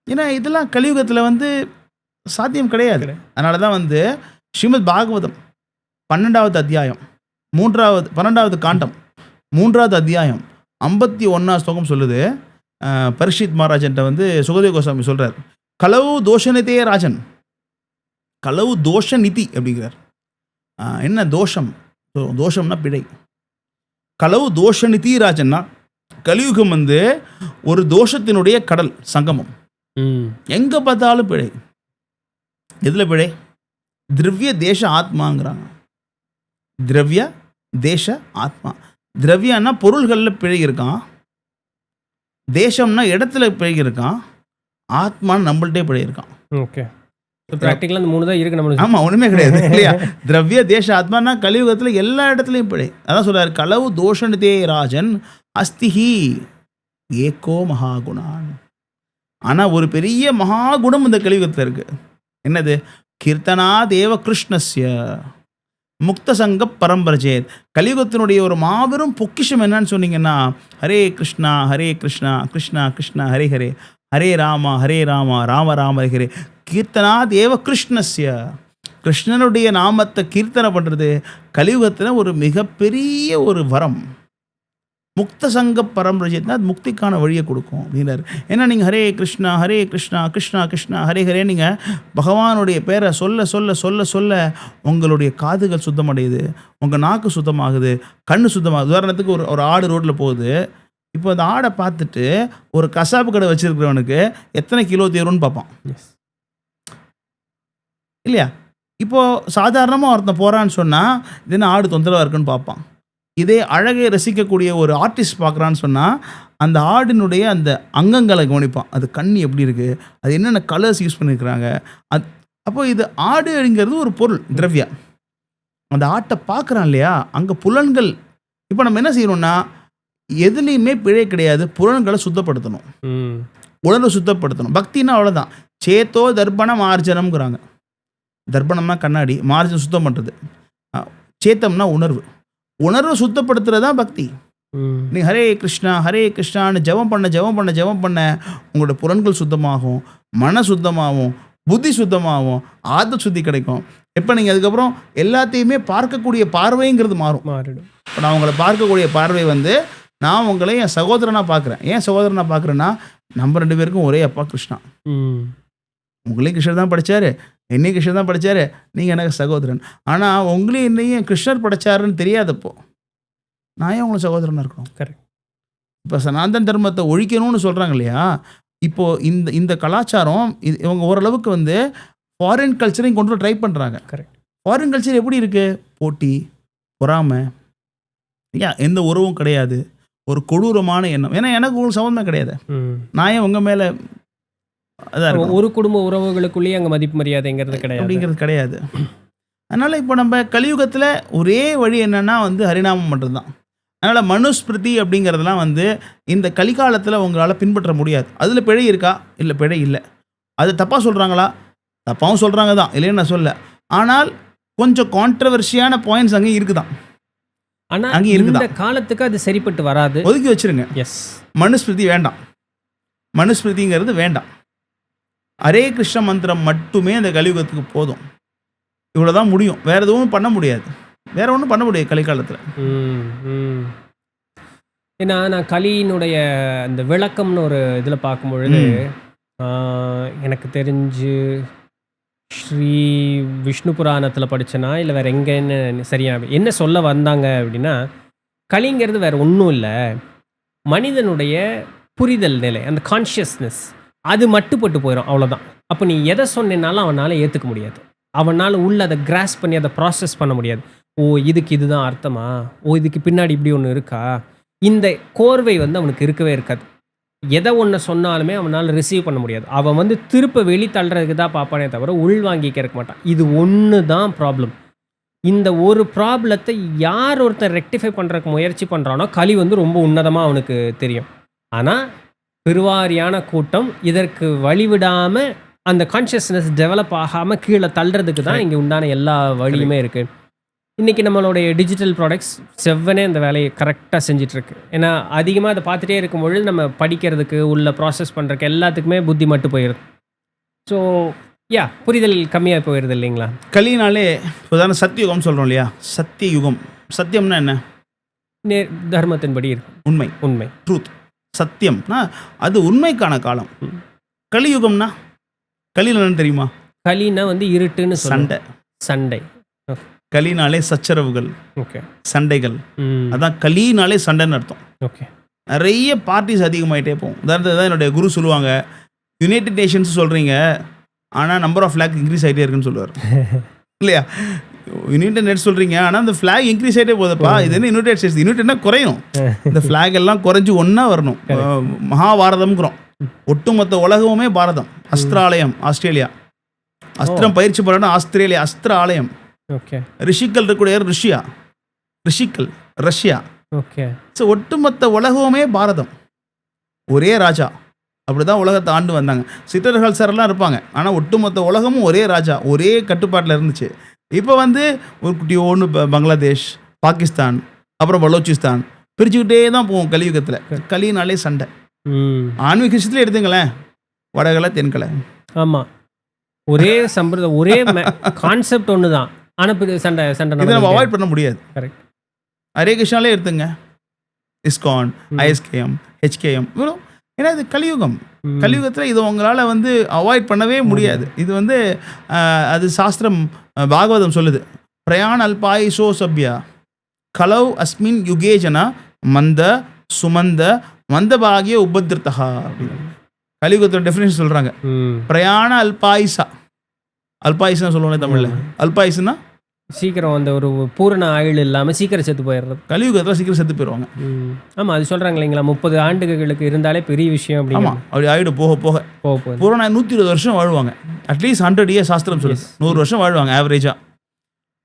ஏன்னா இதெல்லாம் கலியுகத்தில் வந்து சாத்தியம் கிடையாது. அதனால தான் வந்து ஸ்ரீமத் பாகவதம் 12வது அத்தியாயம் 12வது காண்டம் 3வது அத்தியாயம் 51வது ஸ்லோகம் சொல்லுது. பரீட்சித் மகாராஜன்ட்ட வந்து சுகதேவ கோஸ்வாமி சொல்கிறார், களவு தோஷநிதியே ராஜன், களவு தோஷ நிதி அப்படிங்கிறார். என்ன தோஷம்? தோஷம்னா பிழை. களவு தோஷ நிதி ராஜன்னா கலியுகம் வந்து ஒரு தோஷத்தினுடைய கடல் சங்கமம். எங்கே பார்த்தாலும் பிழை. எதில் பிழை? திரவிய தேச ஆத்மாங்கிறாங்க. திரவிய தேச ஆத்மா. திரவியன்னா பொருள்களில் பிழை இருக்கான், தேசம்னா இடத்துல பிழை இருக்கான், ஆத்மான்னு நம்மள்டே பிழை இருக்கான். ஓகே. ப்ராக்டிக்கலாக அந்த 3 தான் இருக்குது நம்மளுக்கு. ஆமாம், ஒன்றுமே கிடையாது இல்லையா? திரவிய தேச ஆத்மானா கலியுகத்தில் எல்லா இடத்துலையும் பிழை. அதான் சொல்கிறார், களவு தோஷனிதே ராஜன் அஸ்திஹி ஏகோ மகாகுணான். ஆனால் ஒரு பெரிய மகா குணம் இந்த கலியுகத்தில் இருக்குது. என்னது? கீர்த்தனா தேவ கிருஷ்ணஸ்ய முக்த சங்க பரம்பரஜேத். கலியுகத்தினுடைய ஒரு மாபெரும் பொக்கிஷம் என்னன்னு சொன்னீங்கன்னா, ஹரே கிருஷ்ணா கிருஷ்ணா கிருஷ்ணா ஹரே ஹரே, ஹரே ராமா ராம ராம ஹரே ஹரே. கீர்த்தனா தேவ கிருஷ்ணஸ்ய, கிருஷ்ணனுடைய நாமத்தை கீர்த்தனை பண்ணுறது கலியுகத்தில் ஒரு மிகப்பெரிய ஒரு வரம். முக்த சங்க பரம்பரஜேத்னா அது முக்திக்கான வழியை கொடுக்கும் அப்படின்னாரு. ஏன்னா நீங்கள் ஹரே கிருஷ்ணா கிருஷ்ணா கிருஷ்ணா ஹரே ஹரே நீங்கள் பகவானுடைய பேரை சொல்ல சொல்ல சொல்ல சொல்ல உங்களுடைய காதுகள் சுத்தமடையுது, உங்கள் நாக்கு சுத்தமாகுது, கண்ணு சுத்தமாகுது. உதாரணத்துக்கு ஒரு ஆடு ரோட்டில் போகுது. இப்போ அந்த ஆடை பார்த்துட்டு ஒரு கசாப்பு கடை வச்சுருக்கிறவனுக்கு எத்தனை கிலோ தேரும்னு பார்ப்பான் இல்லையா? இப்போது சாதாரணமாக ஒருத்தன் போகிறான்னு சொன்னால் இது என்ன ஆடு தொந்தரவாக இருக்குன்னு பார்ப்பான். இதே அழகை ரசிக்கக்கூடிய ஒரு ஆர்டிஸ்ட் பார்க்குறான்னு சொன்னால் அந்த ஆடினுடைய அந்த அங்கங்களை கவனிப்பான். அது கண் எப்படி இருக்குது, அது என்னென்ன கலர்ஸ் யூஸ் பண்ணியிருக்கிறாங்க. அப்போ இது ஆடுங்கிறது ஒரு பொருள், திரவியா. அந்த ஆட்டை பார்க்குறான் இல்லையா, அங்கே புலன்கள். இப்போ நம்ம என்ன செய்யணும்னா எதுலேயுமே பிழை கிடையாது, புலன்களை சுத்தப்படுத்தணும், உணர்வை சுத்தப்படுத்தணும். பக்தின்னா அவ்வளோதான். சேத்தோ தர்ப்பணம் மார்ஜனம்ங்கிறாங்க. தர்ப்பணம்னா கண்ணாடி, மார்ஜனம் சுத்தம் பண்ணுறது. சேத்தம்னா உணர்வு, உணர்வை சுத்தப்படுத்துறது தான் பக்தி. நீ ஹரே கிருஷ்ணான்னு ஜெபம் பண்ண உங்களோட புலன்கள் சுத்தமாகும், மன சுத்தமாகும், புத்தி சுத்தமாகும், ஆத்ம சுத்தி கிடைக்கும். எப்போ நீங்கள் அதுக்கப்புறம் எல்லாத்தையுமே பார்க்கக்கூடிய பார்வைங்கிறது மாறிடும். இப்போ நான் உங்களை பார்க்கக்கூடிய பார்வை நான் உங்களை என் சகோதரனாக பார்க்குறேன். ஏன் சகோதரனாக பார்க்குறேன்னா நம்ம 2 பேருக்கும் ஒரே அப்பா கிருஷ்ணா. உங்களையும் கிருஷ்ணர் தான் படித்தார், என்னையும் கிருஷ்ணர் தான் படித்தார், நீங்கள் எனக்கு சகோதரன். ஆனால் உங்களையும் என்னையும் கிருஷ்ணர் படித்தாருன்னு தெரியாதப்போ நான் ஏன் உங்களை சகோதரனாக இருக்கணும்? கரெக்ட். இப்போ சனாதன தர்மத்தை ஒழிக்கணும்னு சொல்கிறாங்க இல்லையா, இப்போது இந்த கலாச்சாரம் இவங்க ஓரளவுக்கு ஃபாரின் கல்ச்சரையும் கொண்டு ட்ரை பண்ணுறாங்க. கரெக்ட். ஃபாரின் கல்ச்சர் எப்படி இருக்குது? போட்டி, பொறாமை, எந்த உறவும் கிடையாது, ஒரு கொடூரமான எண்ணம். ஏன்னா எனக்கு உங்களுக்கு சம்மந்தமே கிடையாது, நான் ஏன் உங்கள் மேலே அதான் ஒரு குடும்ப உறவுகளுக்குள்ளேயே அங்கே மதிப்பு மரியாதைங்கிறது கிடையாது, அப்படிங்கிறது கிடையாது. அதனால் இப்போ நம்ம கலியுகத்தில் ஒரே வழி என்னென்னா ஹரிநாமம் மட்டும்தான். அதனால் மனுஸ்மிருதி அப்படிங்கிறதுலாம் இந்த கலிகாலத்தில் உங்களால் பின்பற்ற முடியாது. அதில் பிழை இருக்கா? இல்லை, பிழை இல்லை. அது தப்பாக சொல்கிறாங்களா? தப்பாகவும் சொல்கிறாங்க தான், இல்லைன்னு நான் சொல்ல. ஆனால் கொஞ்சம் கான்ட்ரவர்ஷியான பாயிண்ட்ஸ் அங்கே இருக்குதான். ஆனால் அங்கே இந்த காலத்துக்கு அது சரிப்பட்டு வராது, ஒதுக்கி வச்சுருங்க. எஸ், மனுஸ்மிருதி வேண்டாம், மனுஸ்மிருதிங்கிறது வேண்டாம். ஹரே கிருஷ்ண மந்திரம் மட்டுமே அந்த கலியுகத்துக்கு போதும். இவ்வளோதான் முடியும், வேறு எதுவும் பண்ண முடியாது, வேற ஒன்றும் பண்ண முடியாது கலிகாலத்தில். ஏன்னா நான் கலியினுடைய அந்த விளக்கம்னு ஒரு இதில் பார்க்கும்பொழுது எனக்கு தெரிஞ்சு ஸ்ரீ விஷ்ணு புராணத்தில் படித்தனா இல்லை வேறு எங்கேன்னு சரியாக என்ன சொல்ல வந்தாங்க அப்படின்னா, கலிங்கிறது வேறு ஒன்றும் இல்லை, மனிதனுடைய புரிதல் நிலை, அந்த கான்ஷியஸ்னஸ் அது மட்டுப்பட்டு போயிடும், அவ்வளோதான். அப்போ நீ எதை சொன்னாலும் அவனால் ஏற்றுக்க முடியாது, அவனால் உள்ள அதை கிராஸ் பண்ணி அதை ப்ராசஸ் பண்ண முடியாது. ஓ இதுக்கு இதுதான் அர்த்தமா, ஓ இதுக்கு பின்னாடி இப்படி ஒன்று இருக்கா, இந்த கோர்வை அவனுக்கு இருக்கவே இருக்காது. எதை ஒன்று சொன்னாலுமே அவனால் ரிசீவ் பண்ண முடியாது. அவன் திருப்ப வெளி தள்ளுறதுக்கு தான் பார்ப்பானே தவிர உள் வாங்கிக்க மாட்டான். இது ஒன்று தான் ப்ராப்ளம். இந்த ஒரு ப்ராப்ளத்தை யார் ஒருத்தர் ரெக்டிஃபை பண்ணுறதுக்கு முயற்சி பண்ணுறானோ கலி ரொம்ப உன்னதமாக அவனுக்கு தெரியும். ஆனால் பெருவாரியான கூட்டம் இதற்கு வழிவிடாமல் அந்த கான்ஷியஸ்னஸ் டெவலப் ஆகாமல் கீழே தள்ளுறதுக்கு தான் இங்கே உண்டான எல்லா வழியுமே இருக்குது. இன்றைக்கி நம்மளுடைய டிஜிட்டல் ப்ராடக்ட்ஸ் செவ்வனே அந்த வேலையை கரெக்டாக செஞ்சிட்ருக்கு. ஏன்னா அதிகமாக அதை பார்த்துட்டே இருக்கும்பொழுது நம்ம படிக்கிறதுக்கு உள்ள ப்ராசஸ் பண்ணுறதுக்கு எல்லாத்துக்குமே புத்தி மட்டும் போயிடுது. ஸோ புரிதல் கம்மியாக போயிடுது இல்லைங்களா? கலினாலே உதாரணம் சத்தியுகம் சொல்கிறோம் இல்லையா, சத்தியுகம், சத்தியம்னா என்ன? தர்மத்தின்படி இருக்கு, உண்மை ட்ரூத். சத்தியம்னா அது உண்மைக்கான காலம். கலியுகம்னா கலியில் என்னன்னு தெரியுமா? கலினா இருட்டுன்னு சண்டை. கலினாலே சச்சரவுகள், ஓகே, சண்டைகள். அதான் கலினாலே சண்டைன்னு அர்த்தம். ஓகே, நிறைய பார்ட்டிஸ் அதிகமாகிட்டே போகும். உதாரணத்துக்கு தான் என்னுடைய குரு சொல்லுவாங்க, யுனைடெட் நேஷன்ஸ் சொல்கிறீங்க ஆனால் நம்பர் ஆஃப் ஃப்ளாக் இன்க்ரீஸ் ஆகிட்டே இருக்குன்னு சொல்லுவார் இல்லையா? யுனைடெட் நெட் சொல்கிறீங்க ஆனால் அந்த ஃப்ளாக் இன்க்ரீஸ் ஆகிட்டே போகுதுப்பா. இது என்ன யுனைடெட் ஸ்டேட்ஸ், யுனைடெட்னா குறையும், இந்த ஃப்ளாக் எல்லாம் குறைஞ்சி ஒன்றா வரணும். மகாபாரதம்ங்கிறோம், ஒட்டுமொத்த உலகமுமே பாரதம். அஸ்திராலயம் ஆஸ்திரேலியா, அஸ்திரம் பயிற்சி பண்ணணும் ஆஸ்திரேலியா, அஸ்திர ஆலயம். ஓகே, ரிஷிக்கல் இருக்கக்கூடிய ரஷ்யா. ஓகே. ஸோ ஒட்டுமொத்த உலகமே பாரதம், ஒரே ராஜா, அப்படிதான் உலகத்தை ஆண்டு வந்தாங்க. சிற்றர்கள் சாரெல்லாம் இருப்பாங்க. ஆனால் ஒட்டுமொத்த உலகமும் ஒரே ராஜா, ஒரே கட்டுப்பாட்டில் இருந்துச்சு. இப்போ வந்து ஒரு குட்டியோன்னு பங்களாதேஷ், பாகிஸ்தான், அப்புறம் பலோச்சிஸ்தான் பிரிச்சுக்கிட்டே தான் போகும் கலியுகத்தில். கலினாலே சண்டை. ஆன்மீக விஷயத்துல எடுத்துங்களேன், வடகலை தென்கலை. ஆமாம், ஒரே சம்பிரதாயம், ஒரே கான்செப்ட் ஒன்று தான். ஆனால் சண்டை இதை நம்ம அவாய்ட் பண்ண முடியாது. கரெக்ட். ஹரே கிருஷ்ணாலே எடுத்துங்க, இஸ்கான், ஐஎஸ்கேஎம், ஹெச்கேஎம், இவ்வளோ. ஏன்னா இது கலியுகம். கலியுகத்தில் இது உங்களால் வந்து அவாய்ட் பண்ணவே முடியாது. இது வந்து அது சாஸ்திரம் பாகவதம் சொல்லுது, பிரயாண அல்பாயுஷோ சப்யா கலவ் அஸ்மின் யுகேஜனா மந்த சுமந்த மந்தபாகிய உபதிருத்தகா அப்படின்னு கலியுகத்தோட டெஃபினேஷன் சொல்கிறாங்க. பிரயாண அல்பாயுஷா, அல்பாயுஷா சொல்லுவாங்க தமிழில். அல்பாயுஷுன்னா சீக்கிரம் அந்த ஒரு பூரண ஆயுள் இல்லாமல் சீக்கிரம் செத்து போயிடுறது. கலியுகத்தில் சீக்கிரம் செத்து போயிடுவாங்க. ஆமாம், அது சொல்கிறாங்க இல்லைங்களா, 30 ஆண்டுகளுக்கு இருந்தாலே பெரிய விஷயம் அப்படின்னு. ஆமாம், அப்படி ஆகிடும். போக போக பூரண 120 வருஷம் வாழ்வாங்க. அட்லீஸ்ட் 100 இயர்ஸ் சாஸ்திரம் சொல்லுது. 100 வருஷம் வாழ்வாங்க ஆவரேஜாக.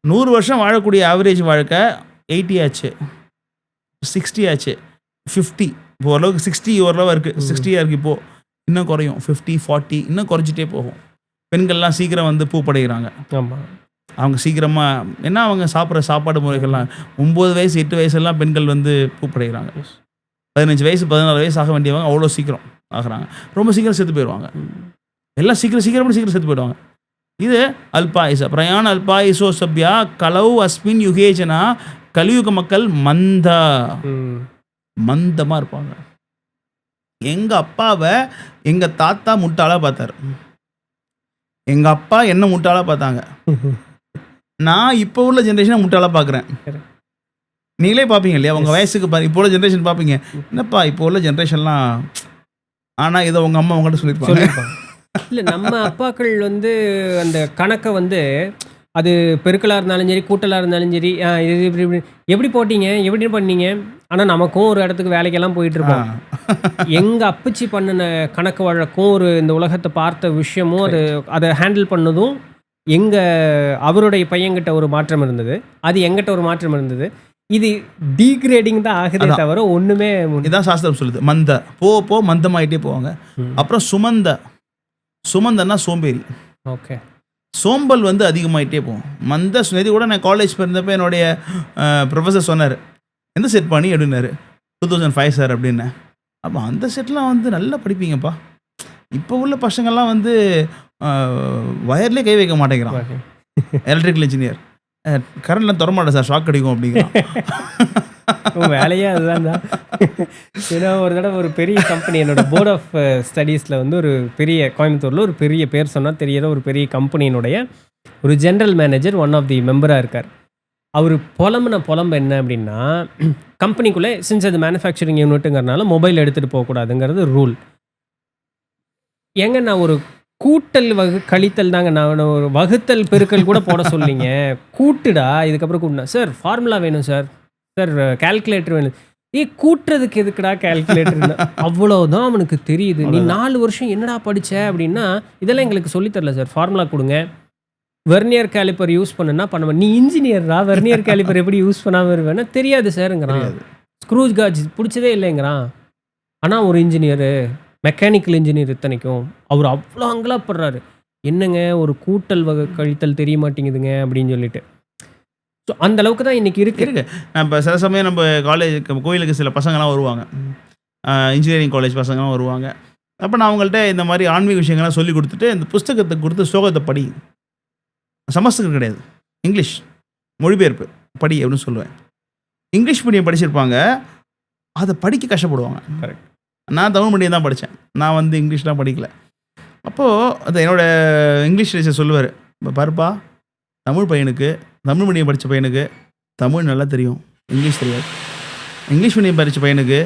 100 வருஷம் வாழக்கூடிய ஆவரேஜ் வாழ்க்கை 80 ஆச்சு, 60 ஆச்சு, 50. இப்போ ஓரளவுக்கு 60 ஓரளவு இருக்குது, 60 இருக்குது. இப்போது இன்னும் குறையும், 50, 40 இன்னும் குறைஞ்சிட்டே போகும். பெண்கள்லாம் சீக்கிரம் வந்து பூப்படைகிறாங்க. ஆமாம், அவங்க சீக்கிரமாக என்ன அவங்க சாப்பிட்ற சாப்பாடு முறைகள்லாம் 9 வயசு 8 வயசுலாம் பெண்கள் வந்து பூப்படைகிறாங்க. 15 வயசு 16 வயசு ஆக வேண்டியவங்க அவ்வளோ சீக்கிரம் ஆகிறாங்க. ரொம்ப சீக்கிரம் செத்து போயிடுவாங்க. எல்லாம் சீக்கிரம் செத்து போயிடுவாங்க. இது அல்பாயுஷா, பிரயாண அல்பாயுஷோ சப்யா கலவு அஸ்மின் யுகேஜனா. கலியுக மக்கள் மந்தமாக இருப்பாங்க. எங்கள் அப்பாவை எங்கள் தாத்தா முட்டாளாக பார்த்தாரு. எங்கள் அப்பா என்ன முட்டாளாக பார்த்தாங்க. நான் இப்போ உள்ள ஜென்ரேஷனை முட்டாளாக பார்க்குறேன். நீங்களே பார்ப்பீங்க இல்லையா, உங்கள் வயசுக்கு இப்போ உள்ள ஜென்ரேஷன் பார்ப்பீங்க, என்னப்பா இப்போ உள்ள ஜென்ரேஷன்லாம். ஆனால் இதை உங்கள் அம்மா உங்கள்கிட்ட சொல்லியிருப்பாங்க. இல்லை, நம்ம அப்பாக்கள் வந்து அந்த கணக்கை வந்து அது பெருக்கலாக இருந்தாலும் சரி, கூட்டலாக இருந்தாலும் சரி, இது இப்படி எப்படி போட்டீங்க, எப்படி பண்ணீங்க. ஆனால் நமக்கும் ஒரு இடத்துக்கு வேலைக்கெல்லாம் போயிட்டுருப்போம். எங்கள் அப்பச்சி பண்ணின கணக்கு வழக்கும் ஒரு இந்த உலகத்தை பார்த்த விஷயமும் அதை ஹேண்டில் பண்ணதும் அவருடைய பையன்கிட்ட ஒரு மாற்றம் இருந்தது, அது எங்கிட்ட ஒரு மாற்றம் இருந்தது. இது டீக்ரேடிங் தான் ஆகுதே தவிர ஒன்றுமே. இதான் சாஸ்திரம் சொல்லுது. மந்த போ மந்தமாயிட்டே போவாங்க. அப்புறம் சுமந்தன்னா சோம்பேறி. ஓகே, சோம்பல் வந்து அதிகமாகிட்டே போகும். மந்த சுனேதி கூட நான் காலேஜ் பிறந்தப்போ என்னுடைய ப்ரொஃபஸர் சொன்னார், எந்த செட் பண்ணி அப்படின்னாரு. 2005 சார் அப்படின்னு. அப்போ அந்த செட்லாம் வந்து நல்லா படிப்பீங்கப்பா. இப்போ உள்ள பசங்கள்லாம் வந்து வயர்லேயே கை வைக்க மாட்டேங்கிறான். எலக்ட்ரிக்கல் இன்ஜினியர், கரண்ட்லாம் தொடமாட்டேன் சார், ஷாக் அடிக்கும் அப்படிங்கிறான். வேலையே அதுதான் தான். ஏன்னா ஒரு தடவை ஒரு பெரிய கம்பெனி, என்னோட போர்ட் ஆஃப் ஸ்டடீஸில் வந்து ஒரு பெரிய கோயம்புத்தூரில் ஒரு பெரிய பேர் சொன்னால் தெரியாத ஒரு பெரிய கம்பெனியினுடைய ஒரு general manager, one of the மெம்பராக இருக்கார். அவர் புலம்பு என்ன அப்படின்னா, கம்பெனிக்குள்ளே சின்ஸ் அது மேனுஃபேக்சரிங் யூனிட்டுங்கிறதுனால மொபைல் எடுத்துகிட்டு போகக்கூடாதுங்கிறது ரூல். ஏங்க நான் ஒரு கூட்டல் கழித்தல் தாங்க, நான் ஒரு வகுத்தல் பெருக்கல் கூட போட சொல்லிங்க, கூட்டுடா இதுக்கப்புறம் கூட்டினா சார் ஃபார்முலா வேணும் சார் கால்குலேட்டர் வேணும். கூட்டுறதுக்கு எதுக்குடா கால்குலேட்டர், அவ்வளோதான் அவனுக்கு தெரியுது. நீ 4 வருஷம் என்னடா படித்த அப்படின்னா, இதெல்லாம் எங்களுக்கு சொல்லித்தரல சார், ஃபார்முலா கொடுங்க, வெர்னியர் கேலிப்பர் யூஸ் பண்ணுன்னா பண்ணுவேன். நீ இன்ஜினியர்ரா, வெர்னியர் கேலிப்பர் எப்படி யூஸ் பண்ணாமல் இருவேன்னா தெரியாது சாருங்கிறான். Screws gauge பிடிச்சதே இல்லைங்கிறான். ஆனால் ஒரு இன்ஜினியரு, மெக்கானிக்கல் இன்ஜினியர் இத்தனைக்கும் அவர் அவ்வளோ அங்கலாப்படுறாரு, என்னங்க ஒரு கூட்டல் கழித்தல் தெரிய மாட்டேங்குதுங்க அப்படின்னு சொல்லிட்டு. ஸோ அந்த அளவுக்கு தான் இன்றைக்கி இருக்கு. நான் இப்போ சில சமயம் நம்ம கோயிலுக்கு சில பசங்கள்லாம் வருவாங்க, இன்ஜினியரிங் காலேஜ் பசங்கள்லாம் வருவாங்க. அப்போ நான் அவங்கள்ட்ட இந்த மாதிரி ஆன்மீக விஷயங்கள்லாம் சொல்லி கொடுத்துட்டு, இந்த புஸ்தகத்தை கொடுத்து ஸ்லோகத்தை படி, சமஸ்கிருதம் கிடையாது, இங்கிலீஷ் மொழிபெயர்ப்பு படி அப்படின்னு சொல்லுவேன். இங்கிலீஷ் மீடியம் படிச்சிருப்பாங்க, அதை படிக்க கஷ்டப்படுவாங்க. கரெக்ட். நான் தமிழ் மீடியம் தான் படித்தேன், நான் வந்து இங்கிலீஷ்லாம் படிக்கல. அப்போது அது என்னோடய இங்கிலீஷ் டீச்சர் சொல்லுவார், இப்போ பாருப்பா, தமிழ் மீடியம் படித்த பையனுக்கு தமிழ் நல்லா தெரியும், இங்கிலீஷ் தெரியாது. இங்கிலீஷ் மீடியம் படித்த பையனுக்கு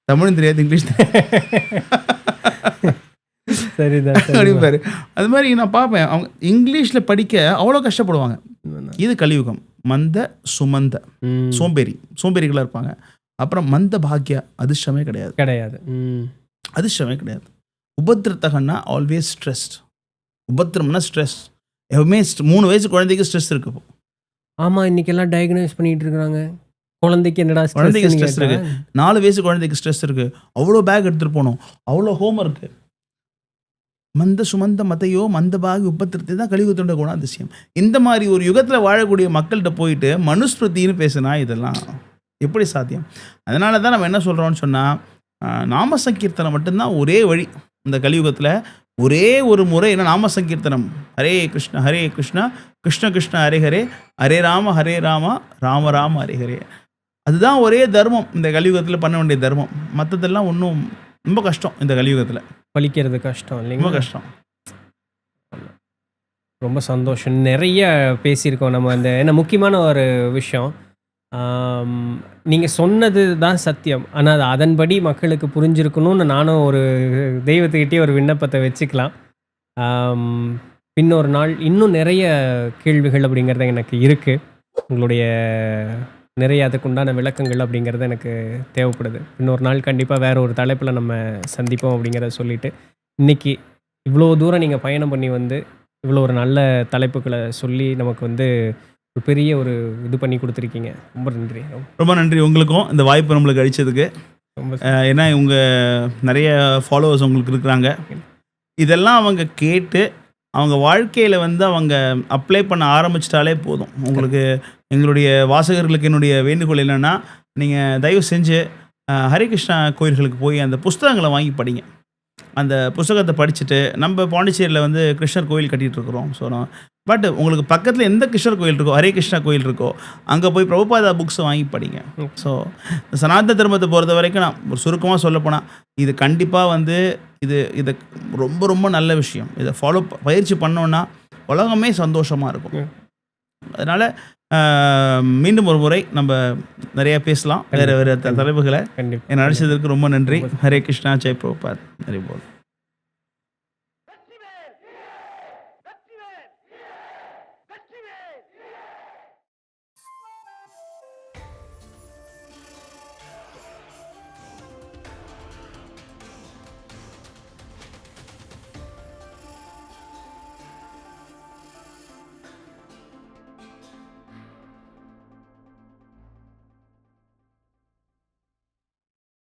தமிழும் தெரியாது, இங்கிலீஷ் சரிதான் அப்படிம்பாரு. அது மாதிரி நான் பார்ப்பேன், அவங்க இங்கிலீஷில் படிக்க அவ்வளோ கஷ்டப்படுவாங்க. இது கலியுகம். மந்த சுமந்த சோம்பேறிகளாக இருப்பாங்க. அப்புறம் மந்த பாக்கியா, அதிர்ஷ்டமே கிடையாது. அதிர்ஷ்டமே கிடையாது. உபத்திரத்தகன்னா ஆல்வேஸ் ஸ்ட்ரெஸ்ட். உபத்திரம்னா ஸ்ட்ரெஸ். எப்பவுமே 3 வயசு குழந்தைக்கு ஸ்ட்ரெஸ் இருக்கு. இப்போ ஆமாம், இன்றைக்கெல்லாம் டயக்னோஸ் பண்ணிகிட்டு இருக்கிறாங்க. குழந்தைக்கு என்னடா ஸ்ட்ரெஸ் இருக்குது, 4 வயசு குழந்தைக்கு ஸ்ட்ரெஸ் இருக்குது. அவ்வளோ பேக் எடுத்துகிட்டு போகணும், அவ்வளோ ஹோம் இருக்குது. மந்த சுமந்த மத்தையோ மந்தபாகி உபத்திரத்தை தான் கலியுகத்தோட குணாதிசயம். இந்த மாதிரி ஒரு யுகத்தில் வாழக்கூடிய மக்கள்கிட்ட போயிட்டு மனுஸ்மிருதின்னு பேசுனா இதெல்லாம் எப்படி சாத்தியம்? அதனால தான் நம்ம என்ன சொல்கிறோம்னு சொன்னால், நாம சங்கீர்த்தனம் மட்டும்தான் ஒரே வழி. இந்த கலியுகத்தில் ஒரே ஒரு முறை என்ன நாம சங்கீர்த்தனம், ஹரே கிருஷ்ண கிருஷ்ண கிருஷ்ண ஹரே ஹரே, ஹரே ராம ராம ராம ஹரே ஹரே. அதுதான் ஒரே தர்மம் இந்த கலியுகத்தில் பண்ண வேண்டிய தர்மம். மற்றதெல்லாம் ஒன்றும் ரொம்ப கஷ்டம் இந்த கலியுகத்தில், பழிக்கிறது கஷ்டம் ரொம்ப இல்லைங்களா? கஷ்டம். ரொம்ப சந்தோஷம். நிறைய பேசியிருக்கோம் நம்ம. அந்த என்ன முக்கியமான ஒரு விஷயம், நீங்கள் சொன்னது தான் சத்தியம். ஆனால் அது அதன்படி மக்களுக்கு புரிஞ்சிருக்கணும்னு நானும் ஒரு தெய்வத்துக்கிட்டே ஒரு விண்ணப்பத்தை வச்சுக்கலாம். பின்னொரு நாள் இன்னும் நிறைய கேள்விகள் அப்படிங்கிறது எனக்கு இருக்குது. உங்களுடைய நிறைய அதுக்குண்டான விளக்கங்கள் அப்படிங்கிறது எனக்கு தேவைப்படுது. இன்னொரு நாள் கண்டிப்பாக வேறு ஒரு தலைப்பில் நம்ம சந்திப்போம் அப்படிங்கிறத சொல்லிவிட்டு, இன்றைக்கி இவ்வளோ தூரம் நீங்கள் பயணம் பண்ணி வந்து இவ்வளோ ஒரு நல்ல தலைப்புகளை சொல்லி நமக்கு வந்து ஒரு பெரிய ஒரு இது பண்ணி கொடுத்துருக்கீங்க. ரொம்ப நன்றி. ரொம்ப நன்றி உங்களுக்கும் இந்த வாய்ப்பு நம்மளுக்கு அளித்ததுக்கு. ரொம்ப ஏன்னா உங்கள் நிறைய ஃபாலோவர்ஸ் உங்களுக்கு இருக்கிறாங்க. இதெல்லாம் அவங்க கேட்டு அவங்க வாழ்க்கையில் வந்து அவங்க அப்ளை பண்ண ஆரம்பிச்சிட்டாலே போதும். உங்களுக்கு எங்களுடைய வாசகர்களுக்கு என்னுடைய வேண்டுகோள் என்னென்னா, நீங்கள் தயவு செஞ்சு ஹரிகிருஷ்ணா கோயில்களுக்கு போய் அந்த புஸ்தகங்களை வாங்கி படிங்க. அந்த புஸ்தகத்தை படிச்சுட்டு, நம்ம பாண்டிச்சேரியில் வந்து கிருஷ்ணர் கோயில் கட்டிகிட்ருக்குறோம். ஸோ பட் உங்களுக்கு பக்கத்தில் எந்த கிருஷ்ணர் கோயில் இருக்கோ, ஹரே கிருஷ்ணா கோயில் இருக்கோ, அங்கே போய் பிரபுபாதா புக்ஸை வாங்கி படிங்க. ஸோ சனாதன தர்மத்தை பொறுத்த வரைக்கும் நான் ஒரு சுருக்கமாக சொல்லப்போனால், இது கண்டிப்பாக வந்து இது ரொம்ப ரொம்ப நல்ல விஷயம். இதை பயிற்சி பண்ணோன்னா உலகமே சந்தோஷமாக இருக்கும். அதனால் மீண்டும் ஒரு முறை நம்ம நிறையா பேசலாம், வேறு தலைப்புகளை. கண்டிப்பாக என்னை அழைச்சதற்கு ரொம்ப நன்றி. ஹரே கிருஷ்ணா, ஜெய் பிரபுபாத். ஹரி போல்.